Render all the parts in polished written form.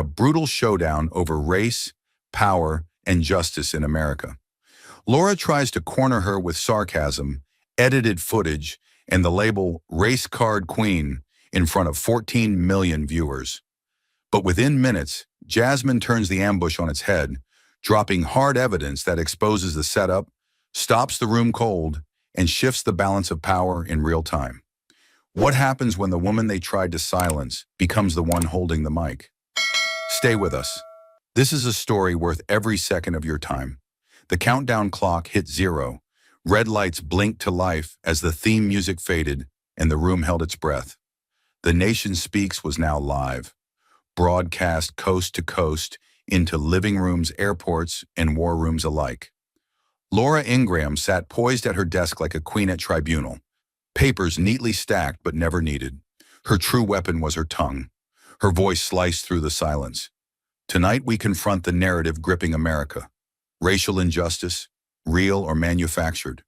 a brutal showdown over race, power, and justice in America. Laura tries to corner her with sarcasm, edited footage, and the label Race Card Queen in front of 14 million viewers. But within minutes, Jasmine turns the ambush on its head, dropping hard evidence that exposes the setup, stops the room cold, and shifts the balance of power in real time. What happens when the woman they tried to silence becomes the one holding the mic? Stay with us. This is a story worth every second of your time. The countdown clock hit 0. Red lights blinked to life as the theme music faded and the room held its breath. The Nation Speaks was now live, broadcast coast to coast into living rooms, airports, and war rooms alike. Laura Ingraham sat poised at her desk like a queen at tribunal, papers neatly stacked but never needed. Her true weapon was her tongue. Her voice sliced through the silence. Tonight we confront the narrative gripping America. Racial injustice, real or manufactured.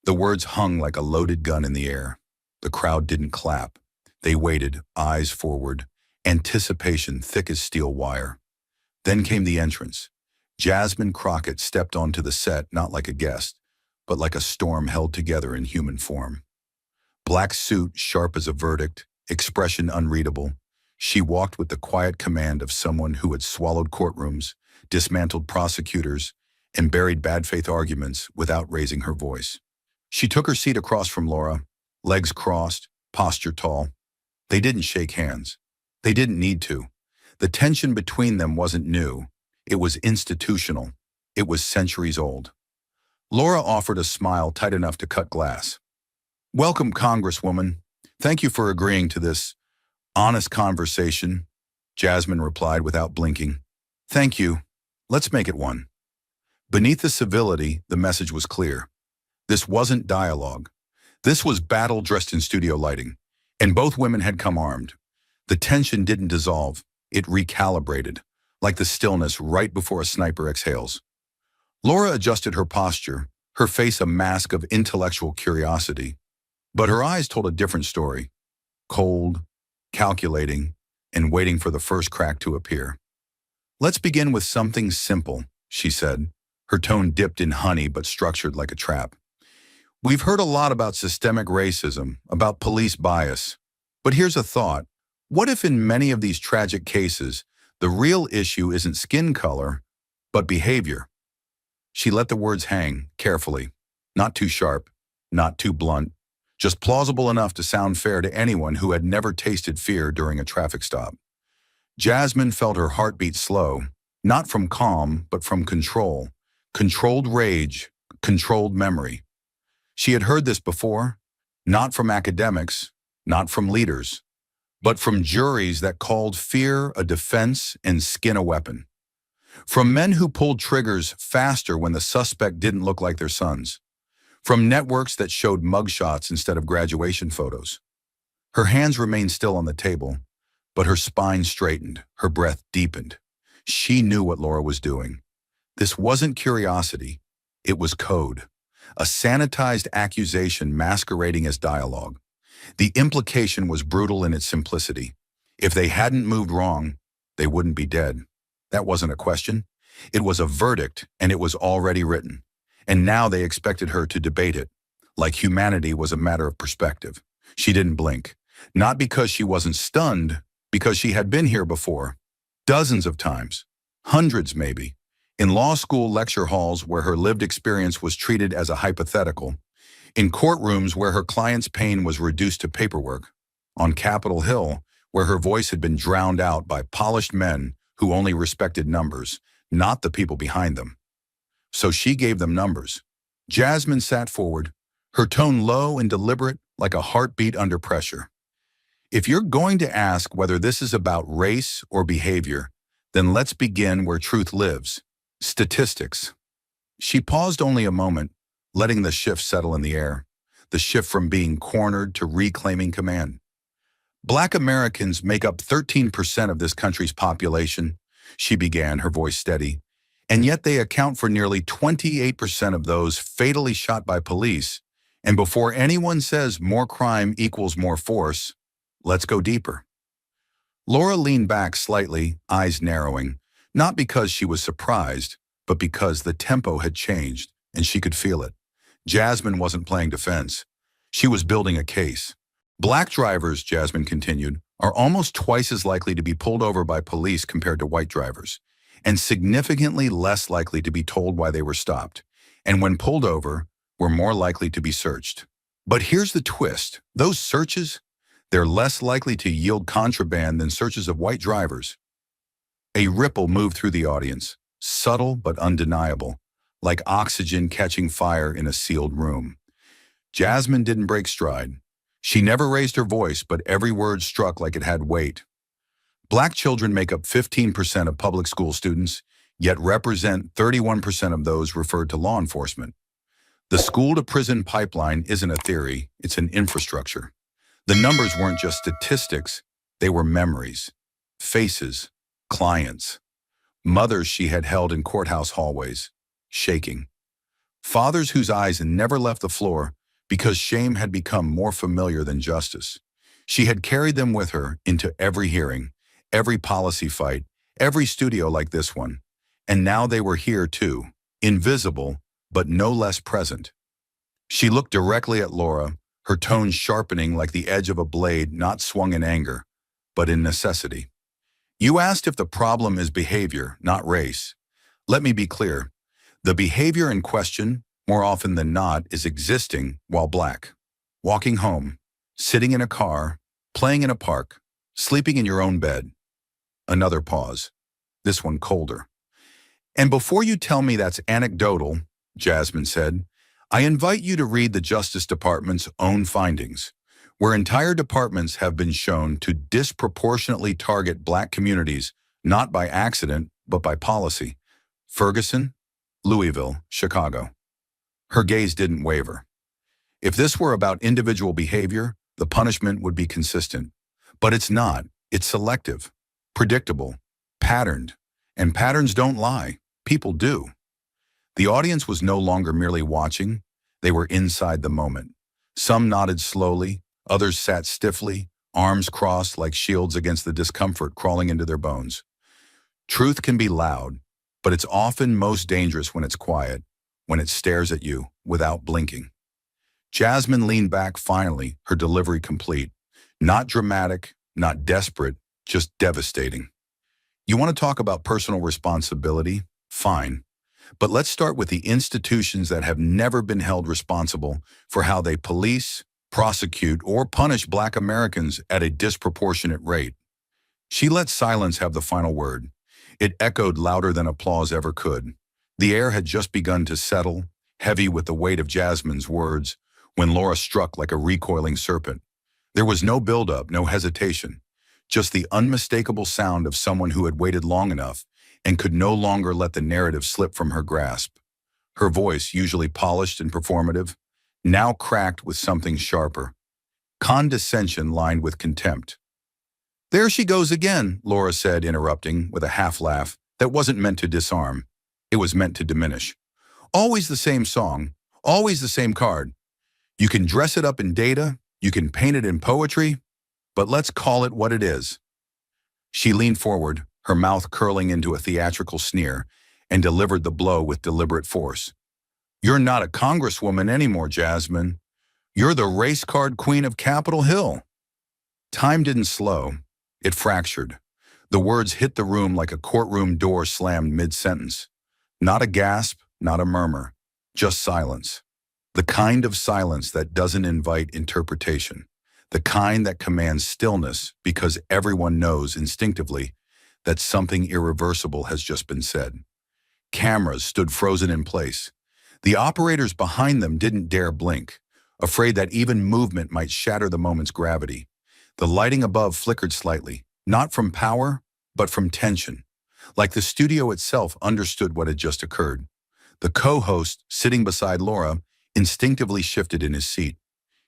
The words hung like a loaded gun in the air. The crowd didn't clap. They waited, eyes forward, anticipation thick as steel wire. Then came the entrance. Jasmine Crockett stepped onto the set not like a guest, but like a storm held together in human form. Black suit sharp as a verdict, expression unreadable, she walked with the quiet command of someone who had swallowed courtrooms, dismantled prosecutors, and buried bad faith arguments without raising her voice. She took her seat across from Laura, legs crossed, posture tall. They didn't shake hands. They didn't need to. The tension between them wasn't new. It was institutional. It was centuries old. Laura offered a smile tight enough to cut glass. "Welcome, Congresswoman. Thank you for agreeing to this honest conversation," Jasmine replied without blinking. "Thank you. Let's make it one." Beneath the civility, the message was clear. This wasn't dialogue. This was battle dressed in studio lighting, and both women had come armed. The tension didn't dissolve. It recalibrated, like the stillness right before a sniper exhales. Laura adjusted her posture, her face a mask of intellectual curiosity. But her eyes told a different story. Cold, calculating, and waiting for the first crack to appear. "Let's begin with something simple," she said. Her tone dipped in honey but structured like a trap. "We've heard a lot about systemic racism, about police bias. But here's a thought. What if in many of these tragic cases, the real issue isn't skin color, but behavior?" She let the words hang, carefully. Not too sharp, not too blunt, just plausible enough to sound fair to anyone who had never tasted fear during a traffic stop. Jasmine felt her heartbeat slow, not from calm, but from control. Controlled rage, controlled memory. She had heard this before, not from academics, not from leaders, but from juries that called fear a defense and skin a weapon. From men who pulled triggers faster when the suspect didn't look like their sons. From networks that showed mugshots instead of graduation photos. Her hands remained still on the table, but her spine straightened, her breath deepened. She knew what Laura was doing. This wasn't curiosity, it was code. A sanitized accusation masquerading as dialogue. The implication was brutal in its simplicity. If they hadn't moved wrong, they wouldn't be dead. That wasn't a question. It was a verdict, and it was already written. And now they expected her to debate it, like humanity was a matter of perspective. She didn't blink. Not because she wasn't stunned, because she had been here before. Dozens of times. Hundreds, maybe. In law school lecture halls where her lived experience was treated as a hypothetical. In courtrooms where her client's pain was reduced to paperwork. On Capitol Hill, where her voice had been drowned out by polished men who only respected numbers, not the people behind them. So she gave them numbers. Jasmine sat forward, her tone low and deliberate like a heartbeat under pressure. "If you're going to ask whether this is about race or behavior, then let's begin where truth lives. Statistics." She paused only a moment, letting the shift settle in the air, the shift from being cornered to reclaiming command. "Black Americans make up 13% of this country's population," she began, her voice steady. "And yet they account for nearly 28% of those fatally shot by police. And before anyone says more crime equals more force, let's go deeper." Laura leaned back slightly, eyes narrowing, not because she was surprised, but because the tempo had changed, and she could feel it. Jasmine wasn't playing defense. She was building a case. Black drivers, Jasmine continued, are almost twice as likely to be pulled over by police compared to white drivers, and significantly less likely to be told why they were stopped. And when pulled over, were more likely to be searched. But here's the twist. Those searches, they're less likely to yield contraband than searches of white drivers. A ripple moved through the audience, subtle but undeniable, like oxygen catching fire in a sealed room. Jasmine didn't break stride. She never raised her voice, but every word struck like it had weight. Black children make up 15% of public school students, yet represent 31% of those referred to law enforcement. The school-to-prison pipeline isn't a theory, it's an infrastructure. The numbers weren't just statistics, they were memories, faces, clients, mothers she had held in courthouse hallways, shaking. Fathers whose eyes never left the floor because shame had become more familiar than justice. She had carried them with her into every hearing, every policy fight, every studio like this one. And now they were here too, invisible, but no less present. She looked directly at Laura, her tone sharpening like the edge of a blade not swung in anger, but in necessity. You asked if the problem is behavior, not race. Let me be clear. The behavior in question, more often than not, is existing while black. Walking home, sitting in a car, playing in a park, sleeping in your own bed. Another pause. This one colder. And before you tell me that's anecdotal, Jasmine said, I invite you to read the Justice Department's own findings, where entire departments have been shown to disproportionately target black communities, not by accident, but by policy. Ferguson, Louisville, Chicago. Her gaze didn't waver. If this were about individual behavior, the punishment would be consistent. But it's not. It's selective, predictable, patterned. And patterns don't lie. People do. The audience was no longer merely watching. They were inside the moment. Some nodded slowly, others sat stiffly, arms crossed like shields against the discomfort crawling into their bones. Truth can be loud, but it's often most dangerous when it's quiet, when it stares at you without blinking. Jasmine leaned back finally, her delivery complete. Not dramatic, not desperate, just devastating. You want to talk about personal responsibility? Fine. But let's start with the institutions that have never been held responsible for how they police, prosecute, or punish Black Americans at a disproportionate rate. She let silence have the final word. It echoed louder than applause ever could. The air had just begun to settle, heavy with the weight of Jasmine's words, when Laura struck like a recoiling serpent. There was no build-up, no hesitation, just the unmistakable sound of someone who had waited long enough and could no longer let the narrative slip from her grasp. Her voice, usually polished and performative, now cracked with something sharper. Condescension lined with contempt. There she goes again, Laura said, interrupting with a half-laugh that wasn't meant to disarm. It was meant to diminish. Always the same song, always the same card. You can dress it up in data, you can paint it in poetry, but let's call it what it is. She leaned forward, her mouth curling into a theatrical sneer, and delivered the blow with deliberate force. You're not a congresswoman anymore, Jasmine. You're the race card queen of Capitol Hill. Time didn't slow. It fractured. The words hit the room like a courtroom door slammed mid-sentence. Not a gasp, not a murmur, just silence. The kind of silence that doesn't invite interpretation. The kind that commands stillness because everyone knows instinctively that something irreversible has just been said. Cameras stood frozen in place. The operators behind them didn't dare blink, afraid that even movement might shatter the moment's gravity. The lighting above flickered slightly, not from power, but from tension, like the studio itself understood what had just occurred. The co-host, sitting beside Laura, instinctively shifted in his seat.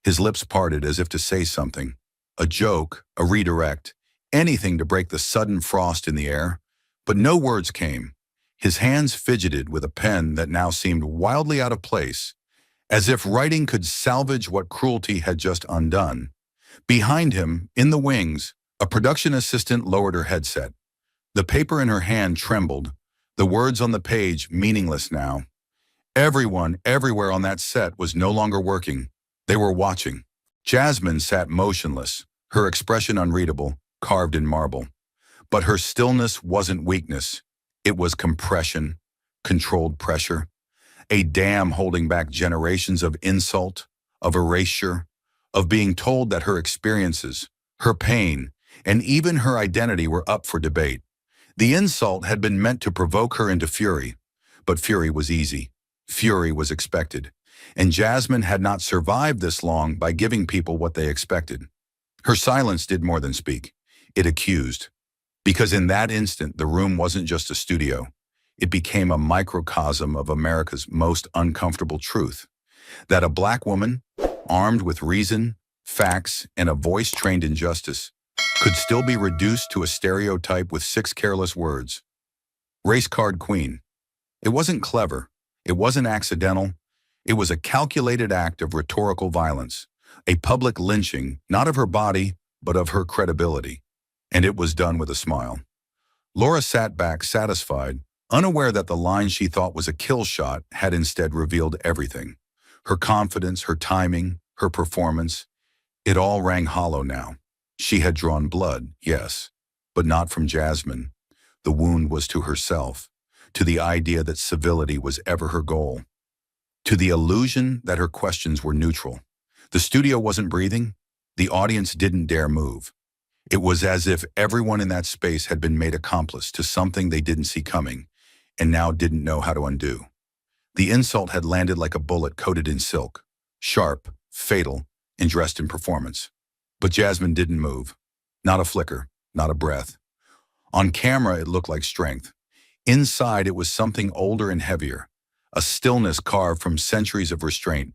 His lips parted as if to say something. A joke, a redirect, anything to break the sudden frost in the air. But no words came. His hands fidgeted with a pen that now seemed wildly out of place, as if writing could salvage what cruelty had just undone. Behind him, in the wings, A production assistant lowered her headset. The paper in her hand trembled, the words on the page meaningless now. Everyone, everywhere on that set was no longer working. They were watching. Jasmine sat motionless, her expression unreadable, carved in marble. But her stillness wasn't weakness. It was compression, controlled pressure, a dam holding back generations of insult, of erasure, of being told that her experiences, her pain, and even her identity were up for debate. The insult had been meant to provoke her into fury, but fury was easy. Fury was expected, and Jasmine had not survived this long by giving people what they expected. Her silence did more than speak. It accused. Because in that instant, the room wasn't just a studio. It became a microcosm of America's most uncomfortable truth. That a black woman, armed with reason, facts, and a voice trained in justice, could still be reduced to a stereotype with 6 careless words. Race card queen. It wasn't clever. It wasn't accidental. It was a calculated act of rhetorical violence, a public lynching, not of her body, but of her credibility. And it was done with a smile. Laura sat back, satisfied, unaware that the line she thought was a kill shot had instead revealed everything. Her confidence, her timing, her performance, it all rang hollow now. She had drawn blood, yes, but not from Jasmine. The wound was to herself, to the idea that civility was ever her goal, to the illusion that her questions were neutral. The studio wasn't breathing. The audience didn't dare move. It was as if everyone in that space had been made accomplice to something they didn't see coming and now didn't know how to undo. The insult had landed like a bullet coated in silk, sharp, fatal, and dressed in performance. But Jasmine didn't move. Not a flicker, not a breath. On camera, it looked like strength. Inside, it was something older and heavier, a stillness carved from centuries of restraint.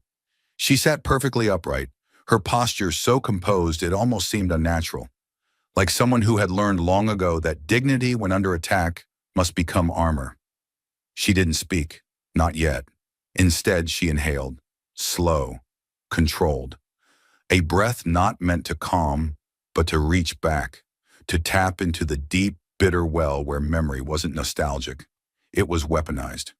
She sat perfectly upright, her posture so composed it almost seemed unnatural, like someone who had learned long ago that dignity when under attack must become armor. She didn't speak, not yet. Instead, she inhaled, slow, controlled. A breath not meant to calm, but to reach back, to tap into the deep, bitter well where memory wasn't nostalgic. It was weaponized.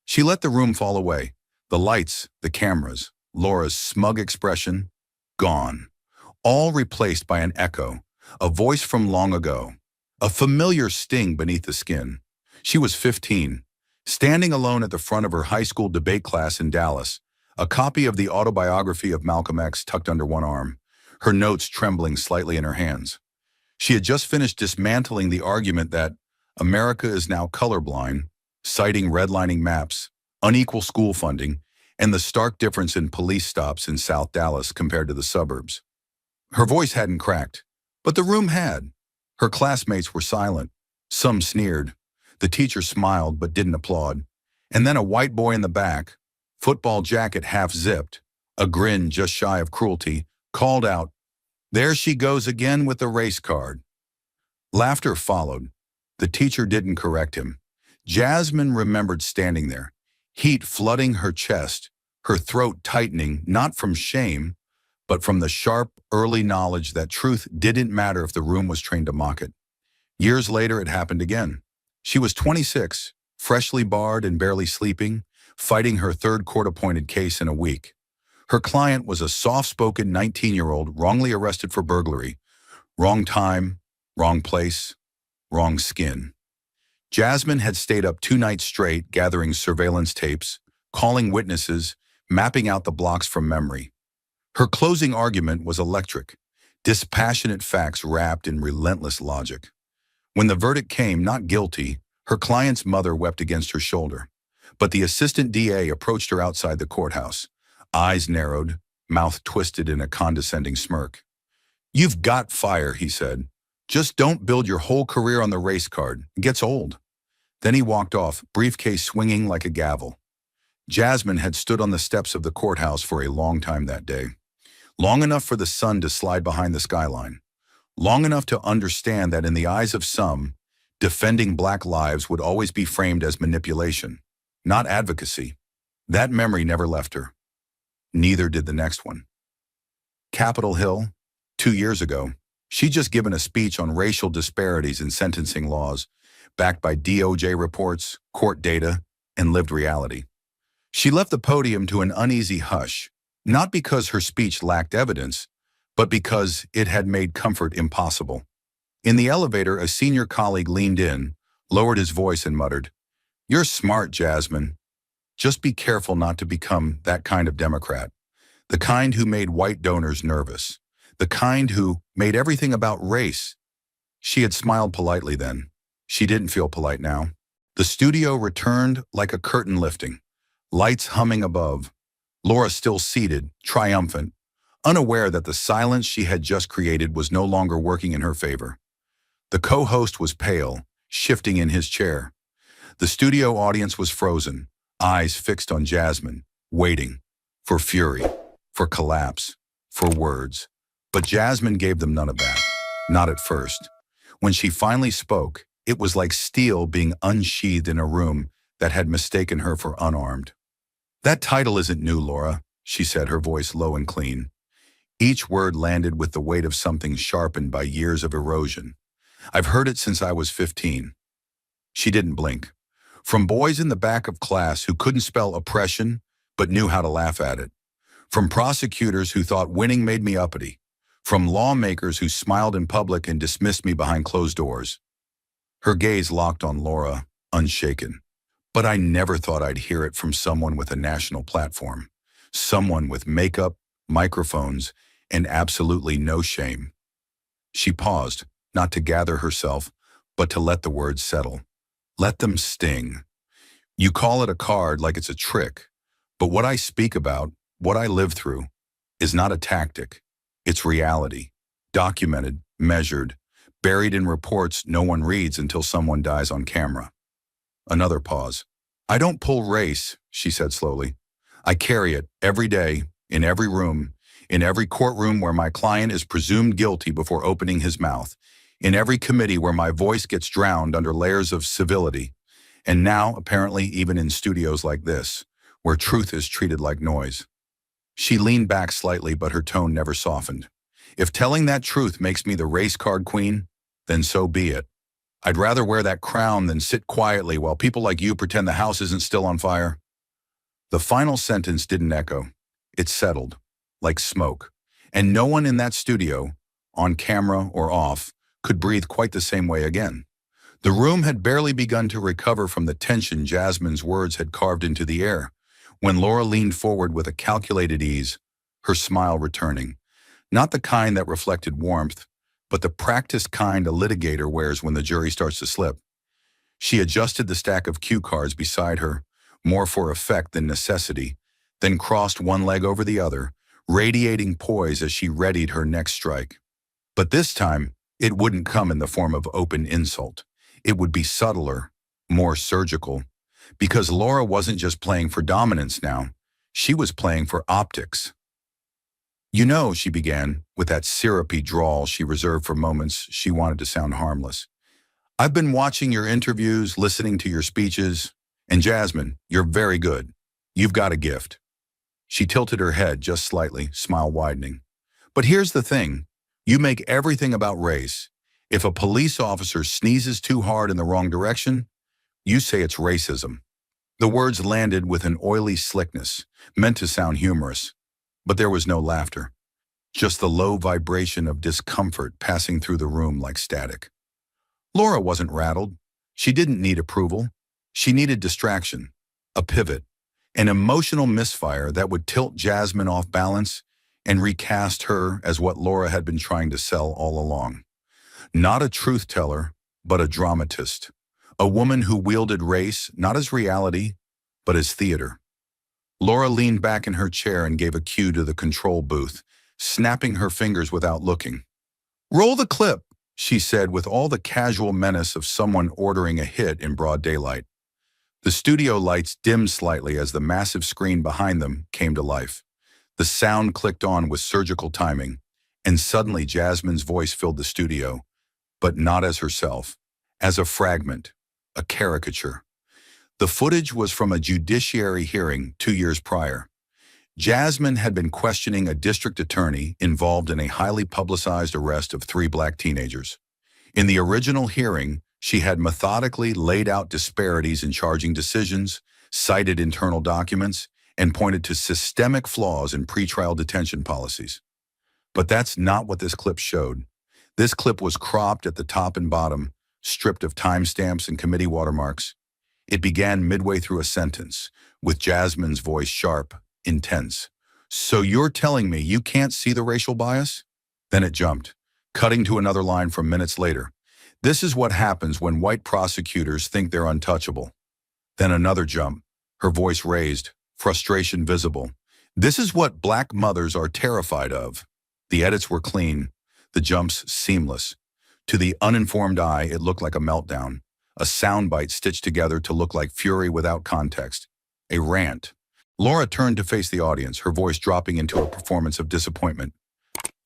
She let the room fall away. The lights, the cameras, Laura's smug expression, gone. All replaced by an echo, a voice from long ago, a familiar sting beneath the skin. She was 15, standing alone at the front of her high school debate class in Dallas, a copy of the autobiography of Malcolm X tucked under one arm, her notes trembling slightly in her hands. She had just finished dismantling the argument that America is now colorblind, citing redlining maps, unequal school funding, and the stark difference in police stops in South Dallas compared to the suburbs. Her voice hadn't cracked, but the room had. Her classmates were silent. Some sneered. The teacher smiled but didn't applaud. And then a white boy in the back, football jacket half zipped, a grin just shy of cruelty, called out, "There she goes again with the race card." Laughter followed. The teacher didn't correct him. Jasmine remembered standing there, heat flooding her chest, her throat tightening not from shame, but from the sharp, early knowledge that truth didn't matter if the room was trained to mock it. Years later, it happened again. She was 26, freshly barred and barely sleeping, fighting her third court-appointed case in a week. Her client was a soft-spoken 19-year-old wrongly arrested for burglary. Wrong time, wrong place, wrong skin. Jasmine had stayed up 2 nights straight gathering surveillance tapes, calling witnesses, mapping out the blocks from memory. Her closing argument was electric, dispassionate facts wrapped in relentless logic. When the verdict came, not guilty, her client's mother wept against her shoulder. But the assistant DA approached her outside the courthouse, eyes narrowed, mouth twisted in a condescending smirk. "You've got fire," he said. "Just don't build your whole career on the race card. It gets old." Then he walked off, briefcase swinging like a gavel. Jasmine had stood on the steps of the courthouse for a long time that day. Long enough for the sun to slide behind the skyline. Long enough to understand that in the eyes of some, defending black lives would always be framed as manipulation, not advocacy. That memory never left her. Neither did the next one. Capitol Hill, 2 years ago, She'd just given a speech on racial disparities in sentencing laws, backed by DOJ reports, court data, and lived reality. She left the podium to an uneasy hush, not because her speech lacked evidence, but because it had made comfort impossible. In the elevator, a senior colleague leaned in, lowered his voice and muttered, "You're smart, Jasmine. Just be careful not to become that kind of Democrat. The kind who made white donors nervous. The kind who made everything about race." She had smiled politely then. She didn't feel polite now. The studio returned like a curtain lifting, lights humming above. Laura still seated, triumphant, unaware that the silence she had just created was no longer working in her favor. The co-host was pale, shifting in his chair. The studio audience was frozen, eyes fixed on Jasmine, waiting for fury, for collapse, for words. But Jasmine gave them none of that, not at first. When she finally spoke, it was like steel being unsheathed in a room that had mistaken her for unarmed. "That title isn't new, Laura," she said, her voice low and clean. Each word landed with the weight of something sharpened by years of erosion. "I've heard it since I was 15. She didn't blink. From boys in the back of class who couldn't spell oppression but knew how to laugh at it. From prosecutors who thought winning made me uppity. From lawmakers who smiled in public and dismissed me behind closed doors. Her gaze locked on Laura, unshaken. "But I never thought I'd hear it from someone with a national platform. Someone with makeup, microphones, and absolutely no shame." She paused, not to gather herself, but to let the words settle. Let them sting. "You call it a card like it's a trick, but what I speak about, what I live through, is not a tactic. It's reality, documented, measured, buried in reports no one reads until someone dies on camera." Another pause. "I don't pull race," she said slowly. "I carry it every day, in every room, in every courtroom where my client is presumed guilty before opening his mouth, in every committee where my voice gets drowned under layers of civility, and now, apparently, even in studios like this, where truth is treated like noise." She leaned back slightly, but her tone never softened. "If telling that truth makes me the race card queen, then so be it. I'd rather wear that crown than sit quietly while people like you pretend the house isn't still on fire." The final sentence didn't echo. It settled, like smoke. And no one in that studio, on camera or off, could breathe quite the same way again. The room had barely begun to recover from the tension Jasmine's words had carved into the air, when Laura leaned forward with a calculated ease, her smile returning. Not the kind that reflected warmth, but the practiced kind a litigator wears when the jury starts to slip. She adjusted the stack of cue cards beside her, more for effect than necessity, then crossed one leg over the other, radiating poise as she readied her next strike. But this time, it wouldn't come in the form of open insult. It would be subtler, more surgical, because Laura wasn't just playing for dominance now. She was playing for optics. "You know," she began, with that syrupy drawl she reserved for moments she wanted to sound harmless. "I've been watching your interviews, listening to your speeches, and Jasmine, you're very good. You've got a gift." She tilted her head just slightly, smile widening. "But here's the thing. You make everything about race. If a police officer sneezes too hard in the wrong direction, you say it's racism." The words landed with an oily slickness, meant to sound humorous. But there was no laughter, just the low vibration of discomfort passing through the room like static. Laura wasn't rattled. She didn't need approval. She needed distraction, a pivot, an emotional misfire that would tilt Jasmine off balance and recast her as what Laura had been trying to sell all along. Not a truth teller, but a dramatist. A woman who wielded race not as reality, but as theater. Laura leaned back in her chair and gave a cue to the control booth, snapping her fingers without looking. "Roll the clip," she said with all the casual menace of someone ordering a hit in broad daylight. The studio lights dimmed slightly as the massive screen behind them came to life. The sound clicked on with surgical timing, and suddenly Jasmine's voice filled the studio, but not as herself, as a fragment, a caricature. The footage was from a judiciary hearing 2 years prior. Jasmine had been questioning a district attorney involved in a highly publicized arrest of 3 black teenagers. In the original hearing, she had methodically laid out disparities in charging decisions, cited internal documents, and pointed to systemic flaws in pretrial detention policies. But that's not what this clip showed. This clip was cropped at the top and bottom, stripped of timestamps and committee watermarks. It began midway through a sentence, with Jasmine's voice sharp, intense. "So you're telling me you can't see the racial bias?" Then it jumped, cutting to another line from minutes later. "This is what happens when white prosecutors think they're untouchable." Then another jump, her voice raised, frustration visible. "This is what black mothers are terrified of." The edits were clean, the jumps seamless. To the uninformed eye, it looked like a meltdown, a soundbite stitched together to look like fury without context, a rant. Laura turned to face the audience, her voice dropping into a performance of disappointment.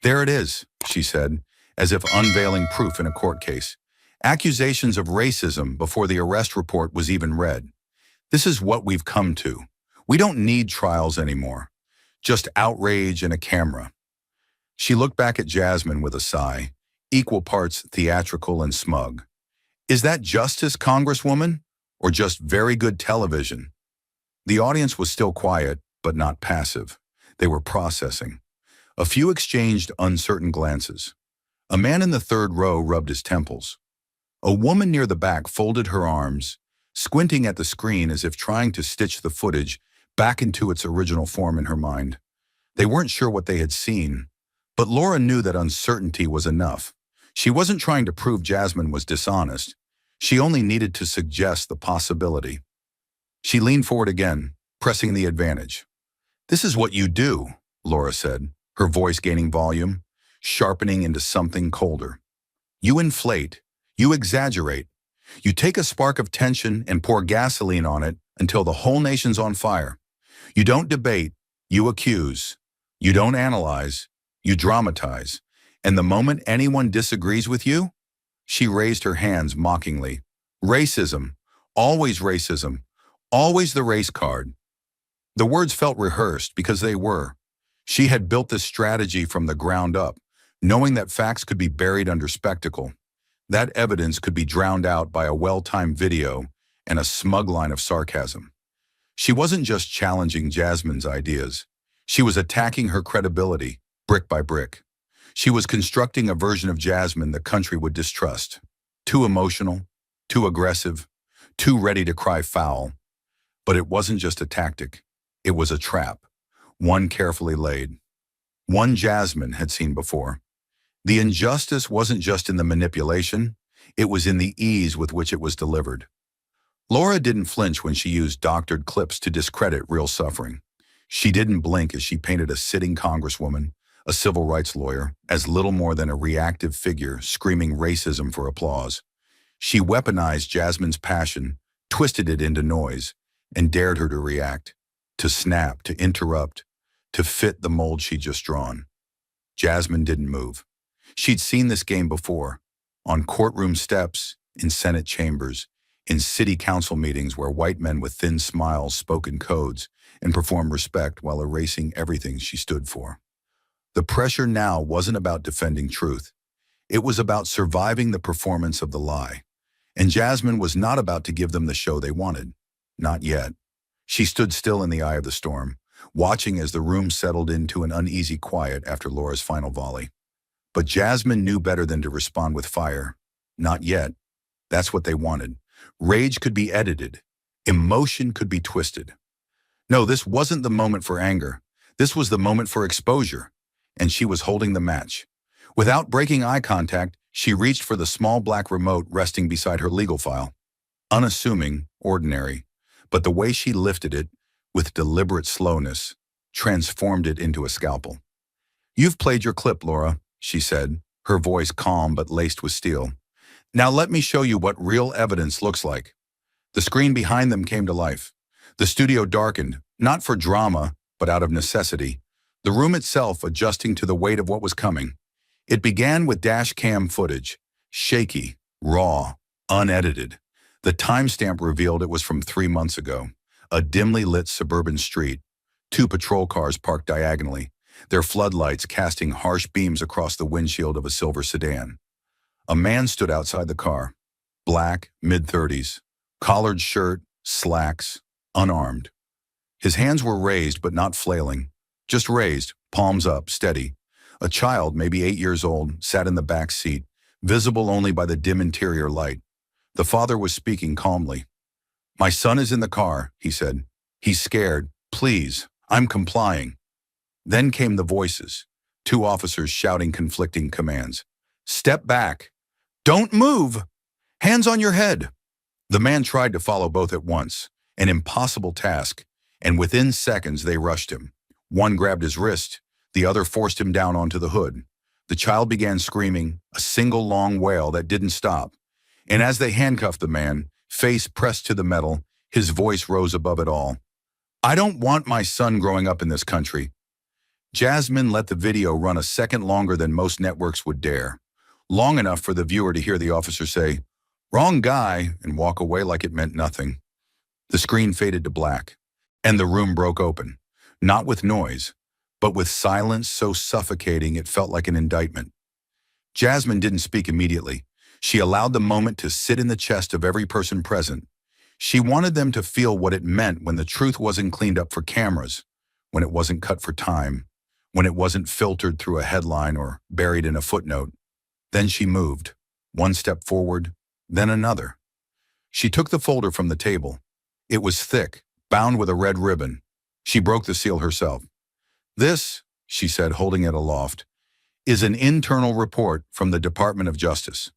"There it is," she said, as if unveiling proof in a court case. "Accusations of racism before the arrest report was even read. This is what we've come to. We don't need trials anymore. Just outrage and a camera." She looked back at Jasmine with a sigh, equal parts theatrical and smug. "Is that justice, Congresswoman? Or just very good television?" The audience was still quiet, but not passive. They were processing. A few exchanged uncertain glances. A man in the third row rubbed his temples. A woman near the back folded her arms, squinting at the screen as if trying to stitch the footage back into its original form in her mind. They weren't sure what they had seen, but Laura knew that uncertainty was enough. She wasn't trying to prove Jasmine was dishonest. She only needed to suggest the possibility. She leaned forward again, pressing the advantage. "This is what you do," Laura said, her voice gaining volume, sharpening into something colder. "You inflate, you exaggerate, you take a spark of tension and pour gasoline on it until the whole nation's on fire. You don't debate, you accuse. You don't analyze, you dramatize. And the moment anyone disagrees with you," she raised her hands mockingly, "racism, always racism, always the race card." The words felt rehearsed because they were. She had built this strategy from the ground up, knowing that facts could be buried under spectacle. That evidence could be drowned out by a well-timed video and a smug line of sarcasm. She wasn't just challenging Jasmine's ideas. She was attacking her credibility, brick by brick. She was constructing a version of Jasmine the country would distrust. Too emotional, too aggressive, too ready to cry foul. But it wasn't just a tactic. It was a trap, one carefully laid. One Jasmine had seen before. The injustice wasn't just in the manipulation, it was in the ease with which it was delivered. Laura didn't flinch when she used doctored clips to discredit real suffering. She didn't blink as she painted a sitting congresswoman, a civil rights lawyer, as little more than a reactive figure screaming racism for applause. She weaponized Jasmine's passion, twisted it into noise, and dared her to react, to snap, to interrupt, to fit the mold she'd just drawn. Jasmine didn't move. She'd seen this game before, on courtroom steps, in Senate chambers, in city council meetings where white men with thin smiles spoke in codes and performed respect while erasing everything she stood for. The pressure now wasn't about defending truth. It was about surviving the performance of the lie. And Jasmine was not about to give them the show they wanted. Not yet. She stood still in the eye of the storm, watching as the room settled into an uneasy quiet after Laura's final volley. But Jasmine knew better than to respond with fire. Not yet. That's what they wanted. Rage could be edited. Emotion could be twisted. No, this wasn't the moment for anger. This was the moment for exposure. And she was holding the match. Without breaking eye contact, she reached for the small black remote resting beside her legal file. Unassuming, ordinary, but the way she lifted it, with deliberate slowness, transformed it into a scalpel. "You've played your clip, Laura," she said, her voice calm but laced with steel. "Now let me show you what real evidence looks like." The screen behind them came to life. The studio darkened, not for drama, but out of necessity, the room itself adjusting to the weight of what was coming. It began with dash cam footage, shaky, raw, unedited. The timestamp revealed it was from 3 months ago, a dimly lit suburban street, Two patrol cars parked diagonally, their floodlights casting harsh beams across the windshield of a silver sedan. A man stood outside the car, black, mid-30s, collared shirt, slacks, unarmed. His hands were raised but not flailing, just raised, palms up, steady. A child, maybe 8 years old, sat in the back seat, visible only by the dim interior light. The father was speaking calmly. "My son is in the car," he said. "He's scared. Please, I'm complying." Then came the voices, two officers shouting conflicting commands. "Step back. Don't move. Hands on your head." The man tried to follow both at once, an impossible task, and within seconds they rushed him. One grabbed his wrist, the other forced him down onto the hood. The child began screaming, a single long wail that didn't stop. And as they handcuffed the man, face pressed to the metal, his voice rose above it all. "I don't want my son growing up in this country." Jasmine let the video run a second longer than most networks would dare, long enough for the viewer to hear the officer say, "Wrong guy," and walk away like it meant nothing. The screen faded to black, and the room broke open, not with noise, but with silence so suffocating it felt like an indictment. Jasmine didn't speak immediately. She allowed the moment to sit in the chest of every person present. She wanted them to feel what it meant when the truth wasn't cleaned up for cameras, when it wasn't cut for time, when it wasn't filtered through a headline or buried in a footnote. Then she moved, one step forward, then another. She took the folder from the table. It was thick, bound with a red ribbon. She broke the seal herself. "This," she said, holding it aloft, "is an internal report from the Department of Justice.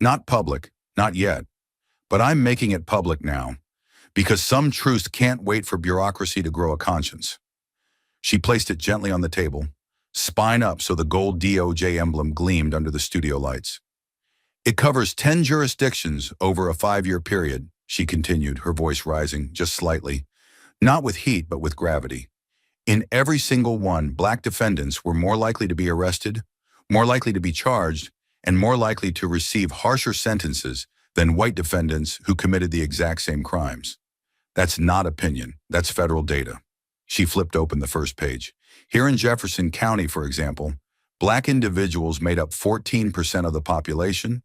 Not public, not yet, but I'm making it public now, because some truths can't wait for bureaucracy to grow a conscience." She placed it gently on the table, spine up so the gold DOJ emblem gleamed under the studio lights. "It covers 10 jurisdictions over a 5-year period," she continued, her voice rising just slightly, not with heat but with gravity. "In every single one, Black defendants were more likely to be arrested, more likely to be charged, and more likely to receive harsher sentences than white defendants who committed the exact same crimes. That's not opinion, that's federal data." She flipped open the first page. "Here in Jefferson County, for example, Black individuals made up 14% of the population,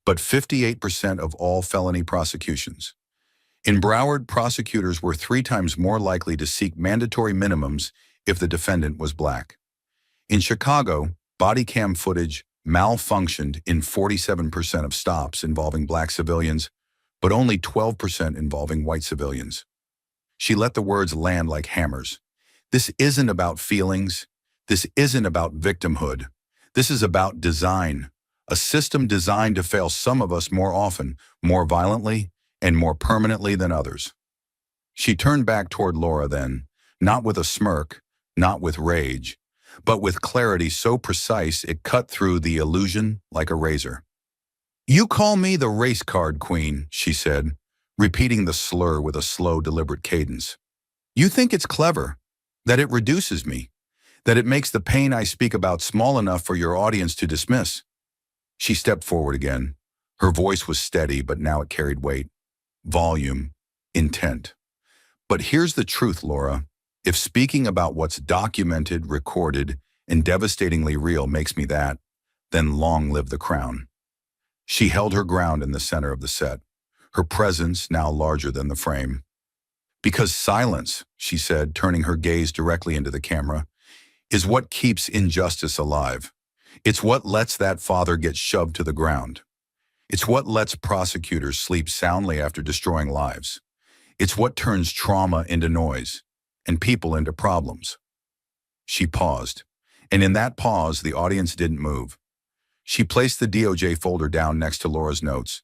but 58% of all felony prosecutions. In Broward, prosecutors were 3 times more likely to seek mandatory minimums if the defendant was Black. In Chicago, body cam footage malfunctioned in 47% of stops involving Black civilians, but only 12% involving white civilians." She let the words land like hammers. This isn't about feelings. This isn't about victimhood. This is about design. A system designed to fail some of us more often, more violently, and more permanently than others. She turned back toward Laura then, not with a smirk, not with rage, but with clarity so precise it cut through the illusion like a razor. "You call me the race card queen," she said, repeating the slur with a slow, deliberate cadence. "You think it's clever, that it reduces me, that it makes the pain I speak about small enough for your audience to dismiss." She stepped forward again. Her voice was steady, but now it carried weight, volume, intent. "But here's the truth, Laura. If speaking about what's documented, recorded, and devastatingly real makes me that, then long live the crown." She held her ground in the center of the set, her presence now larger than the frame. "Because silence," she said, turning her gaze directly into the camera, "is what keeps injustice alive. It's what lets that father get shoved to the ground. It's what lets prosecutors sleep soundly after destroying lives. It's what turns trauma into noise and people into problems." She paused, and in that pause, the audience didn't move. She placed the DOJ folder down next to Laura's notes,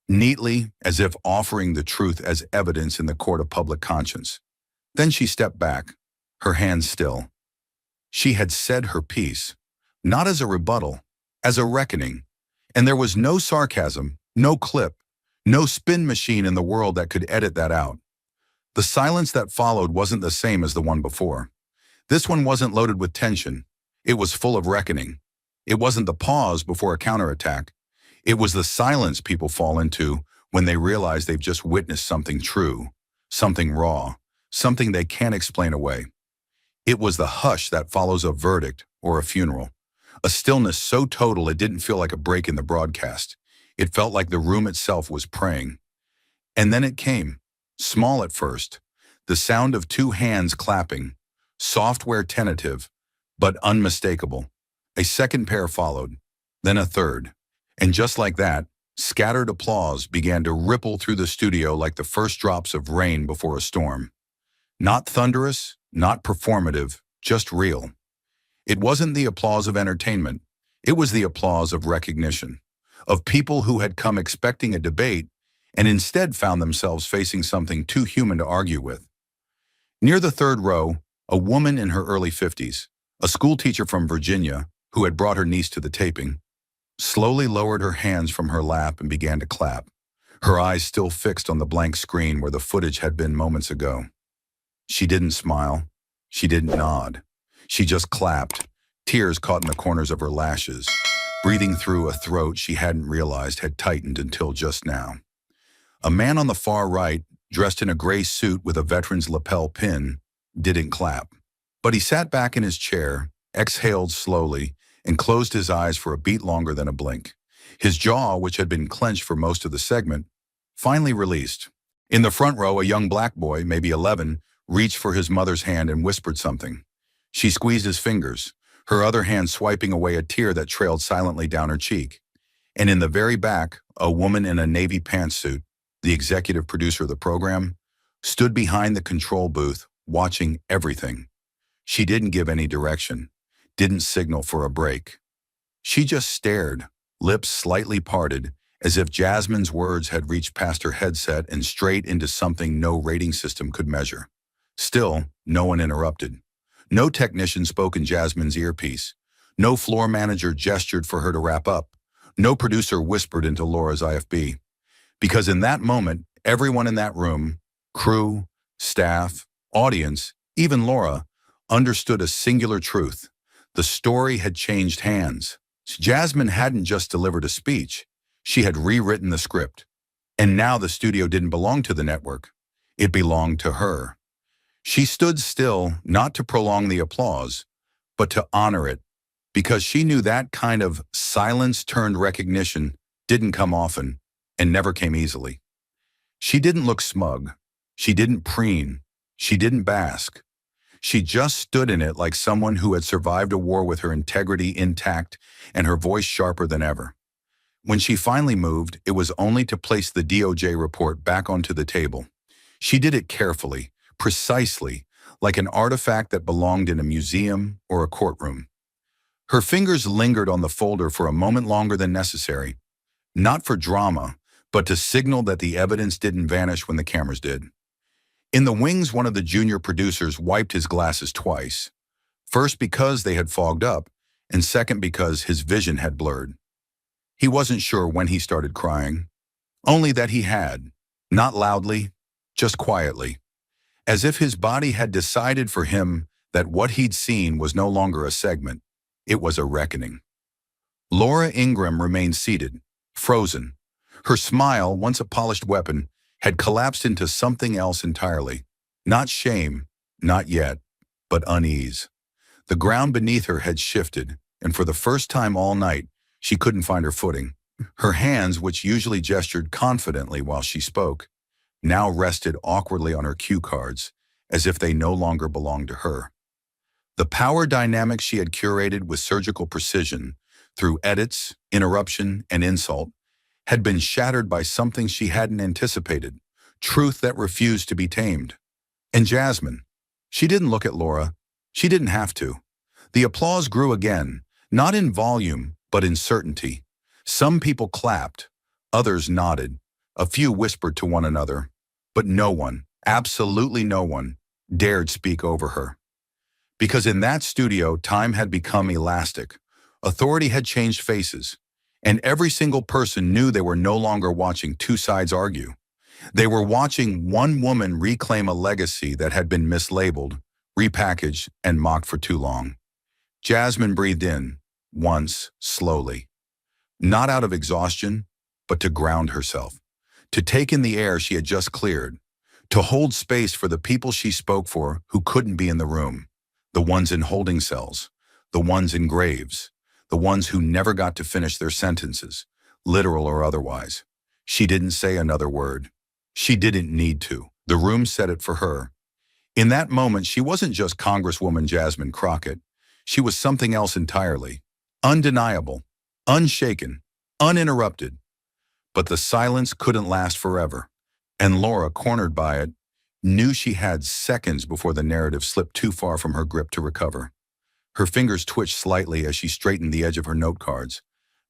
neatly, as if offering the truth as evidence in the court of public conscience. Then she stepped back, her hands still. She had said her piece, not as a rebuttal, as a reckoning, and there was no sarcasm, no clip, no spin machine in the world that could edit that out. The silence that followed wasn't the same as the one before. This one wasn't loaded with tension. It was full of reckoning. It wasn't the pause before a counterattack. It was the silence people fall into when they realize they've just witnessed something true, something raw, something they can't explain away. It was the hush that follows a verdict or a funeral. A stillness so total it didn't feel like a break in the broadcast. It felt like the room itself was praying. And then it came, small at first, the sound of two hands clapping, software tentative, but unmistakable. A second pair followed, then a third. And just like that, scattered applause began to ripple through the studio like the first drops of rain before a storm. Not thunderous, not performative, just real. It wasn't the applause of entertainment. It was the applause of recognition, of people who had come expecting a debate and instead found themselves facing something too human to argue with. Near the third row, a woman in her early 50s, a schoolteacher from Virginia who had brought her niece to the taping, slowly lowered her hands from her lap and began to clap, her eyes still fixed on the blank screen where the footage had been moments ago. She didn't smile. She didn't nod. She just clapped, tears caught in the corners of her lashes, breathing through a throat she hadn't realized had tightened until just now. A man on the far right, dressed in a gray suit with a veteran's lapel pin, didn't clap. But he sat back in his chair, exhaled slowly, and closed his eyes for a beat longer than a blink. His jaw, which had been clenched for most of the segment, finally released. In the front row, a young black boy, maybe 11, reached for his mother's hand and whispered something. She squeezed his fingers, her other hand swiping away a tear that trailed silently down her cheek. And in the very back, a woman in a navy pantsuit, the executive producer of the program, stood behind the control booth, watching everything. She didn't give any direction, didn't signal for a break. She just stared, lips slightly parted, as if Jasmine's words had reached past her headset and straight into something no rating system could measure. Still, no one interrupted. No technician spoke in Jasmine's earpiece. No floor manager gestured for her to wrap up. No producer whispered into Laura's IFB. Because in that moment, everyone in that room, crew, staff, audience, even Laura, understood a singular truth. The story had changed hands. Jasmine hadn't just delivered a speech. She had rewritten the script. And now the studio didn't belong to the network. It belonged to her. She stood still, not to prolong the applause, but to honor it, because she knew that kind of silence-turned recognition didn't come often and never came easily. She didn't look smug. She didn't preen. She didn't bask. She just stood in it like someone who had survived a war with her integrity intact and her voice sharper than ever. When she finally moved, it was only to place the DOJ report back onto the table. She did it carefully, precisely, like an artifact that belonged in a museum or a courtroom. Her fingers lingered on the folder for a moment longer than necessary, not for drama, but to signal that the evidence didn't vanish when the cameras did. In the wings, one of the junior producers wiped his glasses twice, first because they had fogged up, and second because his vision had blurred. He wasn't sure when he started crying, only that he had, not loudly, just quietly, as if his body had decided for him that what he'd seen was no longer a segment, it was a reckoning. Laura Ingraham remained seated, frozen. Her smile, once a polished weapon, had collapsed into something else entirely. Not shame, not yet, but unease. The ground beneath her had shifted, and for the first time all night, she couldn't find her footing. Her hands, which usually gestured confidently while she spoke, now rested awkwardly on her cue cards, as if they no longer belonged to her. The power dynamic she had curated with surgical precision, through edits, interruption, and insult, had been shattered by something she hadn't anticipated, truth that refused to be tamed. And Jasmine, she didn't look at Laura. She didn't have to. The applause grew again, not in volume, but in certainty. Some people clapped, others nodded, a few whispered to one another, but no one, absolutely no one, dared speak over her. Because in that studio, time had become elastic. Authority had changed faces, and every single person knew they were no longer watching two sides argue. They were watching one woman reclaim a legacy that had been mislabeled, repackaged, and mocked for too long. Jasmine breathed in, once, slowly. Not out of exhaustion, but to ground herself. To take in the air she had just cleared. to hold space for the people she spoke for who couldn't be in the room, the ones in holding cells, the ones in graves, the ones who never got to finish their sentences, literal or otherwise. She didn't say another word. She didn't need to. The room said it for her. In that moment, she wasn't just Congresswoman Jasmine Crockett. She was something else entirely. Undeniable, unshaken, uninterrupted. But the silence couldn't last forever. And Laura, cornered by it, knew she had seconds before the narrative slipped too far from her grip to recover. Her fingers twitched slightly as she straightened the edge of her note cards,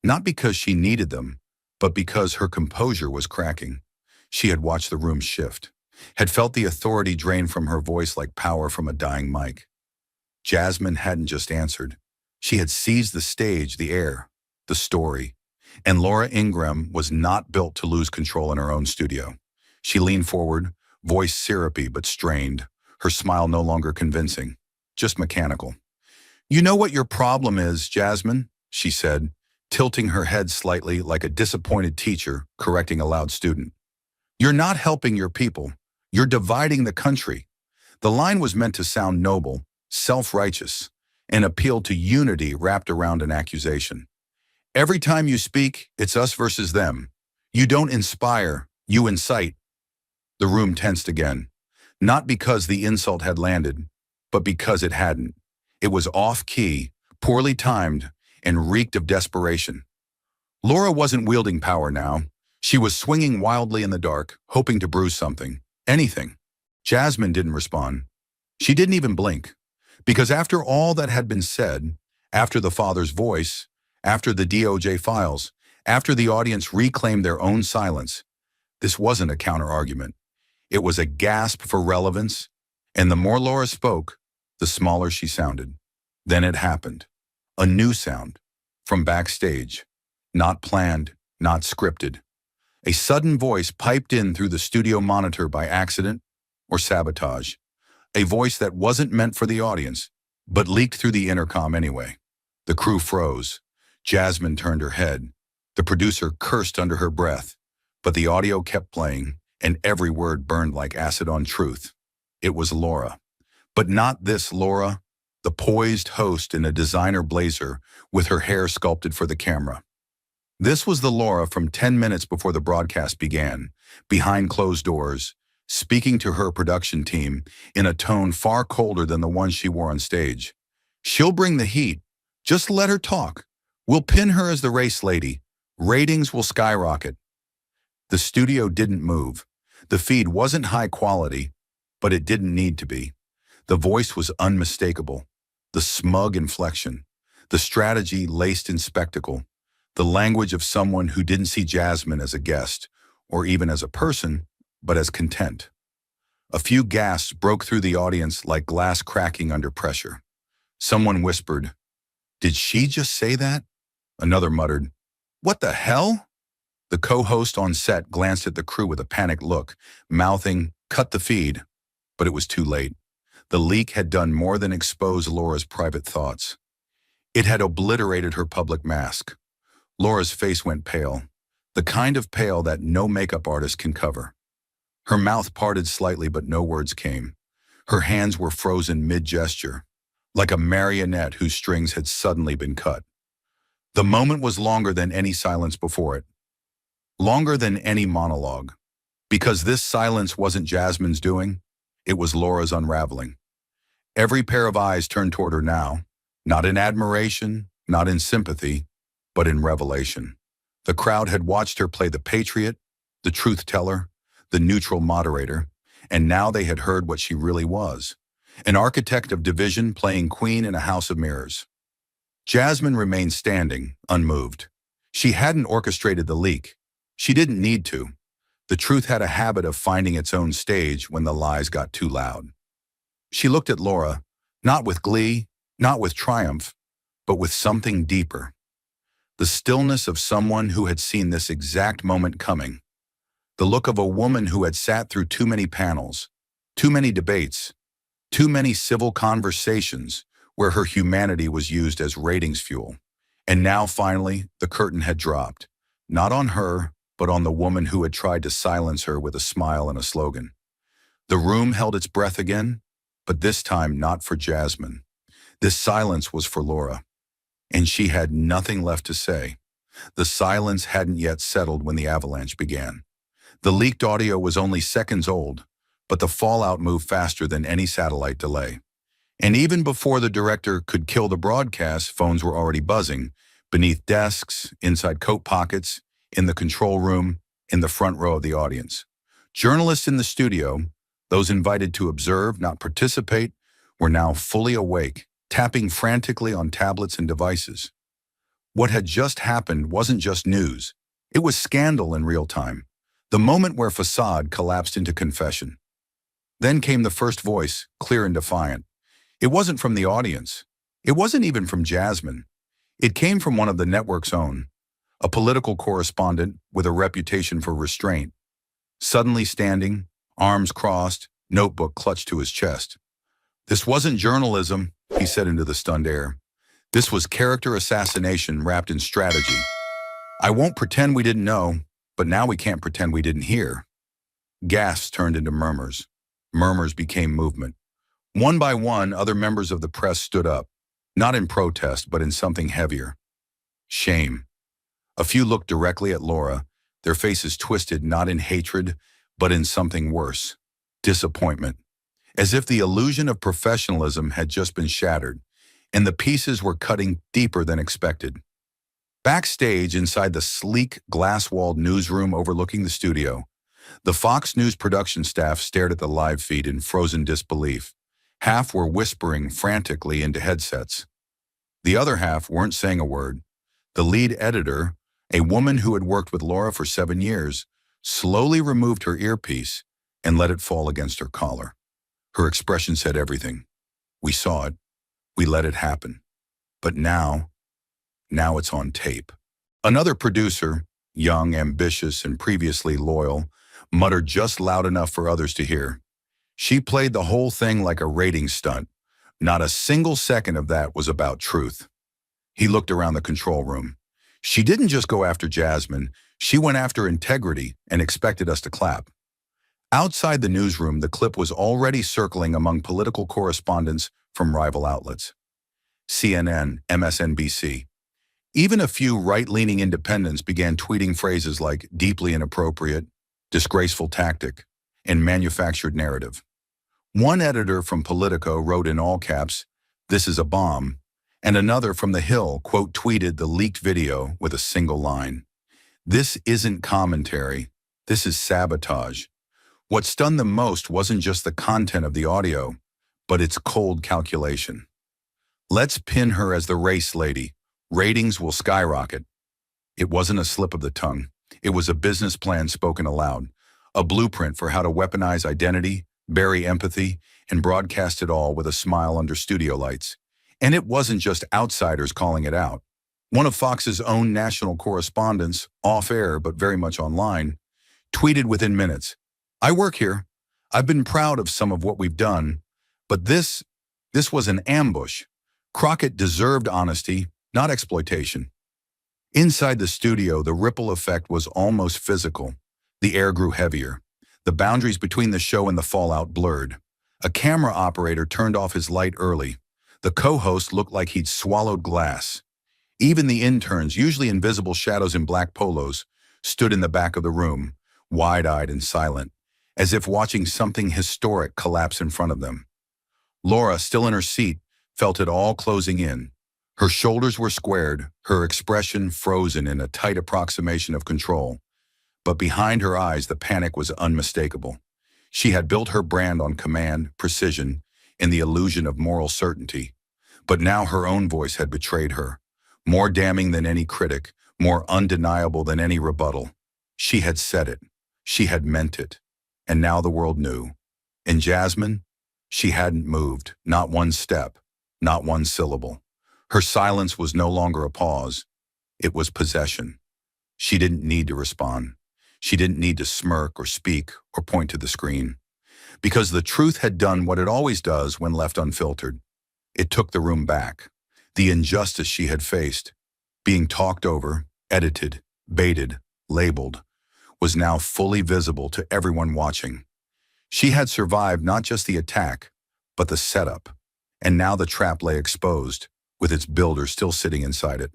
not because she needed them, but because her composure was cracking. She had watched the room shift, had felt the authority drain from her voice like power from a dying mic. Jasmine hadn't just answered. She had seized the stage, the air, the story. And Laura Ingraham was not built to lose control in her own studio. She leaned forward, voice syrupy but strained, her smile no longer convincing, just mechanical. "You know what your problem is, Jasmine," she said, tilting her head slightly like a disappointed teacher correcting a loud student. "You're not helping your people. You're dividing the country." The line was meant to sound noble, self-righteous, an appeal to unity wrapped around an accusation. "Every time you speak, it's us versus them. You don't inspire, you incite." The room tensed again, not because the insult had landed, but because it hadn't. It was off-key, poorly timed, and reeked of desperation. Laura wasn't wielding power now. She was swinging wildly in the dark, hoping to bruise something, anything. Jasmine didn't respond. She didn't even blink, because after all that had been said, after the father's voice, after the DOJ files, after the audience reclaimed their own silence, this wasn't a counter-argument. It was a gasp for relevance, and the more Laura spoke, the smaller she sounded. Then it happened. A new sound, from backstage, not planned, not scripted. A sudden voice piped in through the studio monitor by accident or sabotage. A voice that wasn't meant for the audience, but leaked through the intercom anyway. The crew froze. Jasmine turned her head. The producer cursed under her breath, but the audio kept playing, and every word burned like acid on truth. It was Laura. But not this Laura, the poised host in a designer blazer with her hair sculpted for the camera. This was the Laura from 10 minutes before the broadcast began, behind closed doors, speaking to her production team in a tone far colder than the one she wore on stage. "She'll bring the heat. Just let her talk. We'll pin her as the race lady. Ratings will skyrocket." The studio didn't move. The feed wasn't high quality, but it didn't need to be. The voice was unmistakable. The smug inflection. The strategy laced in spectacle. The language of someone who didn't see Jasmine as a guest, or even as a person, but as content. A few gasps broke through the audience like glass cracking under pressure. Someone whispered, "Did she just say that?" Another muttered, "What the hell?" The co-host on set glanced at the crew with a panicked look, mouthing, "Cut the feed." But it was too late. The leak had done more than expose Laura's private thoughts. It had obliterated her public mask. Laura's face went pale, the kind of pale that no makeup artist can cover. Her mouth parted slightly, but no words came. Her hands were frozen mid-gesture, like a marionette whose strings had suddenly been cut. The moment was longer than any silence before it. Longer than any monologue. Because this silence wasn't Jasmine's doing, it was Laura's unraveling. Every pair of eyes turned toward her now, not in admiration, not in sympathy, but in revelation. The crowd had watched her play the patriot, the truth teller, the neutral moderator, and now they had heard what she really was, an architect of division playing queen in a house of mirrors. Jasmine remained standing, unmoved. She hadn't orchestrated the leak. She didn't need to. The truth had a habit of finding its own stage when the lies got too loud. She looked at Laura, not with glee, not with triumph, but with something deeper. The stillness of someone who had seen this exact moment coming. The look of a woman who had sat through too many panels, too many debates, too many civil conversations where her humanity was used as ratings fuel. And now, finally, the curtain had dropped, not on her, but on the woman who had tried to silence her with a smile and a slogan. The room held its breath again, but this time not for Jasmine. This silence was for Laura, and she had nothing left to say. The silence hadn't yet settled when the avalanche began. The leaked audio was only seconds old, but the fallout moved faster than any satellite delay. And even before the director could kill the broadcast, phones were already buzzing, beneath desks, inside coat pockets, in the control room, in the front row of the audience. Journalists in the studio, those invited to observe, not participate, were now fully awake, tapping frantically on tablets and devices. What had just happened wasn't just news. It was scandal in real time. The moment where facade collapsed into confession. Then came the first voice, clear and defiant. It wasn't from the audience. It wasn't even from Jasmine. It came from one of the network's own, a political correspondent with a reputation for restraint. Suddenly standing, arms crossed, notebook clutched to his chest. "This wasn't journalism," he said into the stunned air. "This was character assassination wrapped in strategy. I won't pretend we didn't know, but now we can't pretend we didn't hear." Gasps turned into murmurs. Murmurs became movement. One by one, other members of the press stood up, not in protest, but in something heavier. Shame. A few looked directly at Laura, their faces twisted not in hatred, but in something worse. Disappointment. As if the illusion of professionalism had just been shattered, and the pieces were cutting deeper than expected. Backstage, inside the sleek, glass-walled newsroom overlooking the studio, the Fox News production staff stared at the live feed in frozen disbelief. Half were whispering frantically into headsets. The other half weren't saying a word. The lead editor, a woman who had worked with Laura for 7 years, slowly removed her earpiece and let it fall against her collar. Her expression said everything. "We saw it. We let it happen. But now it's on tape." Another producer, young, ambitious, and previously loyal, muttered just loud enough for others to hear. She played the whole thing like a rating stunt. Not a single second of that was about truth. He looked around the control room. She didn't just go after Jasmine, she went after integrity and expected us to clap. Outside the newsroom, the clip was already circling among political correspondents from rival outlets. CNN, MSNBC. Even a few right-leaning independents began tweeting phrases like deeply inappropriate, disgraceful tactic, and manufactured narrative. One editor from Politico wrote in all caps, "This is a bomb," and another from The Hill quote tweeted the leaked video with a single line. "This isn't commentary, this is sabotage." What stunned them most wasn't just the content of the audio, but its cold calculation. "Let's pin her as the race lady. Ratings will skyrocket." It wasn't a slip of the tongue. It was a business plan spoken aloud, a blueprint for how to weaponize identity, bury empathy, and broadcast it all with a smile under studio lights. And it wasn't just outsiders calling it out. One of Fox's own national correspondents, off-air but very much online, tweeted within minutes, "I work here. I've been proud of some of what we've done, but this was an ambush. Crockett deserved honesty, not exploitation." Inside the studio, the ripple effect was almost physical. The air grew heavier. The boundaries between the show and the fallout blurred. A camera operator turned off his light early. The co-host looked like he'd swallowed glass. Even the interns, usually invisible shadows in black polos, stood in the back of the room, wide-eyed and silent, as if watching something historic collapse in front of them. Laura, still in her seat, felt it all closing in. Her shoulders were squared, her expression frozen in a tight approximation of control. But behind her eyes, the panic was unmistakable. She had built her brand on command, precision, and the illusion of moral certainty. But now her own voice had betrayed her. More damning than any critic, more undeniable than any rebuttal. She had said it. She had meant it. And now the world knew. And Jasmine? She hadn't moved, not one step, not one syllable. Her silence was no longer a pause. It was possession. She didn't need to respond. She didn't need to smirk or speak or point to the screen. Because the truth had done what it always does when left unfiltered. It took the room back. The injustice she had faced, being talked over, edited, baited, labeled, was now fully visible to everyone watching. She had survived not just the attack, but the setup. And now the trap lay exposed, with its builder still sitting inside it.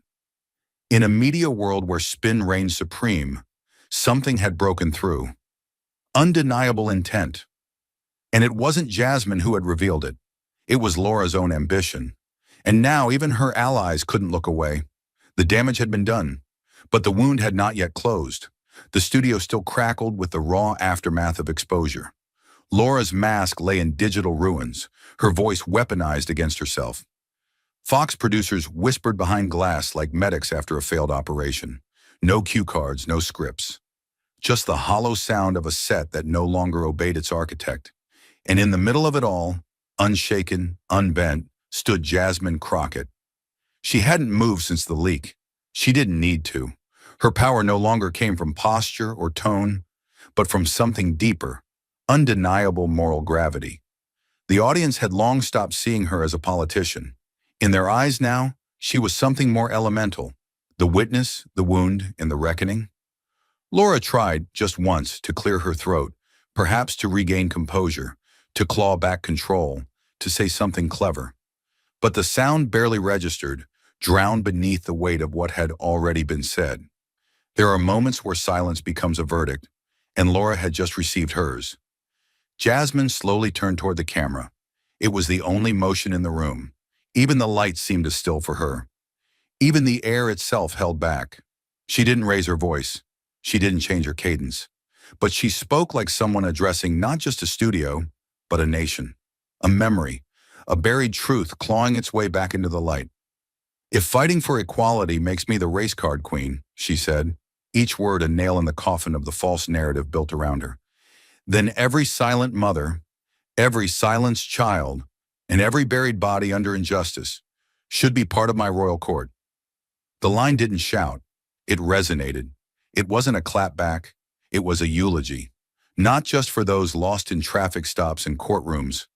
In a media world where spin reigned supreme, something had broken through. Undeniable intent. And it wasn't Jasmine who had revealed it. It was Laura's own ambition. And now even her allies couldn't look away. The damage had been done, but the wound had not yet closed. The studio still crackled with the raw aftermath of exposure. Laura's mask lay in digital ruins, her voice weaponized against herself. Fox producers whispered behind glass like medics after a failed operation. No cue cards, no scripts. Just the hollow sound of a set that no longer obeyed its architect. And in the middle of it all, unshaken, unbent, stood Jasmine Crockett. She hadn't moved since the leak. She didn't need to. Her power no longer came from posture or tone, but from something deeper, undeniable moral gravity. The audience had long stopped seeing her as a politician. In their eyes now, she was something more elemental, the witness, the wound, and the reckoning. Laura tried, just once, to clear her throat, perhaps to regain composure, to claw back control, to say something clever. But the sound barely registered, drowned beneath the weight of what had already been said. There are moments where silence becomes a verdict, and Laura had just received hers. Jasmine slowly turned toward the camera. It was the only motion in the room. Even the lights seemed to still for her. Even the air itself held back. She didn't raise her voice. She didn't change her cadence. But she spoke like someone addressing not just a studio, but a nation, a memory, a buried truth clawing its way back into the light. "If fighting for equality makes me the race card queen," she said, each word a nail in the coffin of the false narrative built around her, "then every silent mother, every silenced child, and every buried body under injustice should be part of my royal court." The line didn't shout. It resonated. It wasn't a clapback. It was a eulogy. Not just for those lost in traffic stops and courtrooms,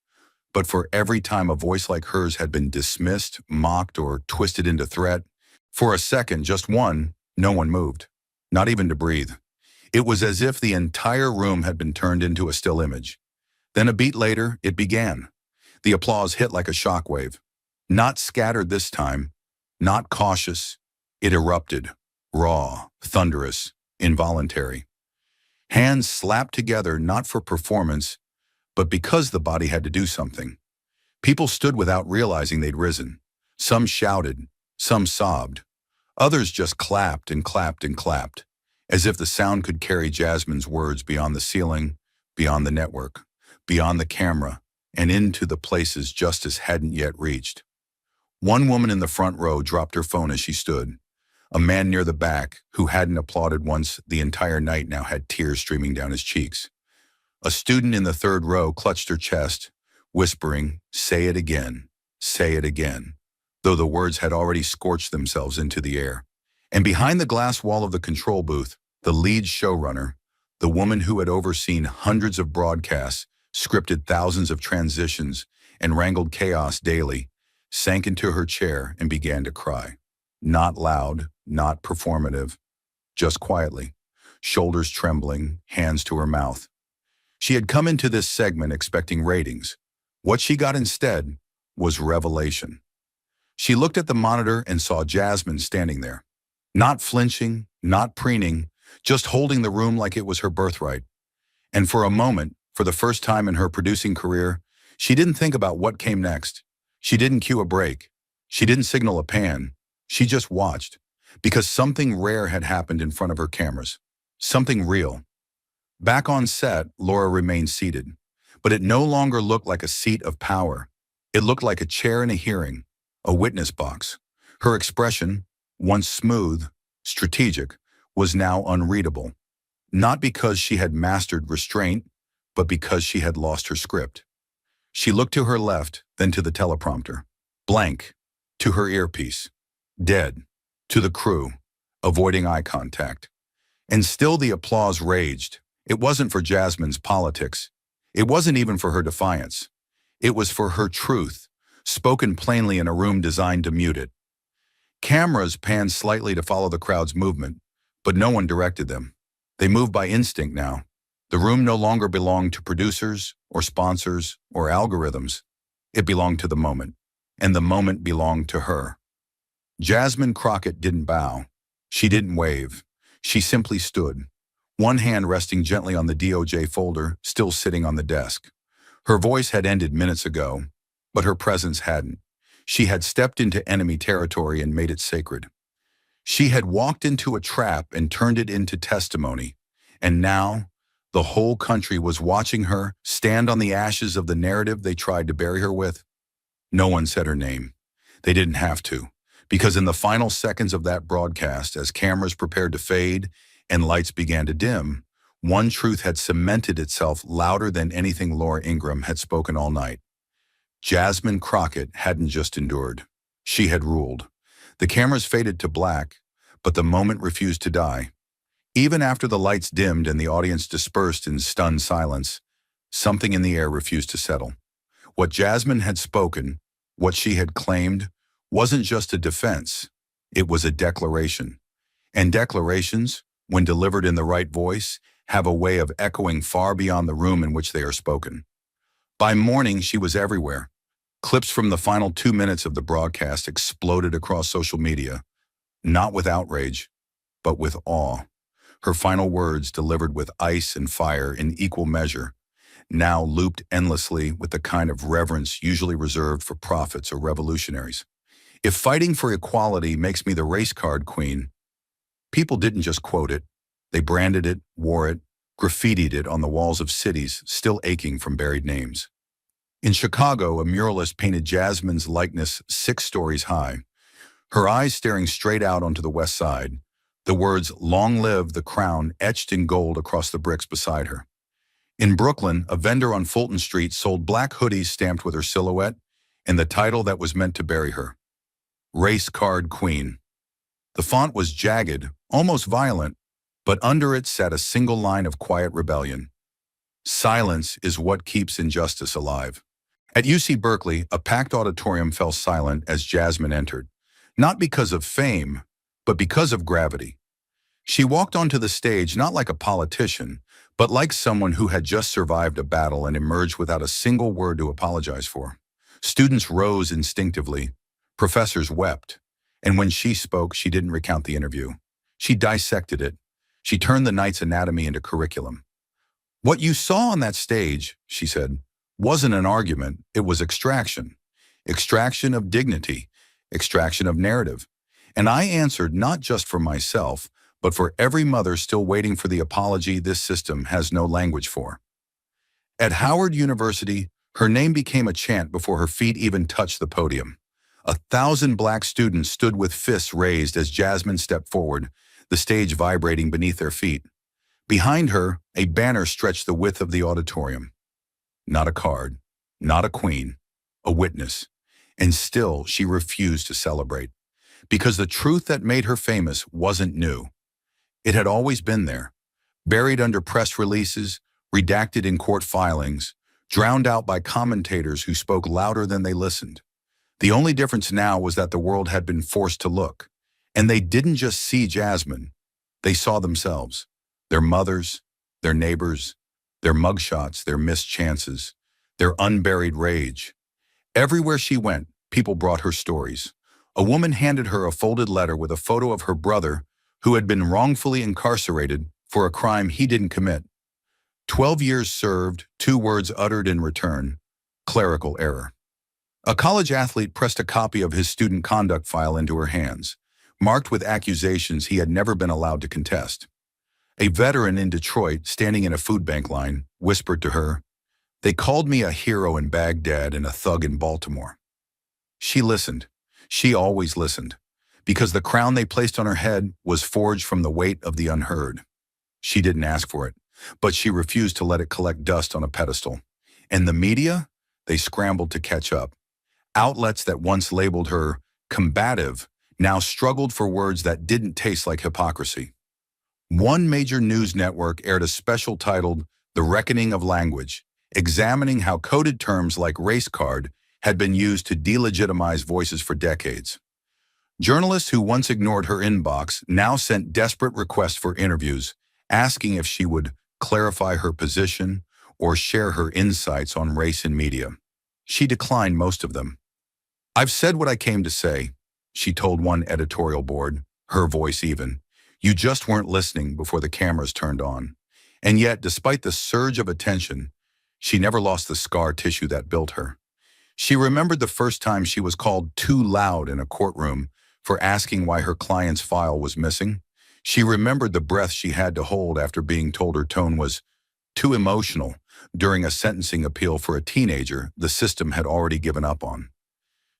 but for every time a voice like hers had been dismissed, mocked, or twisted into threat. For a second, just one, no one moved, not even to breathe. It was as if the entire room had been turned into a still image. Then a beat later, it began. The applause hit like a shockwave. Not scattered this time, not cautious. It erupted, raw, thunderous, involuntary. Hands slapped together not for performance, but because the body had to do something. People stood without realizing they'd risen. Some shouted, some sobbed. Others just clapped and clapped and clapped, as if the sound could carry Jasmine's words beyond the ceiling, beyond the network, beyond the camera, and into the places justice hadn't yet reached. One woman in the front row dropped her phone as she stood. A man near the back, who hadn't applauded once the entire night, now had tears streaming down his cheeks. A student in the third row clutched her chest, whispering, "Say it again, say it again," though the words had already scorched themselves into the air. And behind the glass wall of the control booth, the lead showrunner, the woman who had overseen hundreds of broadcasts, scripted thousands of transitions, and wrangled chaos daily, sank into her chair and began to cry. Not loud, not performative, just quietly, shoulders trembling, hands to her mouth. She had come into this segment expecting ratings. What she got instead was revelation. She looked at the monitor and saw Jasmine standing there, not flinching, not preening, just holding the room like it was her birthright. And for a moment, for the first time in her producing career, she didn't think about what came next. She didn't cue a break. She didn't signal a pan. She just watched, because something rare had happened in front of her cameras. Something real. Back on set, Laura remained seated, but it no longer looked like a seat of power. It looked like a chair in a hearing, a witness box. Her expression, once smooth, strategic, was now unreadable. Not because she had mastered restraint, but because she had lost her script. She looked to her left, then to the teleprompter. Blank. To her earpiece. Dead. To the crew, avoiding eye contact. And still the applause raged. It wasn't for Jasmine's politics. It wasn't even for her defiance. It was for her truth, spoken plainly in a room designed to mute it. Cameras panned slightly to follow the crowd's movement, but no one directed them. They moved by instinct now. The room no longer belonged to producers or sponsors or algorithms. It belonged to the moment, and the moment belonged to her. Jasmine Crockett didn't bow. She didn't wave. She simply stood, one hand resting gently on the DOJ folder still sitting on the desk. Her voice had ended minutes ago, but her presence hadn't. She had stepped into enemy territory and made it sacred. She had walked into a trap and turned it into testimony, and now the whole country was watching her stand on the ashes of the narrative they tried to bury her with. No one said her name. They didn't have to, because in the final seconds of that broadcast, as cameras prepared to fade and lights began to dim, one truth had cemented itself louder than anything Laura Ingraham had spoken all night. Jasmine Crockett hadn't just endured. She had ruled. The cameras faded to black, but the moment refused to die. Even after the lights dimmed and the audience dispersed in stunned silence, something in the air refused to settle. What Jasmine had spoken, what she had claimed, wasn't just a defense. It was a declaration. And declarations, when delivered in the right voice, have a way of echoing far beyond the room in which they are spoken. By morning, she was everywhere. Clips from the final 2 minutes of the broadcast exploded across social media, not with outrage, but with awe. Her final words, delivered with ice and fire in equal measure, now looped endlessly with the kind of reverence usually reserved for prophets or revolutionaries. If fighting for equality makes me the race card queen, people didn't just quote it. They branded it, wore it, graffitied it on the walls of cities still aching from buried names. In Chicago, a muralist painted Jasmine's likeness 6 stories high, her eyes staring straight out onto the west side, the words "Long live the crown" etched in gold across the bricks beside her. In Brooklyn, a vendor on Fulton Street sold black hoodies stamped with her silhouette and the title that was meant to bury her: Race Card Queen. The font was jagged, almost violent, but under it sat a single line of quiet rebellion. Silence is what keeps injustice alive. At UC Berkeley, a packed auditorium fell silent as Jasmine entered, not because of fame, but because of gravity. She walked onto the stage not like a politician, but like someone who had just survived a battle and emerged without a single word to apologize for. Students rose instinctively. Professors wept. And when she spoke, she didn't recount the interview. She dissected it. She turned the night's anatomy into curriculum. "What you saw on that stage," she said, "wasn't an argument, it was extraction. Extraction of dignity, extraction of narrative. And I answered not just for myself, but for every mother still waiting for the apology this system has no language for." At Howard University, her name became a chant before her feet even touched the podium. 1,000 black students stood with fists raised as Jasmine stepped forward, the stage vibrating beneath their feet. Behind her, a banner stretched the width of the auditorium. Not a card, not a queen, a witness. And still, she refused to celebrate. Because the truth that made her famous wasn't new. It had always been there, buried under press releases, redacted in court filings, drowned out by commentators who spoke louder than they listened. The only difference now was that the world had been forced to look. And they didn't just see Jasmine. They saw themselves, their mothers, their neighbors, their mugshots, their missed chances, their unburied rage. Everywhere she went, people brought her stories. A woman handed her a folded letter with a photo of her brother who had been wrongfully incarcerated for a crime he didn't commit. 12 years served, 2 words uttered in return: clerical error. A college athlete pressed a copy of his student conduct file into her hands, marked with accusations he had never been allowed to contest. A veteran in Detroit, standing in a food bank line, whispered to her, "They called me a hero in Baghdad and a thug in Baltimore." She listened. She always listened, because the crown they placed on her head was forged from the weight of the unheard. She didn't ask for it, but she refused to let it collect dust on a pedestal. And the media? They scrambled to catch up. Outlets that once labeled her combative now struggled for words that didn't taste like hypocrisy. One major news network aired a special titled "The Reckoning of Language," examining how coded terms like race card had been used to delegitimize voices for decades. Journalists who once ignored her inbox now sent desperate requests for interviews, asking if she would clarify her position, or share her insights on race in media. She declined most of them. "I've said what I came to say," she told one editorial board, her voice even. "You just weren't listening before the cameras turned on." And yet, despite the surge of attention, she never lost the scar tissue that built her. She remembered the first time she was called too loud in a courtroom for asking why her client's file was missing. She remembered the breath she had to hold after being told her tone was too emotional during a sentencing appeal for a teenager the system had already given up on.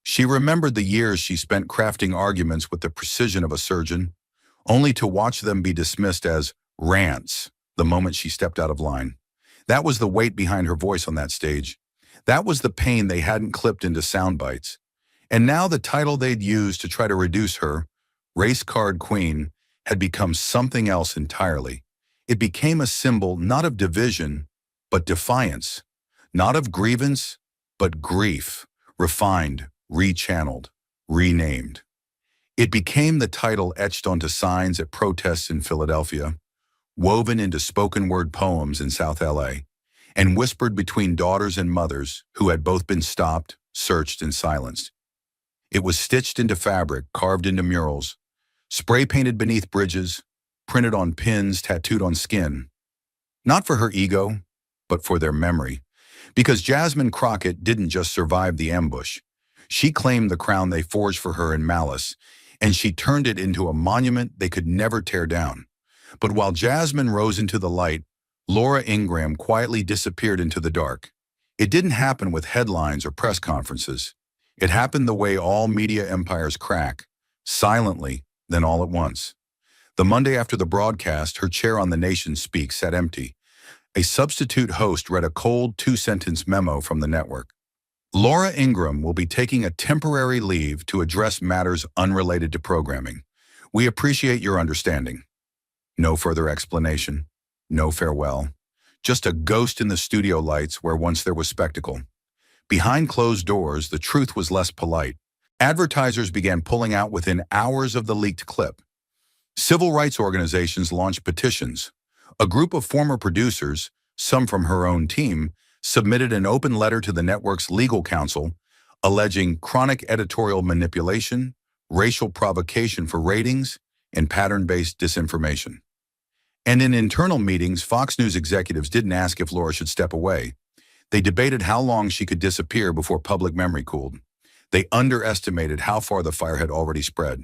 She remembered the years she spent crafting arguments with the precision of a surgeon, only to watch them be dismissed as rants the moment she stepped out of line. That was the weight behind her voice on that stage. That was the pain they hadn't clipped into sound bites. And now the title they'd used to try to reduce her, Race Card Queen, had become something else entirely. It became a symbol not of division, but defiance. Not of grievance, but grief, refined, rechanneled, renamed. It became the title etched onto signs at protests in Philadelphia, woven into spoken word poems in South LA, and whispered between daughters and mothers who had both been stopped, searched, and silenced. It was stitched into fabric, carved into murals, spray painted beneath bridges, printed on pins, tattooed on skin. Not for her ego, but for their memory. Because Jasmine Crockett didn't just survive the ambush. She claimed the crown they forged for her in malice, and she turned it into a monument they could never tear down. But while Jasmine rose into the light, Laura Ingraham quietly disappeared into the dark. It didn't happen with headlines or press conferences. It happened the way all media empires crack, silently, then all at once. The Monday after the broadcast, her chair on The Nation Speak sat empty. A substitute host read a cold two-sentence memo from the network. "Laura Ingraham will be taking a temporary leave to address matters unrelated to programming. We appreciate your understanding." No further explanation. No farewell. Just a ghost in the studio lights where once there was spectacle. Behind closed doors, the truth was less polite. Advertisers began pulling out within hours of the leaked clip. Civil rights organizations launched petitions. A group of former producers, some from her own team, submitted an open letter to the network's legal counsel, alleging chronic editorial manipulation, racial provocation for ratings, and pattern-based disinformation. And in internal meetings, Fox News executives didn't ask if Laura should step away. They debated how long she could disappear before public memory cooled. They underestimated how far the fire had already spread.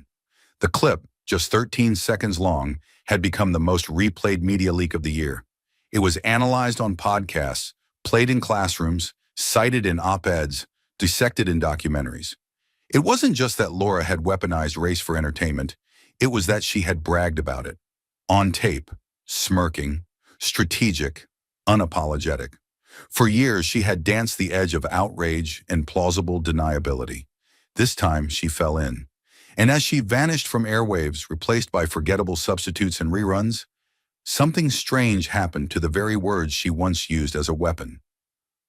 The clip, just 13 seconds long, had become the most replayed media leak of the year. It was analyzed on podcasts, played in classrooms, cited in op-eds, dissected in documentaries. It wasn't just that Laura had weaponized race for entertainment, it was that she had bragged about it. On tape, smirking, strategic, unapologetic. For years, she had danced the edge of outrage and plausible deniability. This time, she fell in. And as she vanished from airwaves, replaced by forgettable substitutes and reruns, something strange happened to the very words she once used as a weapon.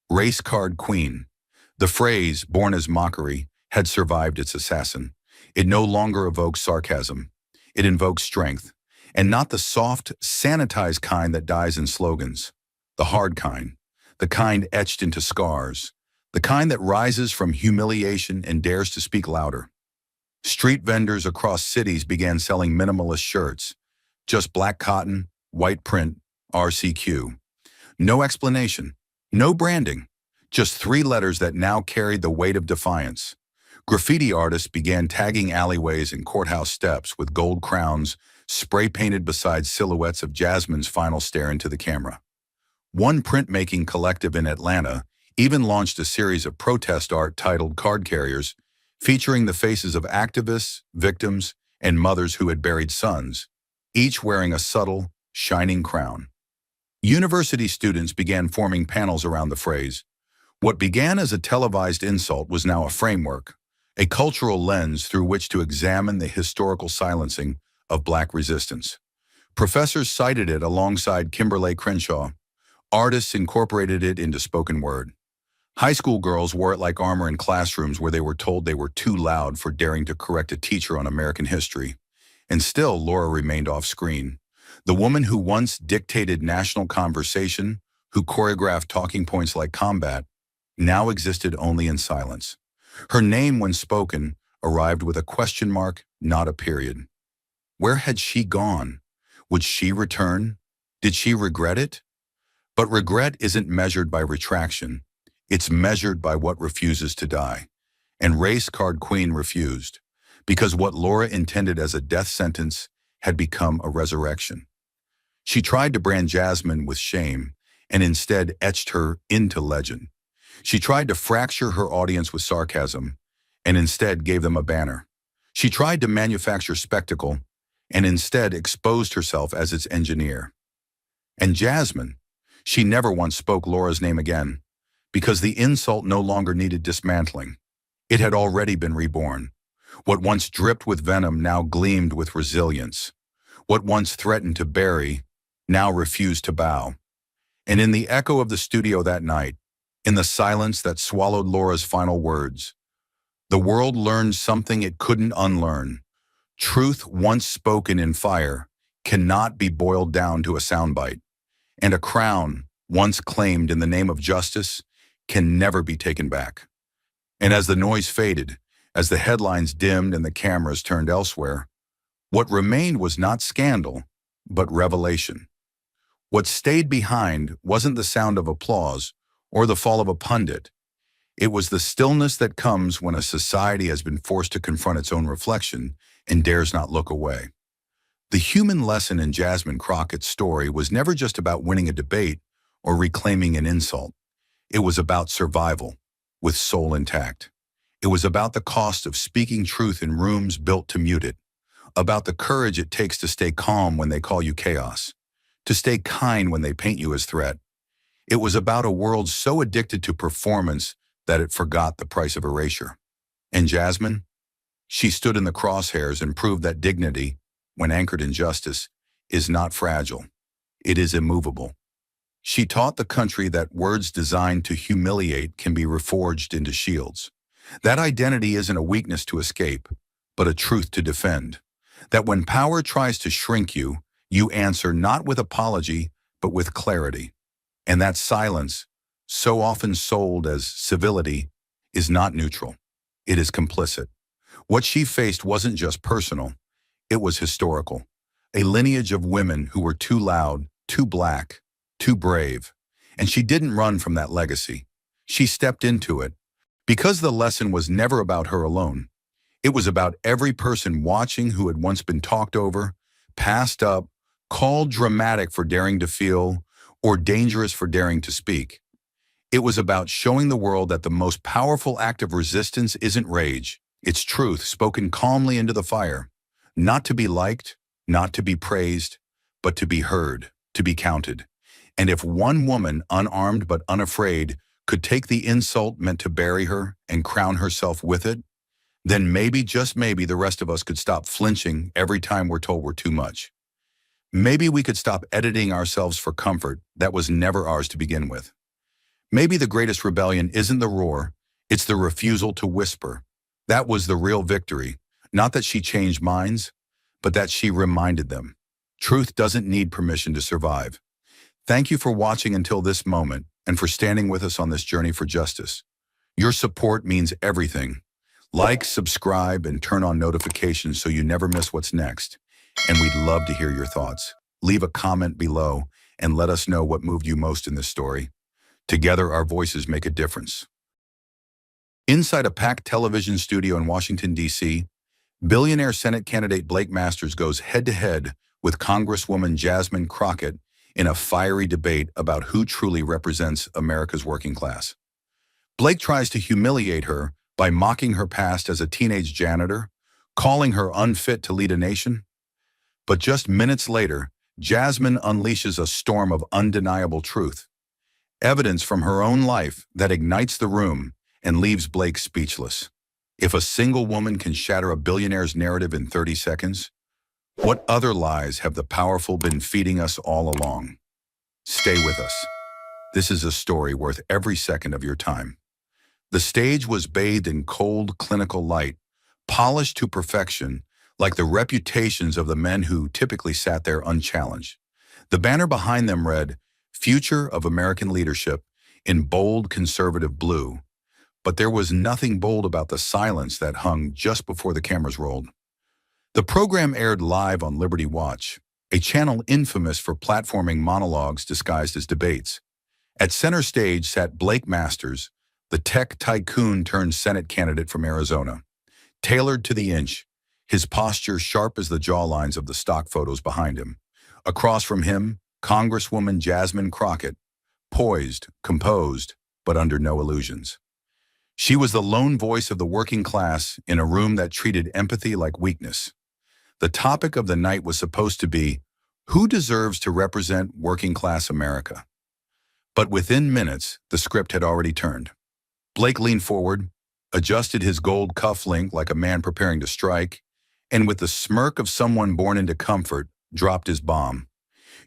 Race Card Queen. The phrase, born as mockery, had survived its assassin. It no longer evokes sarcasm. It invokes strength. And not the soft, sanitized kind that dies in slogans. The hard kind. The kind etched into scars. The kind that rises from humiliation and dares to speak louder. Street vendors across cities began selling minimalist shirts. Just black cotton, white print, RCQ. No explanation. No branding. Just 3 letters that now carried the weight of defiance. Graffiti artists began tagging alleyways and courthouse steps with gold crowns spray-painted beside silhouettes of Jasmine's final stare into the camera. One printmaking collective in Atlanta even launched a series of protest art titled Card Carriers, featuring the faces of activists, victims, and mothers who had buried sons, each wearing a subtle, shining crown. University students began forming panels around the phrase. What began as a televised insult was now a framework, a cultural lens through which to examine the historical silencing of Black resistance. Professors cited it alongside Kimberlé Crenshaw. Artists incorporated it into spoken word. High school girls wore it like armor in classrooms where they were told they were too loud for daring to correct a teacher on American history. And still, Laura remained off screen. The woman who once dictated national conversation, who choreographed talking points like combat, now existed only in silence. Her name, when spoken, arrived with a question mark, not a period. Where had she gone? Would she return? Did she regret it? But regret isn't measured by retraction. It's measured by what refuses to die. And Race Card Queen refused, because what Laura intended as a death sentence had become a resurrection. She tried to brand Jasmine with shame, and instead etched her into legend. She tried to fracture her audience with sarcasm, and instead gave them a banner. She tried to manufacture spectacle, and instead exposed herself as its engineer. And Jasmine, she never once spoke Laura's name again, because the insult no longer needed dismantling. It had already been reborn. What once dripped with venom now gleamed with resilience. What once threatened to bury now refused to bow. And in the echo of the studio that night, in the silence that swallowed Laura's final words, the world learned something it couldn't unlearn. Truth once spoken in fire cannot be boiled down to a soundbite, and a crown once claimed in the name of justice can never be taken back. And as the noise faded, as the headlines dimmed and the cameras turned elsewhere, what remained was not scandal, but revelation. What stayed behind wasn't the sound of applause or the fall of a pundit. It was the stillness that comes when a society has been forced to confront its own reflection and dares not look away. The human lesson in Jasmine Crockett's story was never just about winning a debate or reclaiming an insult. It was about survival, with soul intact. It was about the cost of speaking truth in rooms built to mute it, about the courage it takes to stay calm when they call you chaos, to stay kind when they paint you as threat. It was about a world so addicted to performance that it forgot the price of erasure. And Jasmine? She stood in the crosshairs and proved that dignity, when anchored in justice, is not fragile. It is immovable. She taught the country that words designed to humiliate can be reforged into shields. That identity isn't a weakness to escape, but a truth to defend. That when power tries to shrink you, you answer not with apology, but with clarity. And that silence, so often sold as civility, is not neutral. It is complicit. What she faced wasn't just personal, it was historical. A lineage of women who were too loud, too black, too brave. And she didn't run from that legacy. She stepped into it. Because the lesson was never about her alone. It was about every person watching who had once been talked over, passed up, called dramatic for daring to feel, or dangerous for daring to speak. It was about showing the world that the most powerful act of resistance isn't rage, it's truth spoken calmly into the fire. Not to be liked, not to be praised, but to be heard, to be counted. And if one woman, unarmed but unafraid, could take the insult meant to bury her and crown herself with it, then maybe, just maybe, the rest of us could stop flinching every time we're told we're too much. Maybe we could stop editing ourselves for comfort that was never ours to begin with. Maybe the greatest rebellion isn't the roar, it's the refusal to whisper. That was the real victory. Not that she changed minds, but that she reminded them. Truth doesn't need permission to survive. Thank you for watching until this moment and for standing with us on this journey for justice. Your support means everything. Like, subscribe, and turn on notifications so you never miss what's next. And we'd love to hear your thoughts. Leave a comment below and let us know what moved you most in this story. Together, our voices make a difference. Inside a packed television studio in Washington, D.C., billionaire Senate candidate Blake Masters goes head-to-head with Congresswoman Jasmine Crockett in a fiery debate about who truly represents America's working class. Blake tries to humiliate her by mocking her past as a teenage janitor, calling her unfit to lead a nation. But just minutes later, Jasmine unleashes a storm of undeniable truth, evidence from her own life that ignites the room and leaves Blake speechless. If a single woman can shatter a billionaire's narrative in 30 seconds, what other lies have the powerful been feeding us all along? Stay with us. This is a story worth every second of your time. The stage was bathed in cold, clinical light, polished to perfection, like the reputations of the men who typically sat there unchallenged. The banner behind them read, "Future of American Leadership," in bold conservative blue, but there was nothing bold about the silence that hung just before the cameras rolled. The program aired live on Liberty Watch, a channel infamous for platforming monologues disguised as debates. At center stage sat Blake Masters, the tech tycoon turned Senate candidate from Arizona. Tailored to the inch, his posture sharp as the jawlines of the stock photos behind him. Across from him, Congresswoman Jasmine Crockett, poised, composed, but under no illusions. She was the lone voice of the working class in a room that treated empathy like weakness. The topic of the night was supposed to be, who deserves to represent working class America? But within minutes, the script had already turned. Blake leaned forward, adjusted his gold cufflink like a man preparing to strike, and with the smirk of someone born into comfort, dropped his bomb.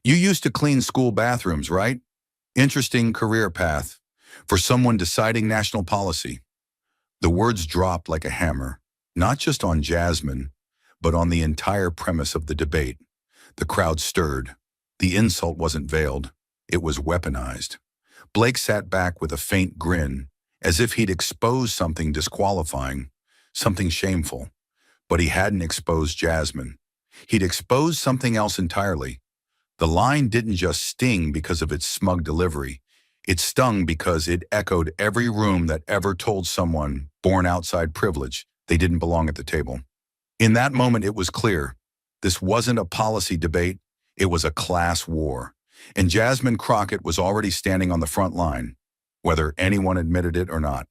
"You used to clean school bathrooms, right? Interesting career path for someone deciding national policy." The words dropped like a hammer, not just on Jasmine, but on the entire premise of the debate. The crowd stirred. The insult wasn't veiled. It was weaponized. Blake sat back with a faint grin, as if he'd exposed something disqualifying, something shameful. But he hadn't exposed Jasmine. He'd exposed something else entirely. The line didn't just sting because of its smug delivery. It stung because it echoed every room that ever told someone, born outside privilege, they didn't belong at the table. In that moment, it was clear. This wasn't a policy debate. It was a class war. And Jasmine Crockett was already standing on the front line, whether anyone admitted it or not.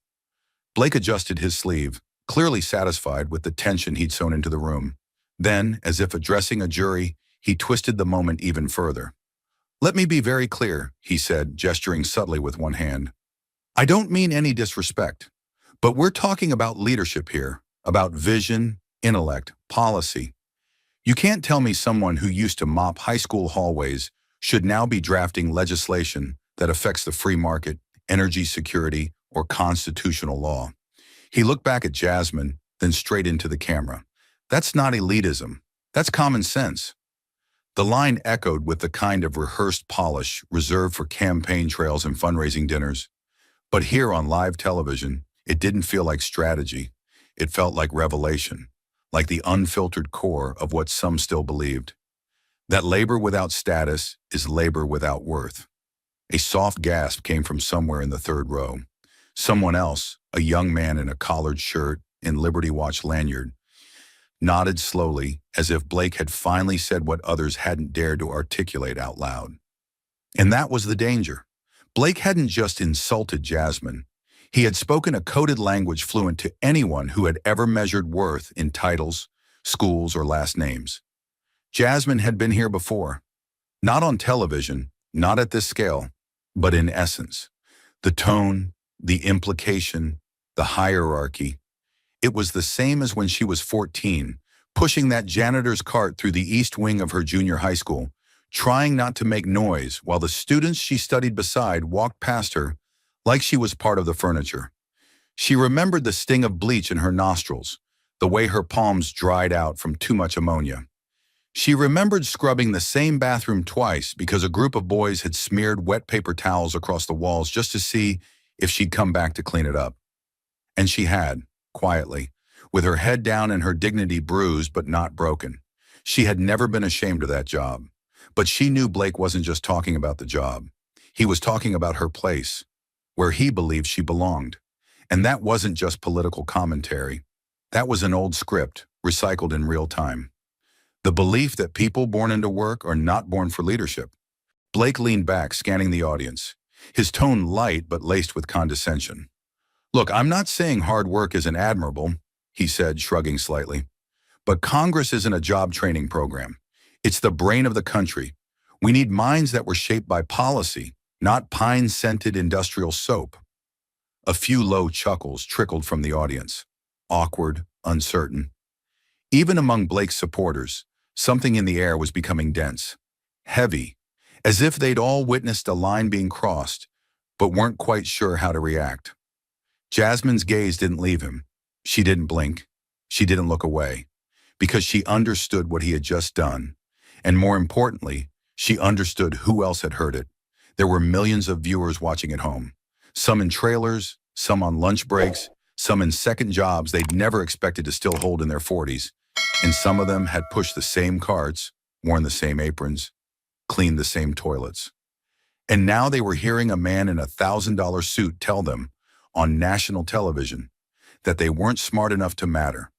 Blake adjusted his sleeve, clearly satisfied with the tension he'd sewn into the room. Then, as if addressing a jury, he twisted the moment even further. "Let me be very clear," he said, gesturing subtly with one hand. "I don't mean any disrespect, but we're talking about leadership here, about vision, intellect, policy. You can't tell me someone who used to mop high school hallways should now be drafting legislation that affects the free market, energy security, or constitutional law." He looked back at Jasmine, then straight into the camera. "That's not elitism. That's common sense." The line echoed with the kind of rehearsed polish reserved for campaign trails and fundraising dinners. But here on live television, it didn't feel like strategy. It felt like revelation, like the unfiltered core of what some still believed. That labor without status is labor without worth. A soft gasp came from somewhere in the third row. Someone else, a young man in a collared shirt and Liberty Watch lanyard, nodded slowly as if Blake had finally said what others hadn't dared to articulate out loud. And that was the danger. Blake hadn't just insulted Jasmine. He had spoken a coded language fluent to anyone who had ever measured worth in titles, schools, or last names. Jasmine had been here before. Not on television, not at this scale, but in essence. The tone, the implication, the hierarchy. It was the same as when she was 14, pushing that janitor's cart through the east wing of her junior high school, trying not to make noise while the students she studied beside walked past her like she was part of the furniture. She remembered the sting of bleach in her nostrils, the way her palms dried out from too much ammonia. She remembered scrubbing the same bathroom twice because a group of boys had smeared wet paper towels across the walls just to see if she'd come back to clean it up. And she had, quietly, with her head down and her dignity bruised but not broken. She had never been ashamed of that job. But she knew Blake wasn't just talking about the job. He was talking about her place, where he believed she belonged. And that wasn't just political commentary. That was an old script, recycled in real time. The belief that people born into work are not born for leadership. Blake leaned back, scanning the audience, his tone light but laced with condescension. "Look, I'm not saying hard work isn't admirable," he said, shrugging slightly. "But Congress isn't a job training program. It's the brain of the country. We need minds that were shaped by policy, not pine-scented industrial soap." A few low chuckles trickled from the audience, awkward, uncertain. Even among Blake's supporters, something in the air was becoming dense, heavy, as if they'd all witnessed a line being crossed, but weren't quite sure how to react. Jasmine's gaze didn't leave him. She didn't blink. She didn't look away. because she understood what he had just done. And more importantly, she understood who else had heard it. There were millions of viewers watching at home, some in trailers, some on lunch breaks, some in second jobs they'd never expected to still hold in their 40s, and some of them had pushed the same carts, worn the same aprons, cleaned the same toilets. And now they were hearing a man in a $1,000 suit tell them, on national television, that they weren't smart enough to matter.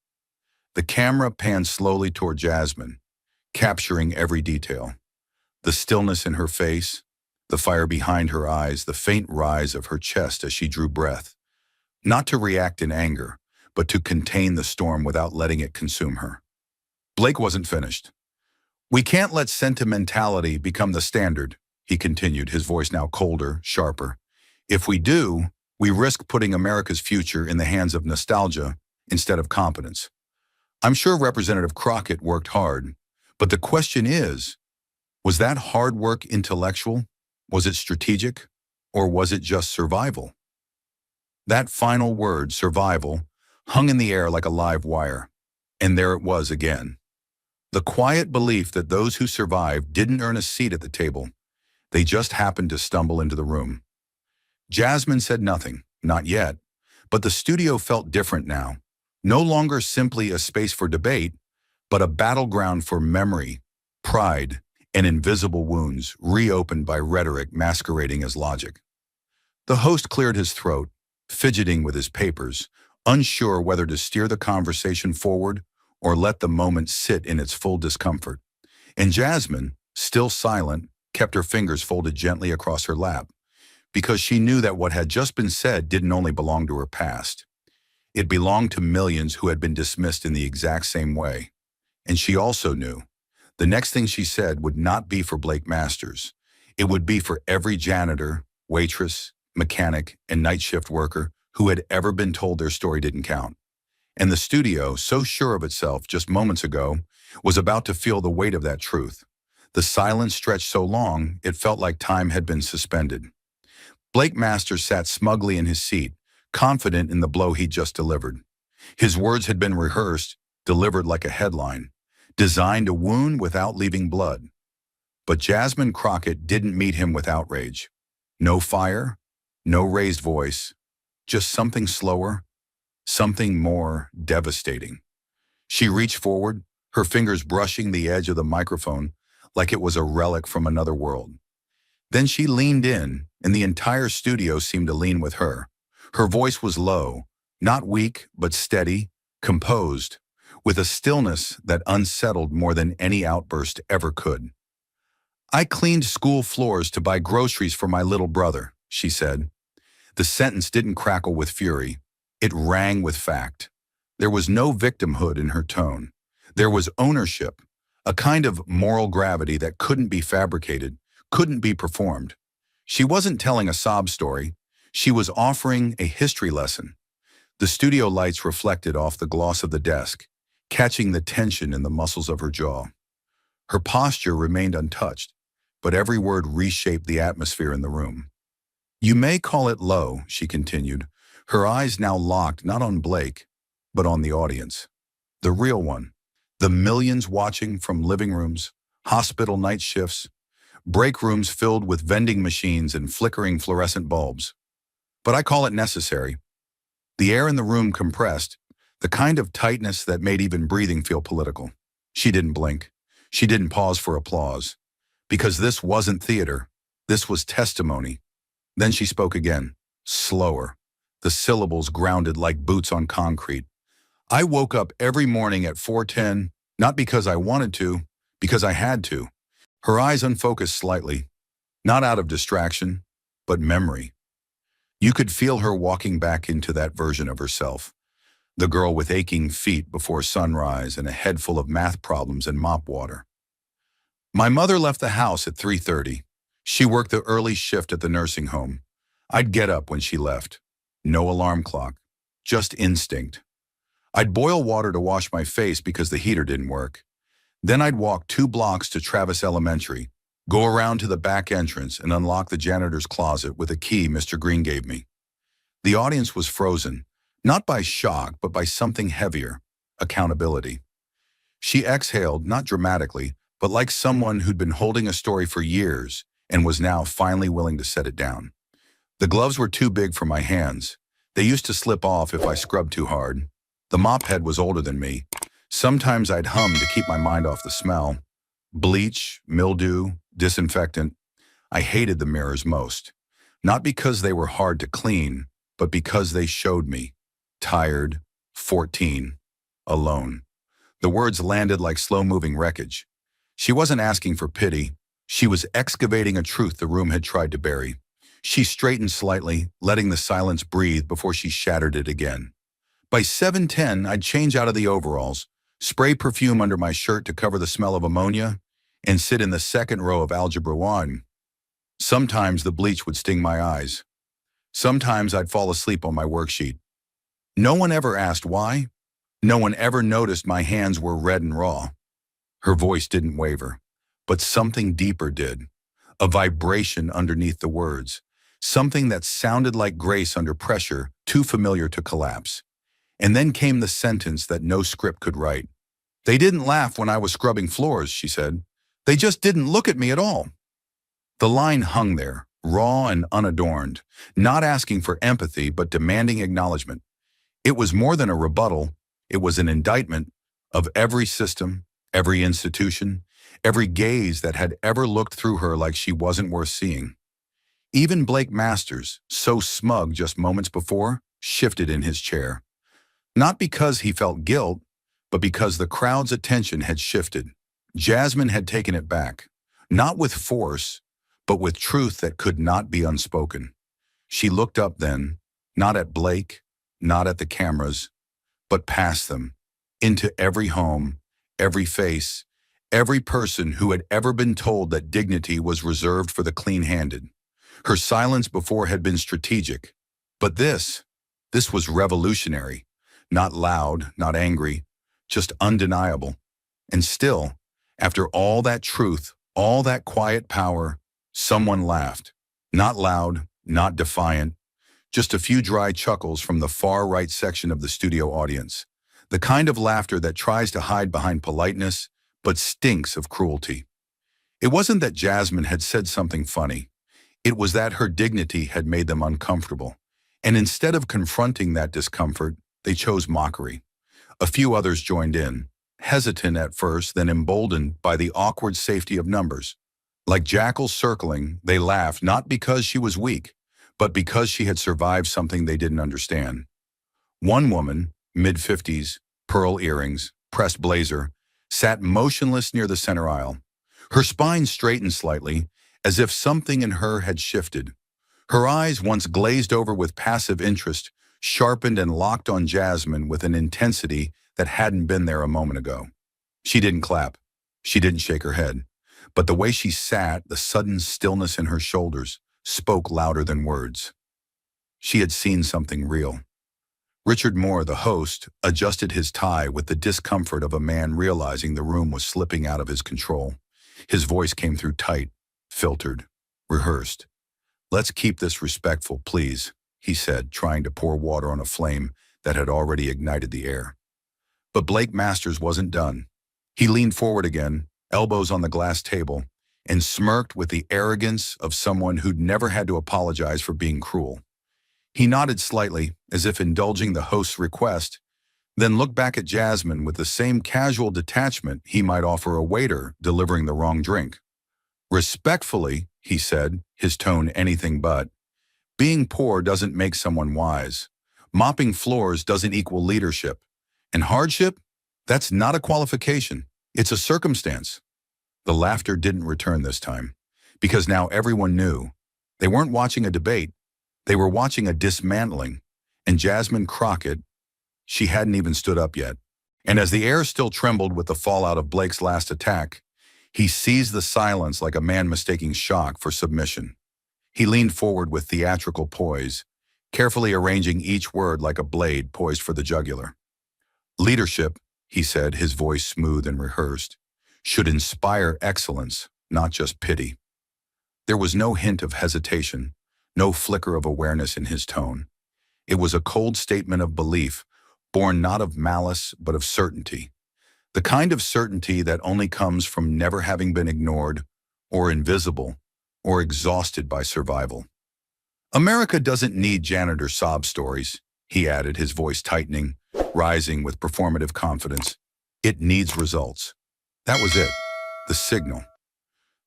The camera panned slowly toward Jasmine, capturing every detail. The stillness in her face, the fire behind her eyes, the faint rise of her chest as she drew breath. Not to react in anger, but to contain the storm without letting it consume her. Blake wasn't finished. "We can't let sentimentality become the standard," he continued, his voice now colder, sharper. "If we do, we risk putting America's future in the hands of nostalgia instead of competence. I'm sure Representative Crockett worked hard, but the question is, was that hard work intellectual? Was it strategic? Or was it just survival?" That final word, survival, hung in the air like a live wire. And there it was again. The quiet belief that those who survived didn't earn a seat at the table. They just happened to stumble into the room. Jasmine said nothing, not yet, but the studio felt different now. No longer simply a space for debate, but a battleground for memory, pride, and invisible wounds reopened by rhetoric masquerading as logic. The host cleared his throat, fidgeting with his papers, unsure whether to steer the conversation forward or let the moment sit in its full discomfort. And Jasmine, still silent, kept her fingers folded gently across her lap, because she knew that what had just been said didn't only belong to her past. It belonged to millions who had been dismissed in the exact same way. And she also knew the next thing she said would not be for Blake Masters. It would be for every janitor, waitress, mechanic, and night shift worker who had ever been told their story didn't count. And the studio, so sure of itself just moments ago, was about to feel the weight of that truth. The silence stretched so long, it felt like time had been suspended. Blake Masters sat smugly in his seat, confident in the blow he'd just delivered. His words had been rehearsed, delivered like a headline, designed to wound without leaving blood. But Jasmine Crockett didn't meet him with outrage. No fire, no raised voice, just something slower, something more devastating. She reached forward, her fingers brushing the edge of the microphone like it was a relic from another world. Then she leaned in, and the entire studio seemed to lean with her. Her voice was low, not weak, but steady, composed, with a stillness that unsettled more than any outburst ever could. "I cleaned school floors to buy groceries for my little brother," she said. The sentence didn't crackle with fury. It rang with fact. There was no victimhood in her tone. There was ownership, a kind of moral gravity that couldn't be fabricated, couldn't be performed. She wasn't telling a sob story. She was offering a history lesson. The studio lights reflected off the gloss of the desk, catching the tension in the muscles of her jaw. Her posture remained untouched, but every word reshaped the atmosphere in the room. "You may call it low," she continued, her eyes now locked not on Blake, but on the audience. The real one. The millions watching from living rooms, hospital night shifts, break rooms filled with vending machines and flickering fluorescent bulbs. "But I call it necessary." The air in the room compressed, the kind of tightness that made even breathing feel political. She didn't blink. She didn't pause for applause. Because this wasn't theater. This was testimony. Then she spoke again, slower, the syllables grounded like boots on concrete. "I woke up every morning at 4:10, not because I wanted to, because I had to." Her eyes unfocused slightly, not out of distraction, but memory. You could feel her walking back into that version of herself, the girl with aching feet before sunrise and a head full of math problems and mop water. "My mother left the house at 3:30. She worked the early shift at the nursing home. I'd get up when she left. No alarm clock, just instinct. I'd boil water to wash my face because the heater didn't work. Then I'd walk 2 blocks to Travis Elementary, go around to the back entrance and unlock the janitor's closet with a key Mr. Green gave me." The audience was frozen, not by shock, but by something heavier, accountability. She exhaled, not dramatically, but like someone who'd been holding a story for years and was now finally willing to set it down. The gloves were too big for my hands. They used to slip off if I scrubbed too hard. The mop head was older than me. Sometimes I'd hum to keep my mind off the smell. Bleach, mildew, disinfectant. I hated the mirrors most. Not because they were hard to clean, but because they showed me. Tired, 14, alone. The words landed like slow-moving wreckage. She wasn't asking for pity. She was excavating a truth the room had tried to bury. She straightened slightly, letting the silence breathe before she shattered it again. By 7:10, I'd change out of the overalls, spray perfume under my shirt to cover the smell of ammonia, and sit in the second row of Algebra 1. Sometimes the bleach would sting my eyes. Sometimes I'd fall asleep on my worksheet. No one ever asked why. No one ever noticed my hands were red and raw. Her voice didn't waver, but something deeper did. A vibration underneath the words. Something that sounded like grace under pressure, too familiar to collapse. And then came the sentence that no script could write. "They didn't laugh when I was scrubbing floors," she said. "They just didn't look at me at all." The line hung there, raw and unadorned, not asking for empathy but demanding acknowledgement. It was more than a rebuttal, it was an indictment of every system, every institution, every gaze that had ever looked through her like she wasn't worth seeing. Even Blake Masters, so smug just moments before, shifted in his chair. Not because he felt guilt, but because the crowd's attention had shifted. Jasmine had taken it back, not with force, but with truth that could not be unspoken. She looked up then, not at Blake, not at the cameras, but past them, into every home, every face, every person who had ever been told that dignity was reserved for the clean-handed. Her silence before had been strategic, but this was revolutionary, not loud, not angry, just undeniable. And still, after all that truth, all that quiet power, someone laughed. Not loud, not defiant, just a few dry chuckles from the far right section of the studio audience. The kind of laughter that tries to hide behind politeness, but stinks of cruelty. It wasn't that Jasmine had said something funny. It was that her dignity had made them uncomfortable. And instead of confronting that discomfort, they chose mockery. A few others joined in, hesitant at first, then emboldened by the awkward safety of numbers. Like jackals circling, they laughed not because she was weak, but because she had survived something they didn't understand. One woman, mid-50s, pearl earrings, pressed blazer, sat motionless near the center aisle. Her spine straightened slightly, as if something in her had shifted. Her eyes, once glazed over with passive interest, sharpened and locked on Jasmine with an intensity that hadn't been there a moment ago. She didn't clap. She didn't shake her head. But the way she sat, the sudden stillness in her shoulders, spoke louder than words. She had seen something real. Richard Moore, the host, adjusted his tie with the discomfort of a man realizing the room was slipping out of his control. His voice came through tight, filtered, rehearsed. "Let's keep this respectful, please," he said, trying to pour water on a flame that had already ignited the air. But Blake Masters wasn't done. He leaned forward again, elbows on the glass table, and smirked with the arrogance of someone who'd never had to apologize for being cruel. He nodded slightly, as if indulging the host's request, then looked back at Jasmine with the same casual detachment he might offer a waiter delivering the wrong drink. "Respectfully," he said, his tone anything but, "being poor doesn't make someone wise. Mopping floors doesn't equal leadership. And hardship? That's not a qualification. It's a circumstance." The laughter didn't return this time, because now everyone knew. They weren't watching a debate. They were watching a dismantling, and Jasmine Crockett, she hadn't even stood up yet. And as the air still trembled with the fallout of Blake's last attack, he seized the silence like a man mistaking shock for submission. He leaned forward with theatrical poise, carefully arranging each word like a blade poised for the jugular. "Leadership," he said, his voice smooth and rehearsed, "should inspire excellence, not just pity." There was no hint of hesitation, no flicker of awareness in his tone. It was a cold statement of belief, born not of malice but of certainty. The kind of certainty that only comes from never having been ignored or invisible or exhausted by survival. America doesn't need janitor sob stories, he added, his voice tightening, rising with performative confidence. It needs results. That was it, the signal.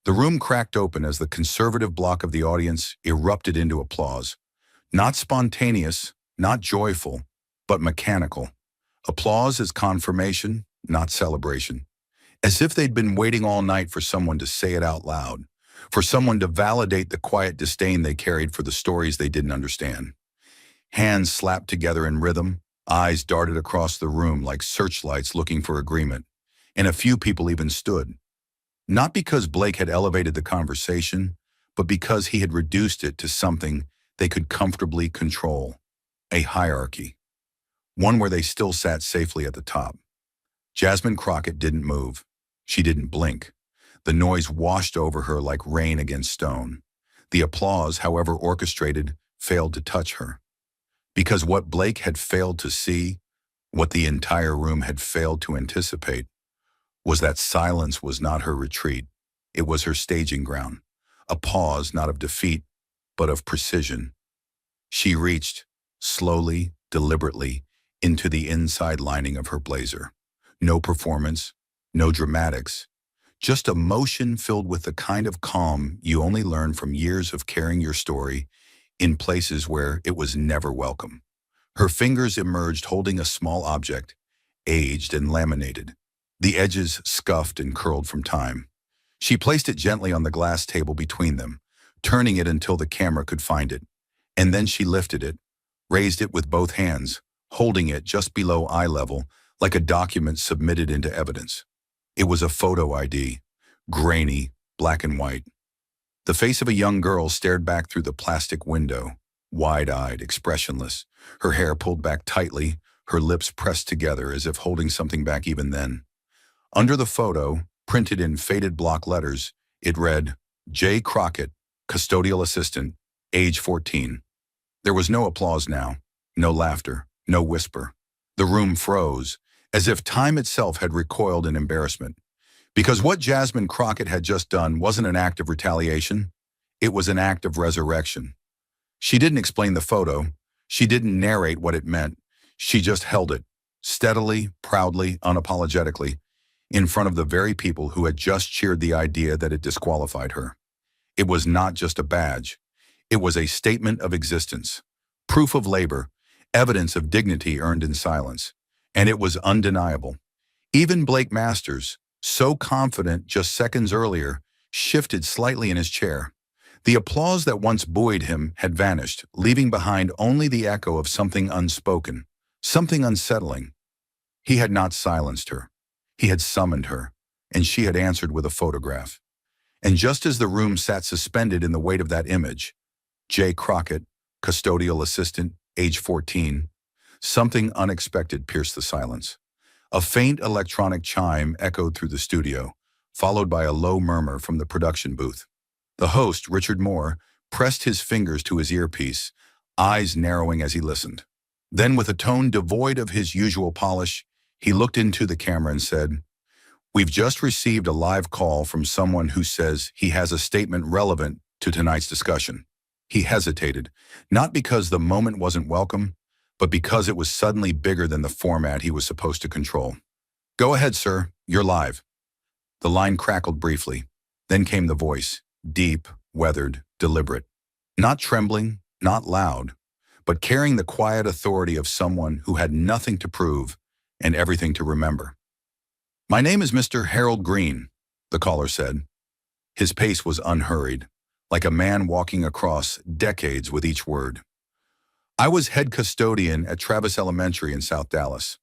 The room cracked open as the conservative block of the audience erupted into applause. Not spontaneous, not joyful, but mechanical. Applause as confirmation, not celebration. As if they'd been waiting all night for someone to say it out loud, for someone to validate the quiet disdain they carried for the stories they didn't understand. Hands slapped together in rhythm, eyes darted across the room like searchlights looking for agreement, and a few people even stood. Not because Blake had elevated the conversation, but because he had reduced it to something they could comfortably control. A hierarchy. One where they still sat safely at the top. Jasmine Crockett didn't move. She didn't blink. The noise washed over her like rain against stone. The applause, however orchestrated, failed to touch her. Because what Blake had failed to see, what the entire room had failed to anticipate, was that silence was not her retreat. It was her staging ground. A pause not of defeat, but of precision. She reached, slowly, deliberately, into the inside lining of her blazer. No performance, no dramatics, just a motion filled with the kind of calm you only learn from years of carrying your story in places where it was never welcome. Her fingers emerged holding a small object, aged and laminated, the edges scuffed and curled from time. She placed it gently on the glass table between them, turning it until the camera could find it. And then she lifted it, raised it with both hands, holding it just below eye level, like a document submitted into evidence. It was a photo ID, grainy, black and white. The face of a young girl stared back through the plastic window, wide-eyed, expressionless, her hair pulled back tightly, her lips pressed together as if holding something back even then. Under the photo, printed in faded block letters, it read, J. Crockett, custodial assistant, age 14. There was no applause now, no laughter, no whisper. The room froze, as if time itself had recoiled in embarrassment. Because what Jasmine Crockett had just done wasn't an act of retaliation, it was an act of resurrection. She didn't explain the photo, she didn't narrate what it meant, she just held it, steadily, proudly, unapologetically, in front of the very people who had just cheered the idea that it disqualified her. It was not just a badge, it was a statement of existence, proof of labor, evidence of dignity earned in silence, and it was undeniable. Even Blake Masters, so confident just seconds earlier, shifted slightly in his chair. The applause that once buoyed him had vanished, leaving behind only the echo of something unspoken, something unsettling. He had not silenced her. He had summoned her, and she had answered with a photograph. And just as the room sat suspended in the weight of that image, J. Crockett, custodial assistant, age 14, something unexpected pierced the silence. A faint electronic chime echoed through the studio, followed by a low murmur from the production booth. The host, Richard Moore, pressed his fingers to his earpiece, eyes narrowing as he listened. Then, with a tone devoid of his usual polish, he looked into the camera and said, "We've just received a live call from someone who says he has a statement relevant to tonight's discussion." He hesitated, not because the moment wasn't welcome, but because it was suddenly bigger than the format he was supposed to control. "Go ahead, sir. You're live." The line crackled briefly. Then came the voice, deep, weathered, deliberate. Not trembling, not loud, but carrying the quiet authority of someone who had nothing to prove and everything to remember. "My name is Mr. Harold Green," the caller said. His pace was unhurried, like a man walking across decades with each word. "I was head custodian at Travis Elementary in South Dallas.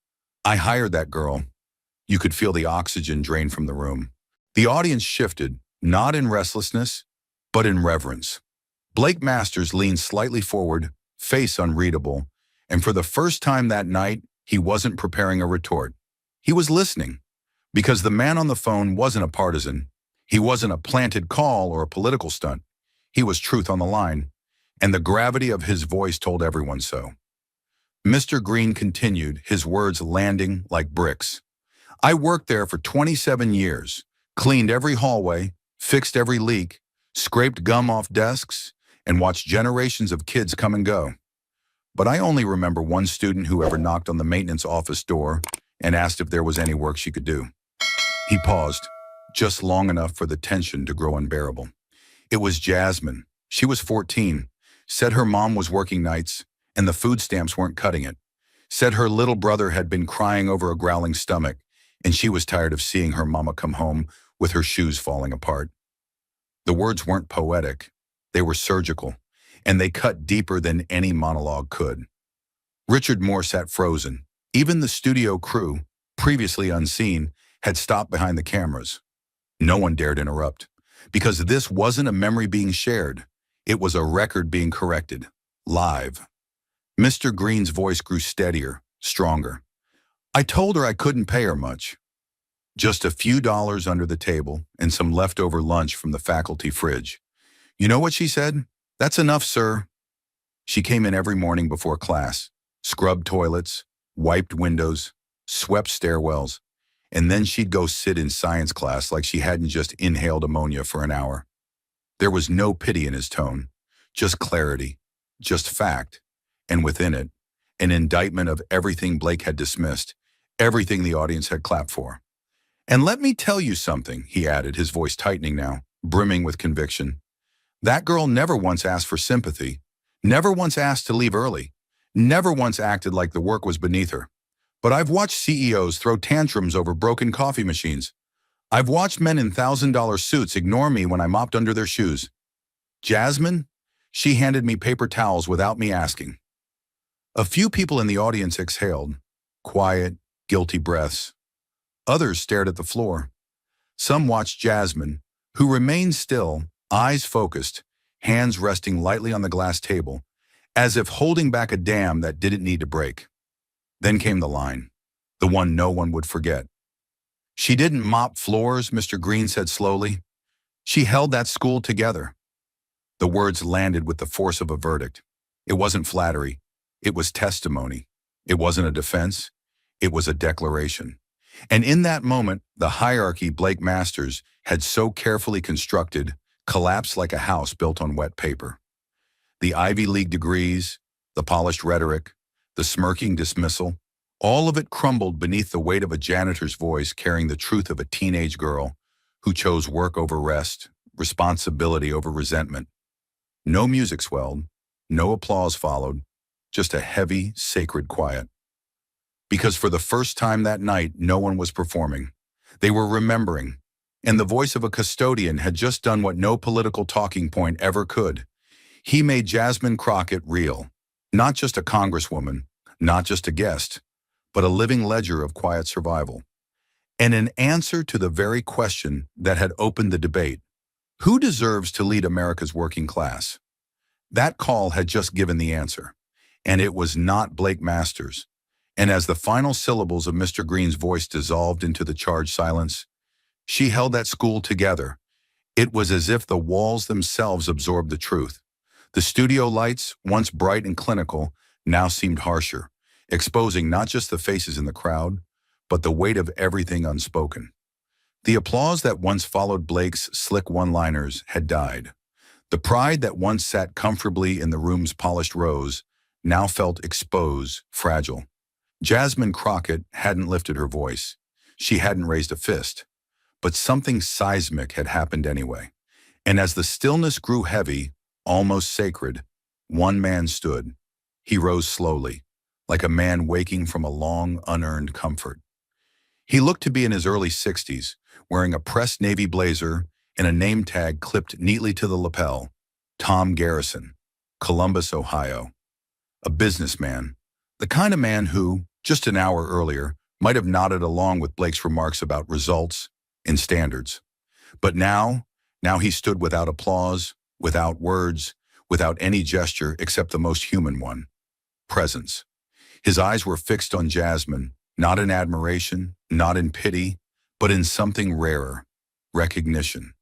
I hired that girl." You could feel the oxygen drain from the room. The audience shifted, not in restlessness, but in reverence. Blake Masters leaned slightly forward, face unreadable, and for the first time that night, he wasn't preparing a retort. He was listening, because the man on the phone wasn't a partisan. He wasn't a planted call or a political stunt. He was truth on the line, and the gravity of his voice told everyone so. Mr. Green continued, his words landing like bricks. I worked there for 27 years, cleaned every hallway, fixed every leak, scraped gum off desks, and watched generations of kids come and go. But I only remember one student who ever knocked on the maintenance office door and asked if there was any work she could do. He paused, just long enough for the tension to grow unbearable. It was Jasmine. She was 14, said her mom was working nights, and the food stamps weren't cutting it. Said her little brother had been crying over a growling stomach, and she was tired of seeing her mama come home with her shoes falling apart. The words weren't poetic. They were surgical, and they cut deeper than any monologue could. Richard Moore sat frozen. Even the studio crew, previously unseen, had stopped behind the cameras. No one dared interrupt, because this wasn't a memory being shared. It was a record being corrected, live. Mr. Green's voice grew steadier, stronger. I told her I couldn't pay her much. Just a few dollars under the table and some leftover lunch from the faculty fridge. You know what she said? That's enough, sir. She came in every morning before class, scrubbed toilets, wiped windows, swept stairwells, and then she'd go sit in science class like she hadn't just inhaled ammonia for an hour. There was no pity in his tone, just clarity, just fact, and within it, an indictment of everything Blake had dismissed, everything the audience had clapped for. And let me tell you something, he added, his voice tightening now, brimming with conviction. That girl never once asked for sympathy, never once asked to leave early, never once acted like the work was beneath her. But I've watched CEOs throw tantrums over broken coffee machines. I've watched men in $1,000 suits ignore me when I mopped under their shoes. Jasmine, she handed me paper towels without me asking. A few people in the audience exhaled, quiet, guilty breaths. Others stared at the floor. Some watched Jasmine, who remained still, eyes focused, hands resting lightly on the glass table, as if holding back a dam that didn't need to break. Then came the line, the one no one would forget. She didn't mop floors, Mr. Green said slowly. She held that school together. The words landed with the force of a verdict. It wasn't flattery. It was testimony. It wasn't a defense. It was a declaration. And in that moment, the hierarchy Blake Masters had so carefully constructed collapsed like a house built on wet paper. The Ivy League degrees, the polished rhetoric, the smirking dismissal, all of it crumbled beneath the weight of a janitor's voice carrying the truth of a teenage girl who chose work over rest, responsibility over resentment. No music swelled, no applause followed, just a heavy, sacred quiet. Because for the first time that night, no one was performing. They were remembering, and the voice of a custodian had just done what no political talking point ever could. He made Jasmine Crockett real, not just a congresswoman, not just a guest, but a living ledger of quiet survival. And an answer to the very question that had opened the debate: who deserves to lead America's working class? That call had just given the answer, and it was not Blake Masters. And as the final syllables of Mr. Green's voice dissolved into the charged silence, she held that school together. It was as if the walls themselves absorbed the truth. The studio lights, once bright and clinical, now seemed harsher, exposing not just the faces in the crowd, but the weight of everything unspoken. The applause that once followed Blake's slick one-liners had died. The pride that once sat comfortably in the room's polished rows now felt exposed, fragile. Jasmine Crockett hadn't lifted her voice. She hadn't raised a fist. But something seismic had happened anyway. And as the stillness grew heavy, almost sacred, one man stood. He rose slowly, like a man waking from a long, unearned comfort. He looked to be in his early 60s, wearing a pressed navy blazer and a name tag clipped neatly to the lapel. Tom Garrison, Columbus, Ohio. A businessman, the kind of man who, just an hour earlier, might have nodded along with Blake's remarks about results and standards. But now he stood without applause, without words, without any gesture except the most human one: presence. His eyes were fixed on Jasmine, not in admiration, not in pity, but in something rarer: recognition.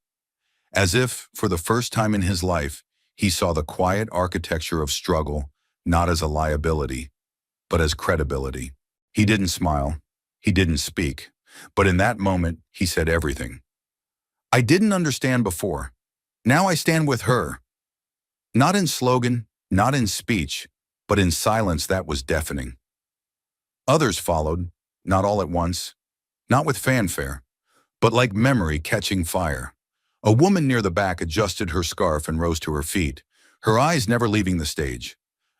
As if, for the first time in his life, he saw the quiet architecture of struggle not as a liability, but as credibility. He didn't smile. He didn't speak. But in that moment, he said everything. I didn't understand before. Now I stand with her. Not in slogan, not in speech, but in silence that was deafening. Others followed, not all at once, not with fanfare, but like memory catching fire. A woman near the back adjusted her scarf and rose to her feet, her eyes never leaving the stage.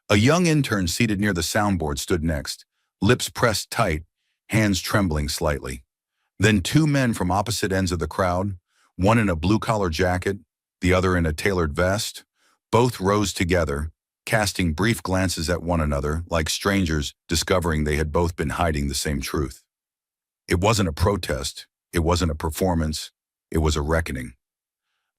A young intern seated near the soundboard stood next, lips pressed tight, hands trembling slightly. Then two men from opposite ends of the crowd, one in a blue-collar jacket, the other in a tailored vest, both rose together, casting brief glances at one another like strangers discovering they had both been hiding the same truth. It wasn't a protest, it wasn't a performance, it was a reckoning.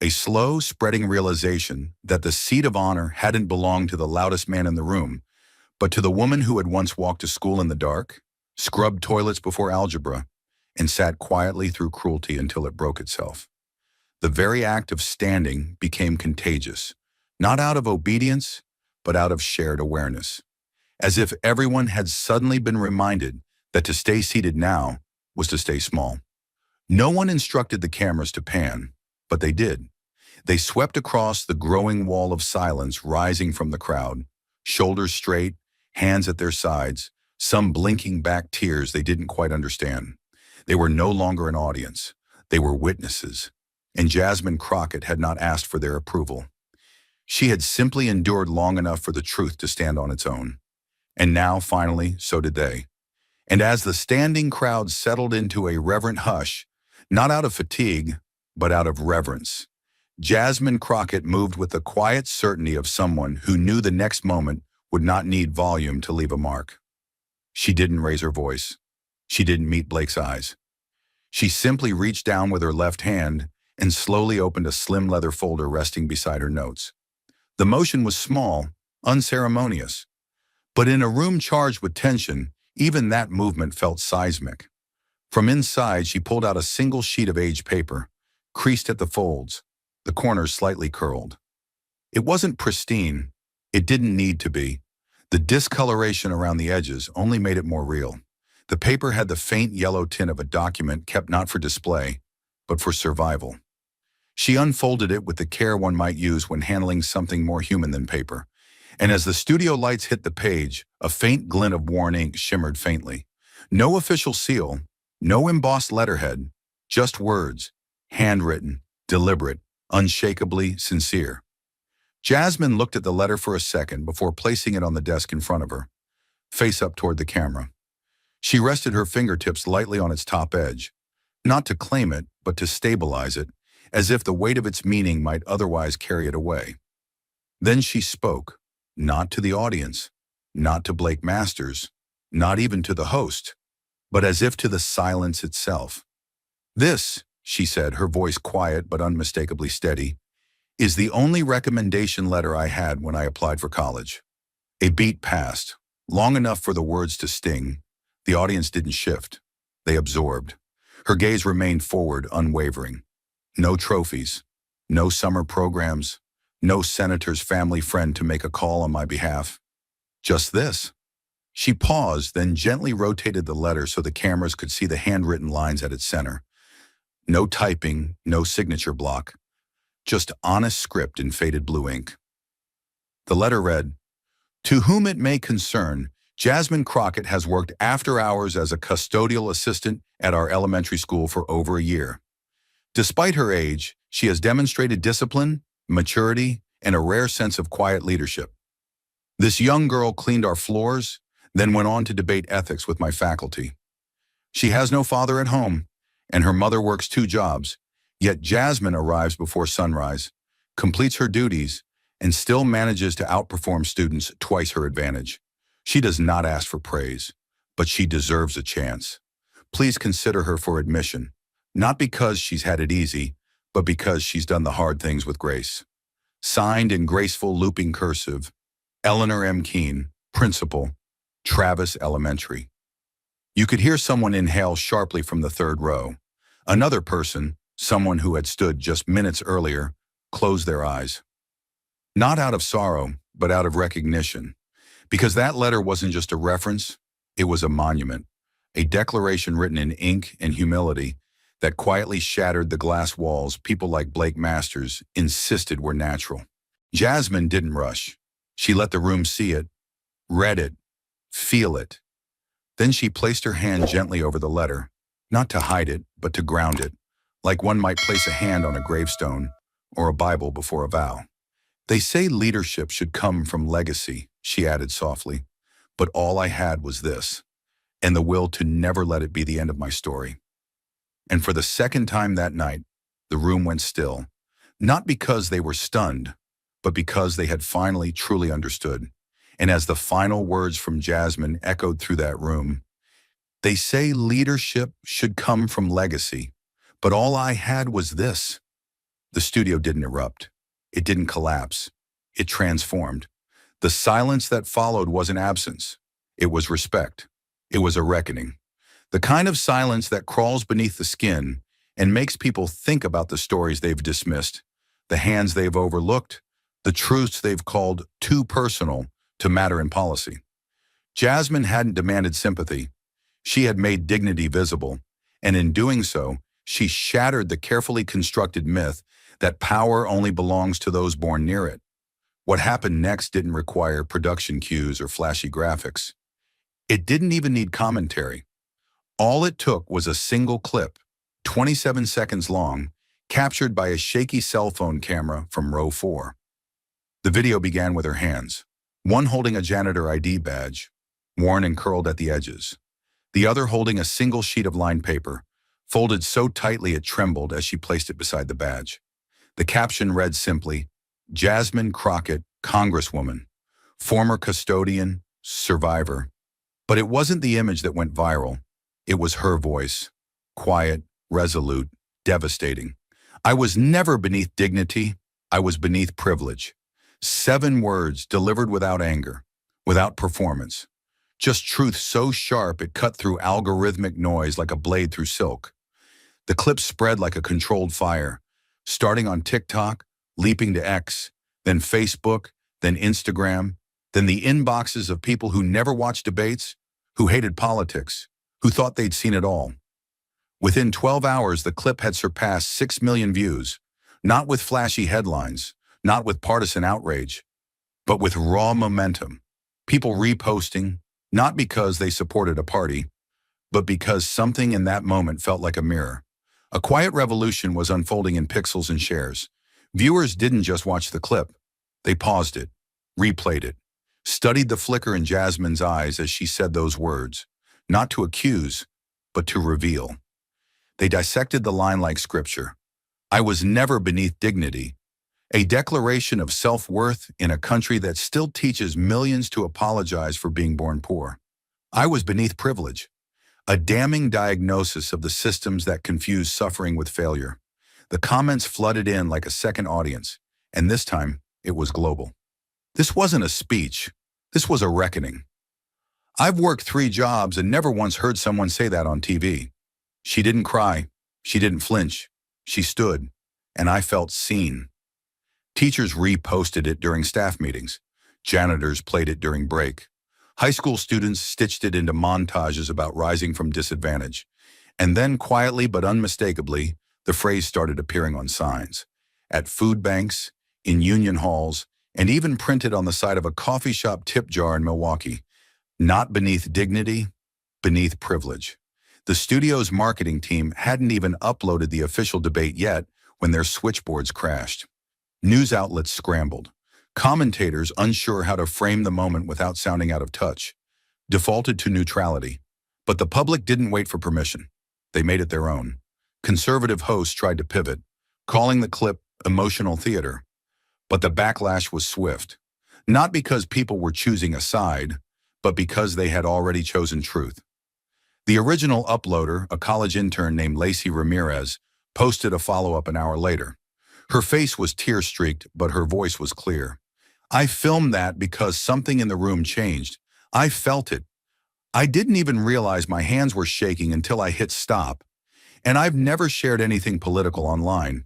A slow, spreading realization that the seat of honor hadn't belonged to the loudest man in the room, but to the woman who had once walked to school in the dark, scrubbed toilets before algebra, and sat quietly through cruelty until it broke itself. The very act of standing became contagious, not out of obedience, but out of shared awareness, as if everyone had suddenly been reminded that to stay seated now was to stay small. No one instructed the cameras to pan, but they did. They swept across the growing wall of silence rising from the crowd, shoulders straight, hands at their sides, some blinking back tears they didn't quite understand. They were no longer an audience. They were witnesses. And Jasmine Crockett had not asked for their approval. She had simply endured long enough for the truth to stand on its own. And now, finally, so did they. And as the standing crowd settled into a reverent hush, not out of fatigue, but out of reverence, Jasmine Crockett moved with the quiet certainty of someone who knew the next moment would not need volume to leave a mark. She didn't raise her voice. She didn't meet Blake's eyes. She simply reached down with her left hand and slowly opened a slim leather folder resting beside her notes. The motion was small, unceremonious, but in a room charged with tension, even that movement felt seismic. From inside, she pulled out a single sheet of aged paper, creased at the folds, the corners slightly curled. It wasn't pristine. It didn't need to be. The discoloration around the edges only made it more real. The paper had the faint yellow tint of a document kept not for display, but for survival. She unfolded it with the care one might use when handling something more human than paper. And as the studio lights hit the page, a faint glint of worn ink shimmered faintly. No official seal, no embossed letterhead, just words, handwritten, deliberate, unshakably sincere. Jasmine looked at the letter for a second before placing it on the desk in front of her, face up toward the camera. She rested her fingertips lightly on its top edge, not to claim it, but to stabilize it, as if the weight of its meaning might otherwise carry it away. Then she spoke, not to the audience, not to Blake Masters, not even to the host, but as if to the silence itself. This, she said, her voice quiet but unmistakably steady, is the only recommendation letter I had when I applied for college. A beat passed, long enough for the words to sting. The audience didn't shift. They absorbed. Her gaze remained forward, unwavering. No trophies, no summer programs, no senator's family friend to make a call on my behalf. Just this. She paused, then gently rotated the letter so the cameras could see the handwritten lines at its center. No typing, no signature block, just honest script in faded blue ink. The letter read, "To whom it may concern, Jasmine Crockett has worked after hours as a custodial assistant at our elementary school for over a year. Despite her age, she has demonstrated discipline, maturity, and a rare sense of quiet leadership. This young girl cleaned our floors, then went on to debate ethics with my faculty. She has no father at home, and her mother works 2 jobs, yet Jasmine arrives before sunrise, completes her duties, and still manages to outperform students twice her advantage. She does not ask for praise, but she deserves a chance. Please consider her for admission, not because she's had it easy, but because she's done the hard things with grace." Signed in graceful looping cursive, Eleanor M. Keene, Principal, Travis Elementary. You could hear someone inhale sharply from the 3rd row. Another person, someone who had stood just minutes earlier, closed their eyes. Not out of sorrow, but out of recognition. Because that letter wasn't just a reference, it was a monument. a declaration written in ink and humility that quietly shattered the glass walls people like Blake Masters insisted were natural. Jasmine didn't rush. She let the room see it, read it, feel it. Then she placed her hand gently over the letter, not to hide it, but to ground it, like one might place a hand on a gravestone or a Bible before a vow. They say leadership should come from legacy, she added softly, but all I had was this, and the will to never let it be the end of my story. And for the second time that night, the room went still, not because they were stunned, but because they had finally truly understood. And as the final words from Jasmine echoed through that room, they say leadership should come from legacy, but all I had was this. The studio didn't erupt. It didn't collapse. It transformed. The silence that followed wasn't absence. It was respect. It was a reckoning. The kind of silence that crawls beneath the skin and makes people think about the stories they've dismissed, the hands they've overlooked, the truths they've called too personal to matter in policy. Jasmine hadn't demanded sympathy. She had made dignity visible, and in doing so, she shattered the carefully constructed myth that power only belongs to those born near it. What happened next didn't require production cues or flashy graphics. It didn't even need commentary. All it took was a single clip, 27 seconds long, captured by a shaky cell phone camera from row 4. The video began with her hands, one holding a janitor ID badge, worn and curled at the edges, the other holding a single sheet of lined paper, folded so tightly it trembled as she placed it beside the badge. The caption read simply, Jasmine Crockett, Congresswoman, former custodian, survivor. But it wasn't the image that went viral. It was her voice, quiet, resolute, devastating. I was never beneath dignity. I was beneath privilege. 7 words delivered without anger, without performance. Just truth so sharp it cut through algorithmic noise like a blade through silk. The clip spread like a controlled fire, starting on TikTok, leaping to X, then Facebook, then Instagram, then the inboxes of people who never watched debates, who hated politics, who thought they'd seen it all. Within 12 hours, the clip had surpassed 6 million views, not with flashy headlines, not with partisan outrage, but with raw momentum. People reposting, not because they supported a party, but because something in that moment felt like a mirror. A quiet revolution was unfolding in pixels and shares. Viewers didn't just watch the clip. They paused it, replayed it, studied the flicker in Jasmine's eyes as she said those words, not to accuse, but to reveal. They dissected the line like scripture. I was never beneath dignity, a declaration of self-worth in a country that still teaches millions to apologize for being born poor. I was beneath privilege, a damning diagnosis of the systems that confuse suffering with failure. The comments flooded in like a second audience, and this time, it was global. This wasn't a speech. This was a reckoning. I've worked 3 jobs and never once heard someone say that on TV. She didn't cry. She didn't flinch. She stood, and I felt seen. Teachers reposted it during staff meetings. Janitors played it during break. High school students stitched it into montages about rising from disadvantage. And then quietly but unmistakably, the phrase started appearing on signs, at food banks, in union halls, and even printed on the side of a coffee shop tip jar in Milwaukee. Not beneath dignity, beneath privilege. The studio's marketing team hadn't even uploaded the official debate yet when their switchboards crashed. News outlets scrambled. Commentators, unsure how to frame the moment without sounding out of touch, defaulted to neutrality. But the public didn't wait for permission. They made it their own. Conservative hosts tried to pivot, calling the clip emotional theater. But the backlash was swift. Not because people were choosing a side, but because they had already chosen truth. The original uploader, a college intern named Lacey Ramirez, posted a follow-up an hour later. Her face was tear-streaked, but her voice was clear. I filmed that because something in the room changed. I felt it. I didn't even realize my hands were shaking until I hit stop. And I've never shared anything political online.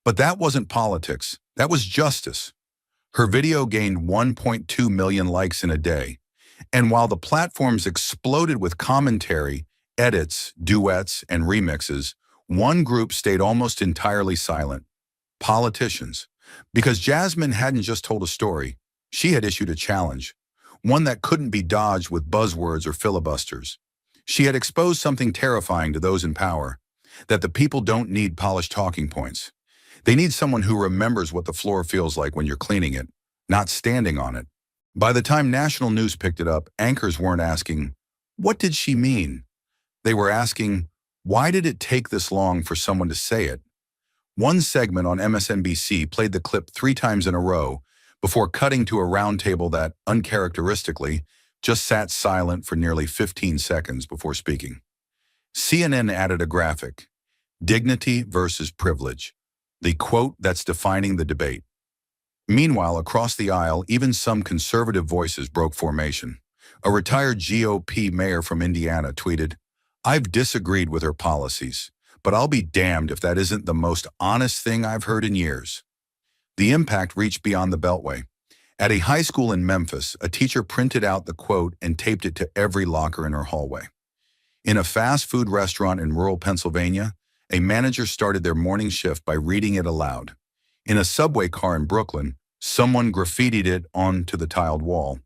But that wasn't politics. That was justice. Her video gained 1.2 million likes in a day. And while the platforms exploded with commentary, edits, duets, and remixes, one group stayed almost entirely silent: politicians. Because Jasmine hadn't just told a story, she had issued a challenge, one that couldn't be dodged with buzzwords or filibusters. She had exposed something terrifying to those in power: that the people don't need polished talking points. They need someone who remembers what the floor feels like when you're cleaning it, not standing on it. By the time national news picked it up, anchors weren't asking, "What did she mean?" They were asking, "Why did it take this long for someone to say it?" One segment on MSNBC played the clip 3 times in a row before cutting to a roundtable that, uncharacteristically, just sat silent for nearly 15 seconds before speaking. CNN added a graphic: "Dignity versus privilege," the quote that's defining the debate. Meanwhile, across the aisle, even some conservative voices broke formation. A retired GOP mayor from Indiana tweeted, "I've disagreed with her policies, but I'll be damned if that isn't the most honest thing I've heard in years." The impact reached beyond the Beltway. At a high school in Memphis, a teacher printed out the quote and taped it to every locker in her hallway. In a fast food restaurant in rural Pennsylvania, a manager started their morning shift by reading it aloud. In a subway car in Brooklyn, someone graffitied it onto the tiled wall,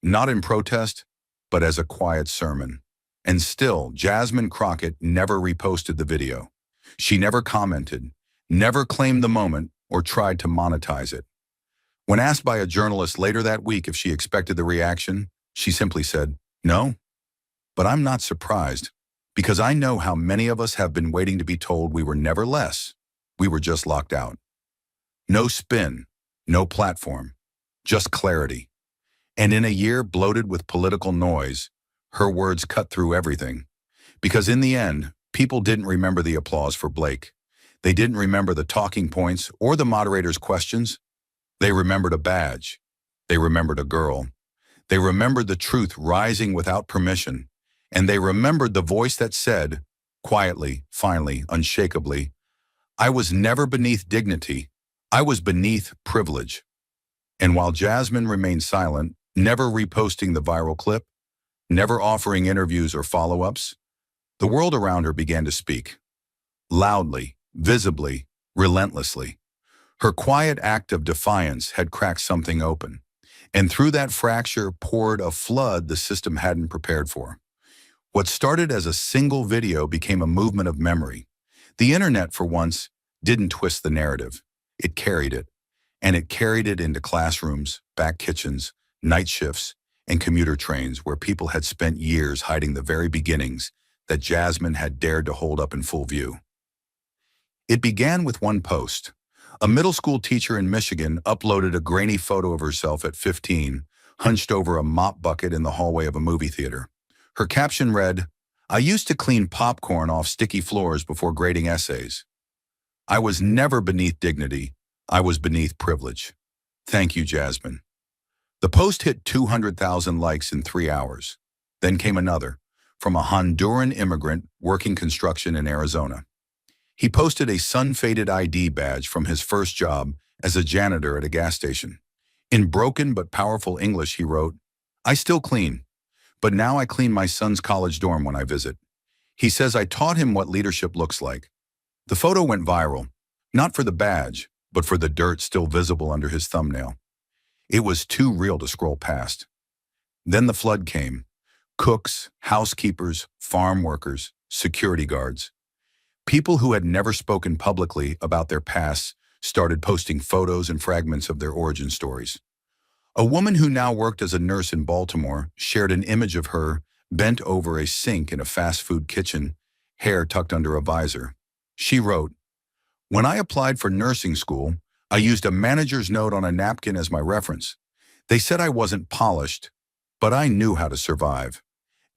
not in protest, but as a quiet sermon. And still, Jasmine Crockett never reposted the video. She never commented, never claimed the moment, or tried to monetize it. When asked by a journalist later that week if she expected the reaction, she simply said, "No." But I'm not surprised, because I know how many of us have been waiting to be told we were never less. We were just locked out. No spin, no platform, just clarity. And in a year bloated with political noise, her words cut through everything. Because in the end, people didn't remember the applause for Blake. They didn't remember the talking points or the moderator's questions. They remembered a badge. They remembered a girl. They remembered the truth rising without permission. And they remembered the voice that said, quietly, finally, unshakably, "I was never beneath dignity. I was beneath privilege." And while Jasmine remained silent, never reposting the viral clip, never offering interviews or follow-ups, the world around her began to speak. Loudly, visibly, relentlessly. Her quiet act of defiance had cracked something open. And through that fracture poured a flood the system hadn't prepared for. What started as a single video became a movement of memory. The internet, for once, didn't twist the narrative. It carried it. And it carried it into classrooms, back kitchens, night shifts, and commuter trains where people had spent years hiding the very beginnings that Jasmine had dared to hold up in full view. It began with one post. A middle school teacher in Michigan uploaded a grainy photo of herself at 15, hunched over a mop bucket in the hallway of a movie theater. Her caption read, "I used to clean popcorn off sticky floors before grading essays. I was never beneath dignity. I was beneath privilege. Thank you, Jasmine." The post hit 200,000 likes in 3 hours. Then came another, from a Honduran immigrant working construction in Arizona. He posted a sun-faded ID badge from his first job as a janitor at a gas station. In broken but powerful English, he wrote, "I still clean, but now I clean my son's college dorm when I visit." He says, "I taught him what leadership looks like." The photo went viral, not for the badge, but for the dirt still visible under his thumbnail. It was too real to scroll past. Then the flood came. Cooks, housekeepers, farm workers, security guards. People who had never spoken publicly about their pasts started posting photos and fragments of their origin stories. A woman who now worked as a nurse in Baltimore shared an image of her bent over a sink in a fast food kitchen, hair tucked under a visor. She wrote, "When I applied for nursing school, I used a manager's note on a napkin as my reference. They said I wasn't polished, but I knew how to survive."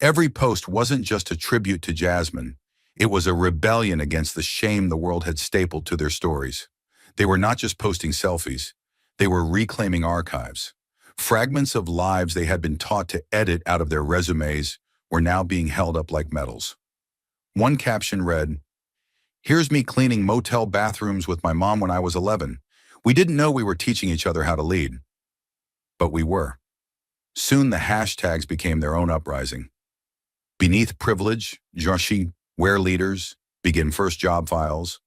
Every post wasn't just a tribute to Jasmine. It was a rebellion against the shame the world had stapled to their stories. They were not just posting selfies. They were reclaiming archives. Fragments of lives they had been taught to edit out of their resumes were now being held up like medals. One caption read, "Here's me cleaning motel bathrooms with my mom when I was 11. We didn't know we were teaching each other how to lead." But we were. Soon the hashtags became their own uprising. Beneath privilege, Joshi, where leaders begin first job files,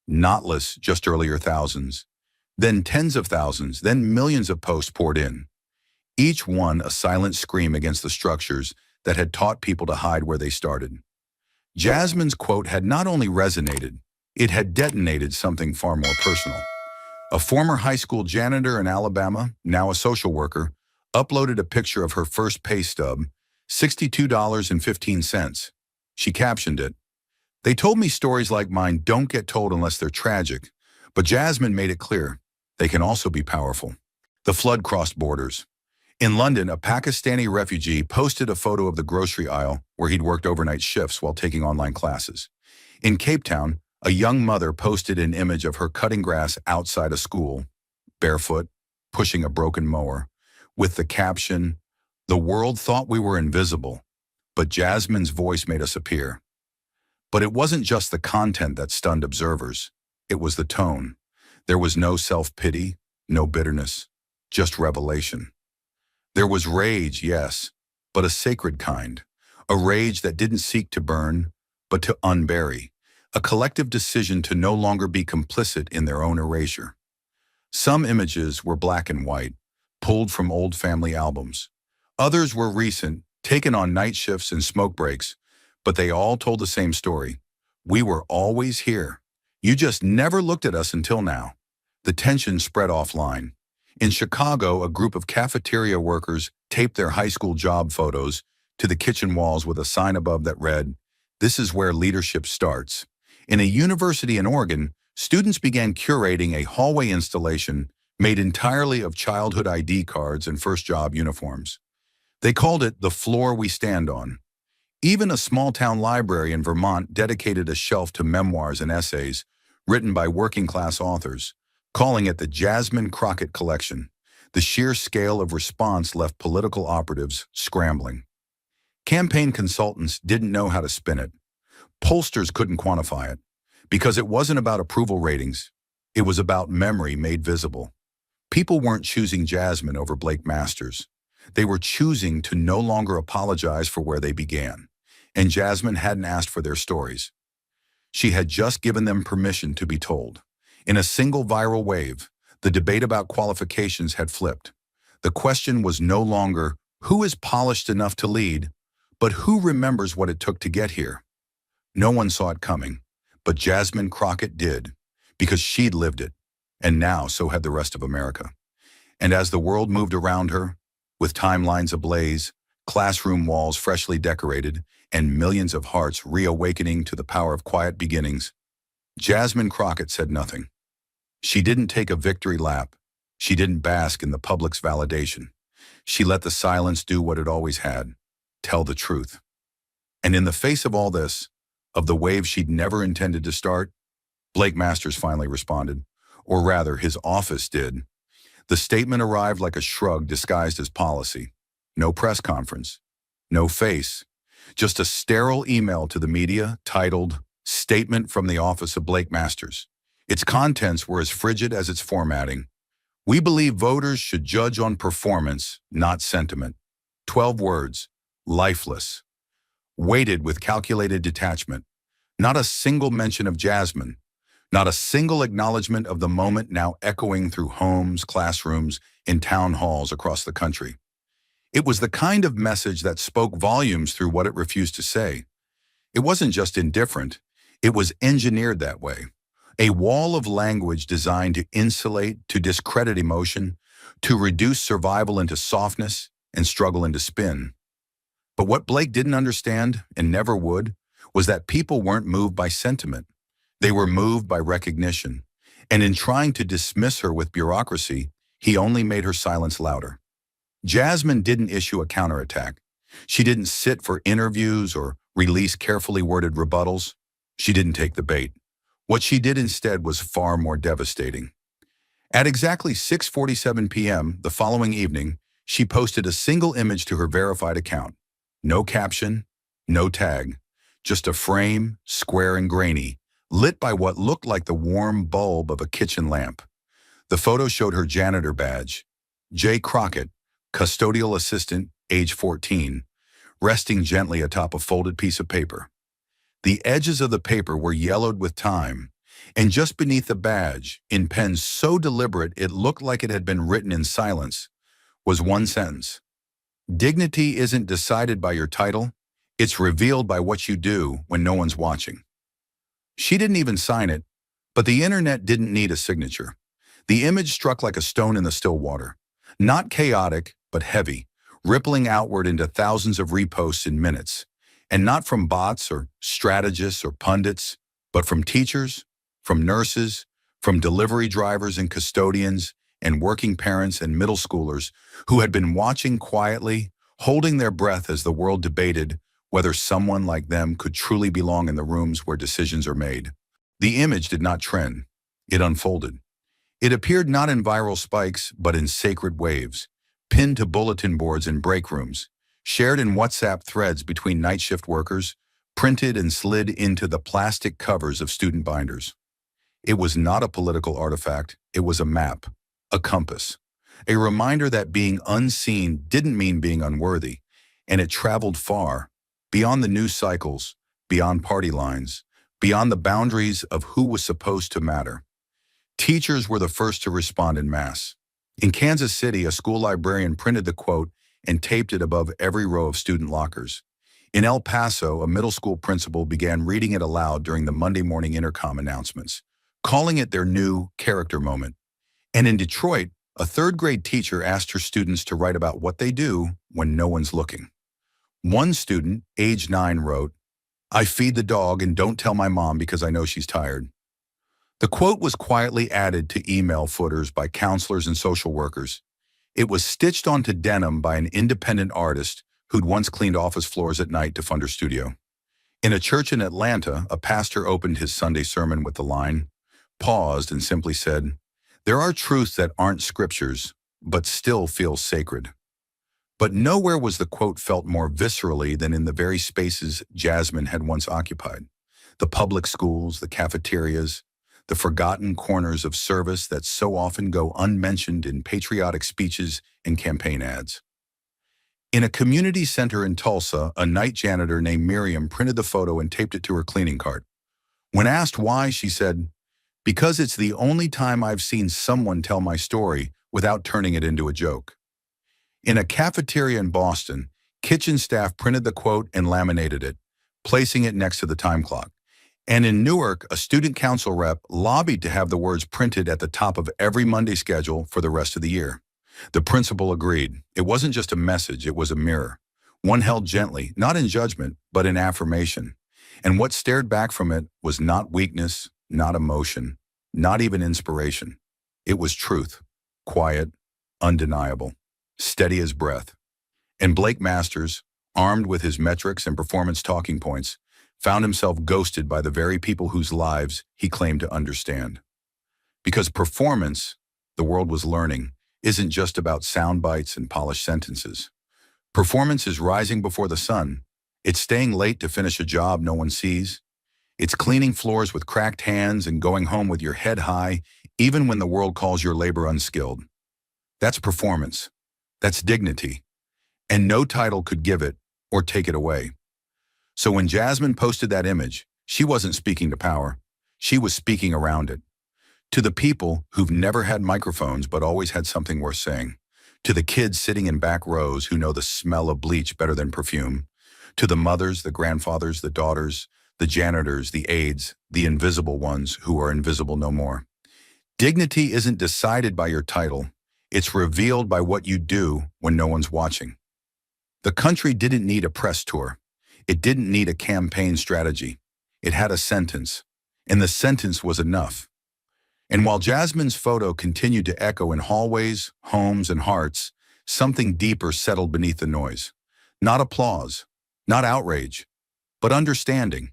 knotless just earlier thousands, then tens of thousands, then millions of posts poured in. Each one a silent scream against the structures that had taught people to hide where they started. Jasmine's quote had not only resonated, it had detonated something far more personal. A former high school janitor in Alabama, now a social worker, uploaded a picture of her first pay stub, $62.15. She captioned it, "They told me stories like mine don't get told unless they're tragic, but Jasmine made it clear they can also be powerful." The flood crossed borders. In London, a Pakistani refugee posted a photo of the grocery aisle where he'd worked overnight shifts while taking online classes. In Cape Town, a young mother posted an image of her cutting grass outside a school, barefoot, pushing a broken mower, with the caption, "The world thought we were invisible, but Jasmine's voice made us appear." But it wasn't just the content that stunned observers. It was the tone. There was no self-pity, no bitterness, just revelation. There was rage, yes, but a sacred kind. A rage that didn't seek to burn, but to unbury. A collective decision to no longer be complicit in their own erasure. Some images were black and white, pulled from old family albums. Others were recent, taken on night shifts and smoke breaks, but they all told the same story. We were always here. You just never looked at us until now. The tension spread offline. In Chicago, a group of cafeteria workers taped their high school job photos to the kitchen walls with a sign above that read, "This is where leadership starts." In a university in Oregon, students began curating a hallway installation made entirely of childhood ID cards and first job uniforms. They called it "The Floor We Stand On." Even a small-town library in Vermont dedicated a shelf to memoirs and essays written by working-class authors, calling it the Jasmine Crockett Collection. The sheer scale of response left political operatives scrambling. Campaign consultants didn't know how to spin it. Pollsters couldn't quantify it, because it wasn't about approval ratings. It was about memory made visible. People weren't choosing Jasmine over Blake Masters. They were choosing to no longer apologize for where they began. And Jasmine hadn't asked for their stories. She had just given them permission to be told. In a single viral wave, the debate about qualifications had flipped. The question was no longer, who is polished enough to lead, but who remembers what it took to get here? No one saw it coming, but Jasmine Crockett did, because she'd lived it, and now so had the rest of America. And as the world moved around her, with timelines ablaze, classroom walls freshly decorated, and millions of hearts reawakening to the power of quiet beginnings, Jasmine Crockett said nothing. She didn't take a victory lap. She didn't bask in the public's validation. She let the silence do what it always had, tell the truth. And in the face of all this, of the wave she'd never intended to start, Blake Masters finally responded, or rather, his office did. The statement arrived like a shrug disguised as policy. No press conference, no face, just a sterile email to the media titled, "Statement from the Office of Blake Masters." Its contents were as frigid as its formatting. "We believe voters should judge on performance, not sentiment." 12 words, lifeless. Weighted with calculated detachment. Not a single mention of Jasmine. Not a single acknowledgement of the moment now echoing through homes, classrooms, and town halls across the country. It was the kind of message that spoke volumes through what it refused to say. It wasn't just indifferent, it was engineered that way. A wall of language designed to insulate, to discredit emotion, to reduce survival into softness and struggle into spin. But what Blake didn't understand, and never would, was that people weren't moved by sentiment. They were moved by recognition. And in trying to dismiss her with bureaucracy, he only made her silence louder. Jasmine didn't issue a counterattack. She didn't sit for interviews or release carefully worded rebuttals. She didn't take the bait. What she did instead was far more devastating. At exactly 6:47 p.m. the following evening, she posted a single image to her verified account. No caption, no tag, just a frame, square and grainy, lit by what looked like the warm bulb of a kitchen lamp. The photo showed her janitor badge, J. Crockett, custodial assistant, age 14, resting gently atop a folded piece of paper. The edges of the paper were yellowed with time, and just beneath the badge, in pen so deliberate it looked like it had been written in silence, was one sentence. Dignity isn't decided by your title, it's revealed by what you do when no one's watching. She didn't even sign it, but the internet didn't need a signature. The image struck like a stone in the still water. Not chaotic, but heavy, rippling outward into thousands of reposts in minutes. And not from bots or strategists or pundits, but from teachers, from nurses, from delivery drivers and custodians, and working parents and middle schoolers who had been watching quietly, holding their breath as the world debated whether someone like them could truly belong in the rooms where decisions are made. The image did not trend. It unfolded. It appeared not in viral spikes, but in sacred waves, pinned to bulletin boards in break rooms, shared in WhatsApp threads between night shift workers, printed and slid into the plastic covers of student binders. It was not a political artifact, it was a map, a compass, a reminder that being unseen didn't mean being unworthy, and it traveled far, beyond the news cycles, beyond party lines, beyond the boundaries of who was supposed to matter. Teachers were the first to respond en masse. In Kansas City, a school librarian printed the quote and taped it above every row of student lockers. In El Paso, a middle school principal began reading it aloud during the Monday morning intercom announcements, calling it their new character moment. And in Detroit, a third-grade teacher asked her students to write about what they do when no one's looking. One student, age 9, wrote, "I feed the dog and don't tell my mom because I know she's tired." The quote was quietly added to email footers by counselors and social workers. It was stitched onto denim by an independent artist who'd once cleaned office floors at night to fund her studio. In a church in Atlanta, a pastor opened his Sunday sermon with the line, paused, and simply said, "There are truths that aren't scriptures, but still feel sacred." But nowhere was the quote felt more viscerally than in the very spaces Jasmine had once occupied. The public schools, the cafeterias, the forgotten corners of service that so often go unmentioned in patriotic speeches and campaign ads. In a community center in Tulsa, a night janitor named Miriam printed the photo and taped it to her cleaning cart. When asked why, she said, "Because it's the only time I've seen someone tell my story without turning it into a joke." In a cafeteria in Boston, kitchen staff printed the quote and laminated it, placing it next to the time clock. And in Newark, a student council rep lobbied to have the words printed at the top of every Monday schedule for the rest of the year. The principal agreed. It wasn't just a message, it was a mirror. One held gently, not in judgment, but in affirmation. And what stared back from it was not weakness, not emotion, not even inspiration. It was truth, quiet, undeniable, steady as breath. And Blake Masters, armed with his metrics and performance talking points, found himself ghosted by the very people whose lives he claimed to understand. Because performance, the world was learning, isn't just about sound bites and polished sentences. Performance is rising before the sun. It's staying late to finish a job no one sees. It's cleaning floors with cracked hands and going home with your head high, even when the world calls your labor unskilled. That's performance. That's dignity. And no title could give it or take it away. So when Jasmine posted that image, she wasn't speaking to power. She was speaking around it. To the people who've never had microphones but always had something worth saying. To the kids sitting in back rows who know the smell of bleach better than perfume. To the mothers, the grandfathers, the daughters, the janitors, the aides, the invisible ones who are invisible no more. Dignity isn't decided by your title. It's revealed by what you do when no one's watching. The country didn't need a press tour. It didn't need a campaign strategy. It had a sentence, and the sentence was enough. And while Jasmine's photo continued to echo in hallways, homes, and hearts, something deeper settled beneath the noise. Not applause, not outrage, but understanding.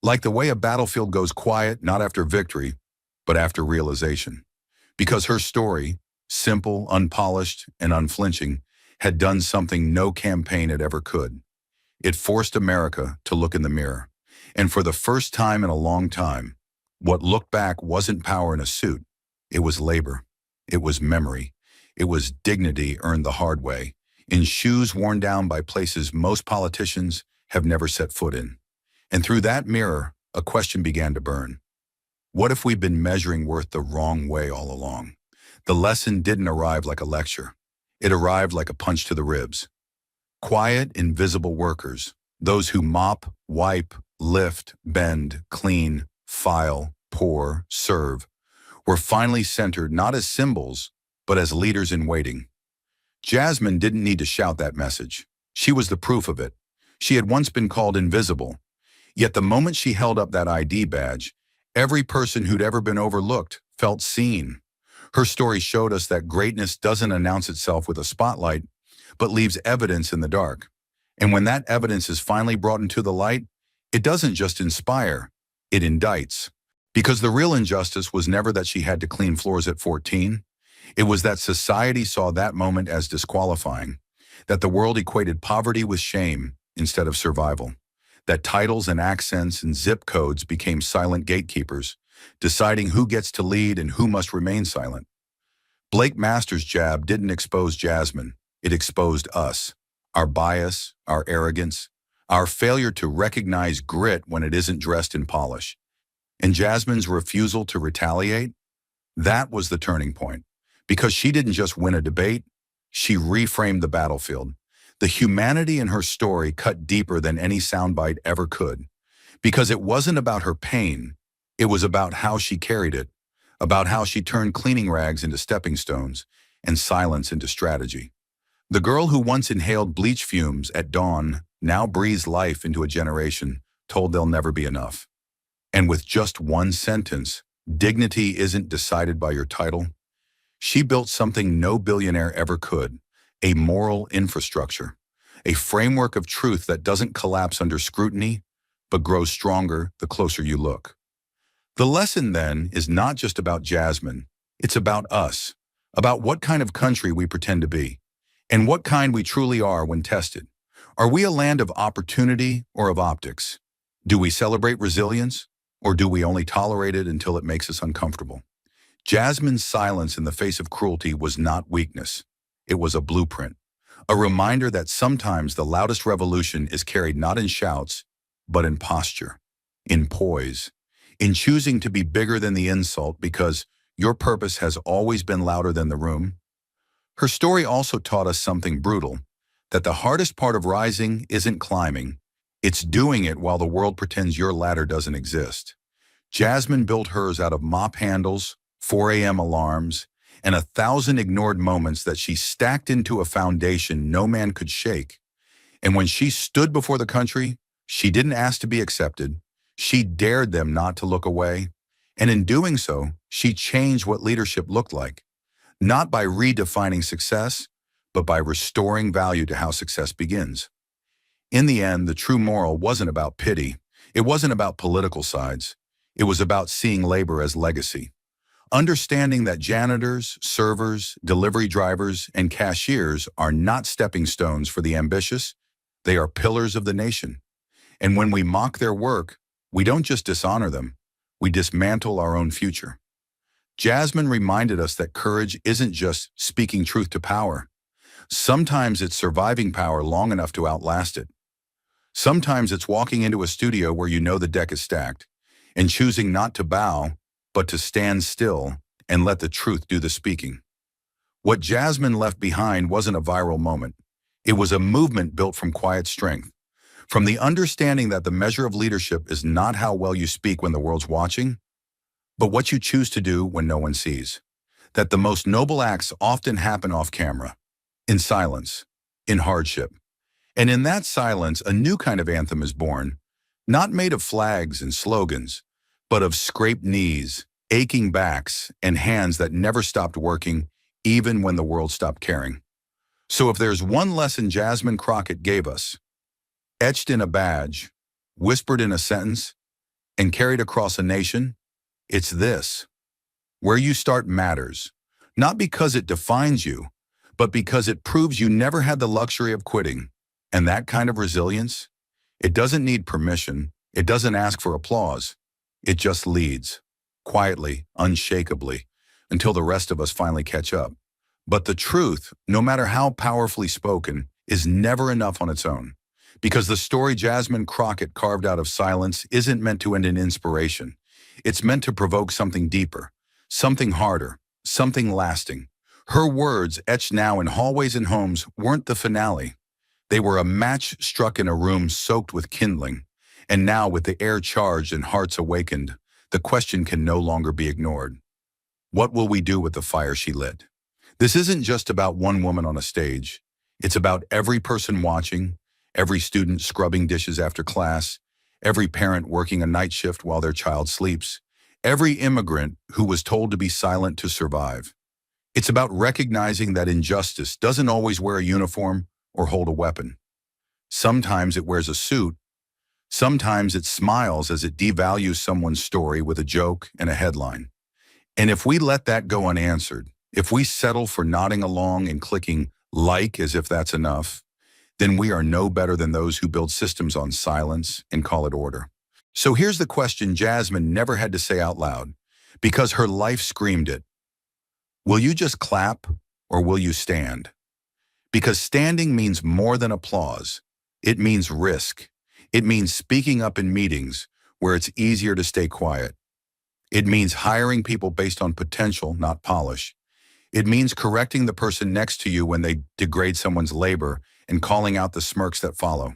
Like the way a battlefield goes quiet not after victory, but after realization. Because her story, simple, unpolished, and unflinching, had done something no campaign had ever could. It forced America to look in the mirror. And for the first time in a long time, what looked back wasn't power in a suit. It was labor. It was memory. It was dignity earned the hard way. in shoes worn down by places most politicians have never set foot in. And through that mirror, a question began to burn. What if we've been measuring worth the wrong way all along? The lesson didn't arrive like a lecture. It arrived like a punch to the ribs. Quiet, invisible workers, those who mop, wipe, lift, bend, clean, file, pour, serve, were finally centered not as symbols, but as leaders in waiting. Jasmine didn't need to shout that message. She was the proof of it. She had once been called invisible. Yet the moment she held up that ID badge, every person who'd ever been overlooked felt seen. Her story showed us that greatness doesn't announce itself with a spotlight, but leaves evidence in the dark. And when that evidence is finally brought into the light, it doesn't just inspire, it indicts. Because the real injustice was never that she had to clean floors at 14. It was that society saw that moment as disqualifying, that the world equated poverty with shame instead of survival, that titles and accents and zip codes became silent gatekeepers, deciding who gets to lead and who must remain silent. Blake Masters' jab didn't expose Jasmine, it exposed us, our bias, our arrogance, our failure to recognize grit when it isn't dressed in polish. And Jasmine's refusal to retaliate, that was the turning point. Because she didn't just win a debate, she reframed the battlefield. The humanity in her story cut deeper than any soundbite ever could. Because it wasn't about her pain, it was about how she carried it, about how she turned cleaning rags into stepping stones and silence into strategy. The girl who once inhaled bleach fumes at dawn now breathes life into a generation told they'll never be enough. And with just one sentence, dignity isn't decided by your title. She built something no billionaire ever could, a moral infrastructure, a framework of truth that doesn't collapse under scrutiny, but grows stronger the closer you look. The lesson then is not just about Jasmine, it's about us, about what kind of country we pretend to be, and what kind we truly are when tested. Are we a land of opportunity or of optics? Do we celebrate resilience, or do we only tolerate it until it makes us uncomfortable? Jasmine's silence in the face of cruelty was not weakness. It was a blueprint, a reminder that sometimes the loudest revolution is carried not in shouts, but in posture, in poise, in choosing to be bigger than the insult because your purpose has always been louder than the room. Her story also taught us something brutal, that the hardest part of rising isn't climbing, it's doing it while the world pretends your ladder doesn't exist. Jasmine built hers out of mop handles, 4 a.m. alarms, and 1,000 ignored moments that she stacked into a foundation no man could shake. And when she stood before the country, she didn't ask to be accepted. She dared them not to look away. And in doing so, she changed what leadership looked like, not by redefining success, but by restoring value to how success begins. In the end, the true moral wasn't about pity. It wasn't about political sides. It was about seeing labor as legacy. Understanding that janitors, servers, delivery drivers, and cashiers are not stepping stones for the ambitious, they are pillars of the nation. And when we mock their work, we don't just dishonor them, we dismantle our own future. Jasmine reminded us that courage isn't just speaking truth to power. Sometimes it's surviving power long enough to outlast it. Sometimes it's walking into a studio where you know the deck is stacked, and choosing not to bow, but to stand still and let the truth do the speaking. What Jasmine left behind wasn't a viral moment. It was a movement built from quiet strength, from the understanding that the measure of leadership is not how well you speak when the world's watching, but what you choose to do when no one sees. That the most noble acts often happen off camera, in silence, in hardship. And in that silence, a new kind of anthem is born, not made of flags and slogans, but of scraped knees, aching backs, and hands that never stopped working, even when the world stopped caring. So if there's one lesson Jasmine Crockett gave us, etched in a badge, whispered in a sentence, and carried across a nation, it's this. Where you start matters, not because it defines you, but because it proves you never had the luxury of quitting. And that kind of resilience, it doesn't need permission, it doesn't ask for applause. It just leads, quietly, unshakably, until the rest of us finally catch up. But the truth, no matter how powerfully spoken, is never enough on its own. Because the story Jasmine Crockett carved out of silence isn't meant to end in inspiration. It's meant to provoke something deeper, something harder, something lasting. Her words, etched now in hallways and homes, weren't the finale. They were a match struck in a room soaked with kindling. And now, with the air charged and hearts awakened, the question can no longer be ignored. What will we do with the fire she lit? This isn't just about one woman on a stage. It's about every person watching, every student scrubbing dishes after class, every parent working a night shift while their child sleeps, every immigrant who was told to be silent to survive. It's about recognizing that injustice doesn't always wear a uniform or hold a weapon. Sometimes it wears a suit. Sometimes it smiles as it devalues someone's story with a joke and a headline. And if we let that go unanswered, if we settle for nodding along and clicking like as if that's enough, then we are no better than those who build systems on silence and call it order. So here's the question Jasmine never had to say out loud, because her life screamed it. Will you just clap or will you stand? Because standing means more than applause. It means risk. It means speaking up in meetings where it's easier to stay quiet. It means hiring people based on potential, not polish. It means correcting the person next to you when they degrade someone's labor and calling out the smirks that follow.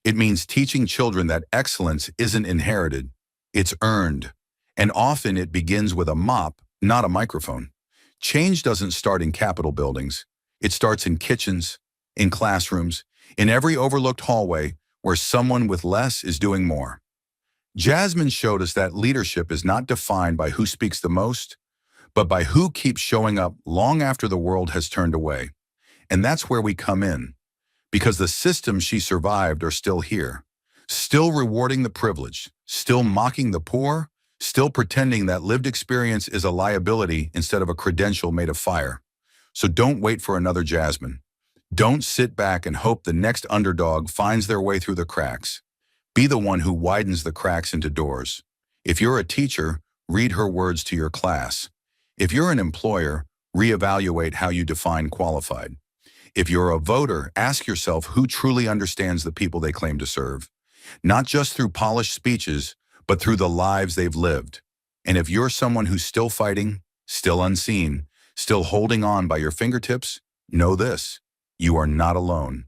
It means teaching children that excellence isn't inherited, it's earned. And often it begins with a mop, not a microphone. Change doesn't start in Capitol buildings. It starts in kitchens, in classrooms, in every overlooked hallway where someone with less is doing more. Jasmine showed us that leadership is not defined by who speaks the most, but by who keeps showing up long after the world has turned away. And that's where we come in, because the systems she survived are still here, still rewarding the privileged, still mocking the poor, still pretending that lived experience is a liability instead of a credential made of fire. So don't wait for another Jasmine. Don't sit back and hope the next underdog finds their way through the cracks. Be the one who widens the cracks into doors. If you're a teacher, read her words to your class. If you're an employer, reevaluate how you define qualified. If you're a voter, ask yourself who truly understands the people they claim to serve, not just through polished speeches, but through the lives they've lived. And if you're someone who's still fighting, still unseen, still holding on by your fingertips, know this: you are not alone.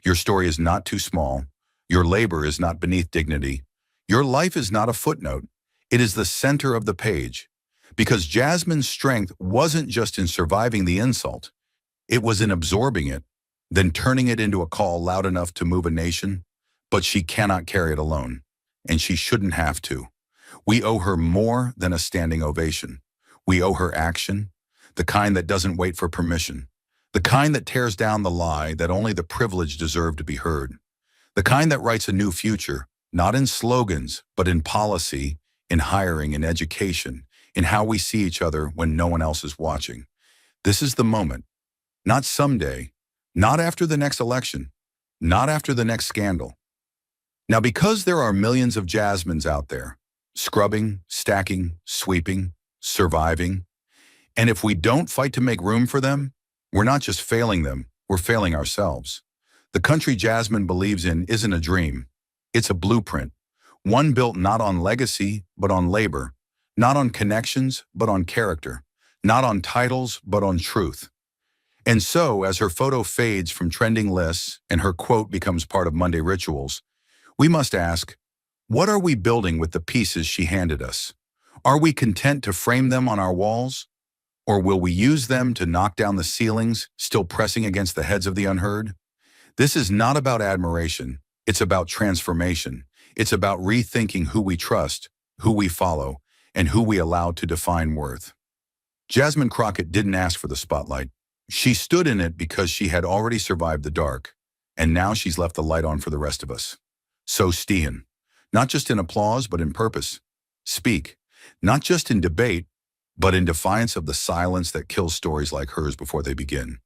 Your story is not too small. Your labor is not beneath dignity. Your life is not a footnote. It is the center of the page. Because Jasmine's strength wasn't just in surviving the insult. It was in absorbing it, then turning it into a call loud enough to move a nation. But she cannot carry it alone, and she shouldn't have to. We owe her more than a standing ovation. We owe her action, the kind that doesn't wait for permission, the kind that tears down the lie that only the privileged deserve to be heard, the kind that writes a new future, not in slogans, but in policy, in hiring, in education, in how we see each other when no one else is watching. This is the moment. Not someday, not after the next election, not after the next scandal. Now, because there are millions of Jasmines out there, scrubbing, stacking, sweeping, surviving, and if we don't fight to make room for them, we're not just failing them, we're failing ourselves. The country Jasmine believes in isn't a dream. It's a blueprint, one built not on legacy, but on labor, not on connections, but on character, not on titles, but on truth. And so, as her photo fades from trending lists and her quote becomes part of Monday rituals, we must ask, what are we building with the pieces she handed us? Are we content to frame them on our walls? Or will we use them to knock down the ceilings, still pressing against the heads of the unheard? This is not about admiration. It's about transformation. It's about rethinking who we trust, who we follow, and who we allow to define worth. Jasmine Crockett didn't ask for the spotlight. She stood in it because she had already survived the dark, and now she's left the light on for the rest of us. So Stian, not just in applause, but in purpose. Speak, not just in debate, but in defiance of the silence that kills stories like hers before they begin.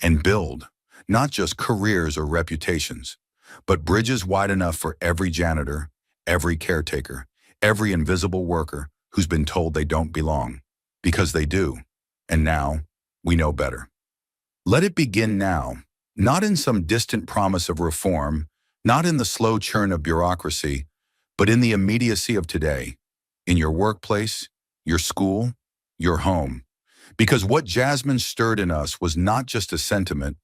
And build, not just careers or reputations, but bridges wide enough for every janitor, every caretaker, every invisible worker who's been told they don't belong. Because they do. And now, we know better. Let it begin now, not in some distant promise of reform, not in the slow churn of bureaucracy, but in the immediacy of today, in your workplace, your school, your home. Because what Jasmine stirred in us was not just a sentiment,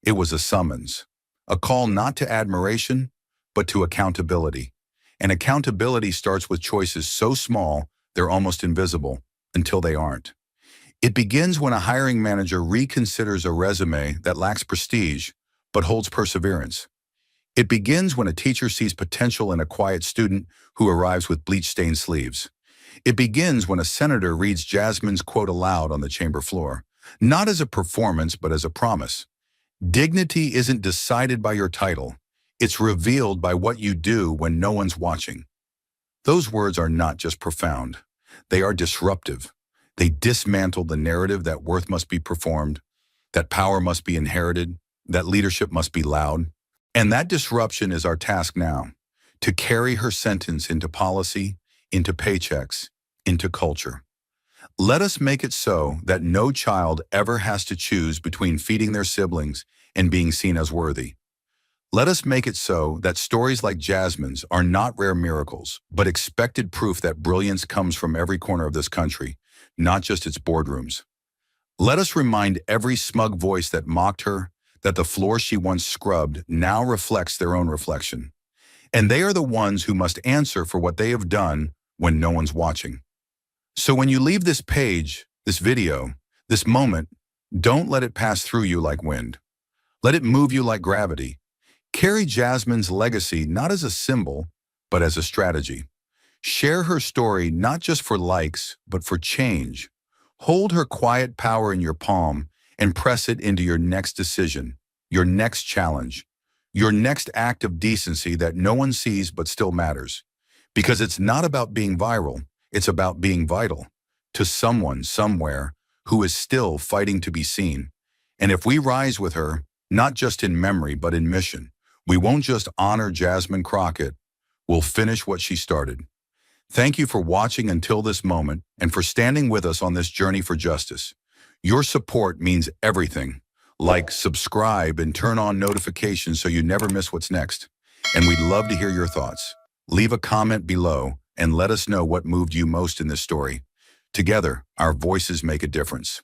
it was a summons, a call not to admiration, but to accountability. And accountability starts with choices so small they're almost invisible until they aren't. It begins when a hiring manager reconsiders a resume that lacks prestige but holds perseverance. It begins when a teacher sees potential in a quiet student who arrives with bleach-stained sleeves. It begins when a senator reads Jasmine's quote aloud on the chamber floor, not as a performance but as a promise. Dignity isn't decided by your title. It's revealed by what you do when no one's watching. Those words are not just profound. They are disruptive. They dismantle the narrative that worth must be performed, that power must be inherited, that leadership must be loud. And that disruption is our task now, to carry her sentence into policy, into paychecks, into culture. Let us make it so that no child ever has to choose between feeding their siblings and being seen as worthy. Let us make it so that stories like Jasmine's are not rare miracles, but expected proof that brilliance comes from every corner of this country, not just its boardrooms. Let us remind every smug voice that mocked her that the floor she once scrubbed now reflects their own reflection. And they are the ones who must answer for what they have done when no one's watching. So when you leave this page, this video, this moment, don't let it pass through you like wind. Let it move you like gravity. Carry Jasmine's legacy not as a symbol, but as a strategy. Share her story not just for likes, but for change. Hold her quiet power in your palm and press it into your next decision, your next challenge, your next act of decency that no one sees but still matters. Because it's not about being viral, it's about being vital to someone somewhere who is still fighting to be seen. And if we rise with her, not just in memory but in mission, we won't just honor Jasmine Crockett, we'll finish what she started. Thank you for watching until this moment and for standing with us on this journey for justice. Your support means everything. Like, subscribe, and turn on notifications so you never miss what's next. And we'd love to hear your thoughts. Leave a comment below and let us know what moved you most in this story. Together, our voices make a difference.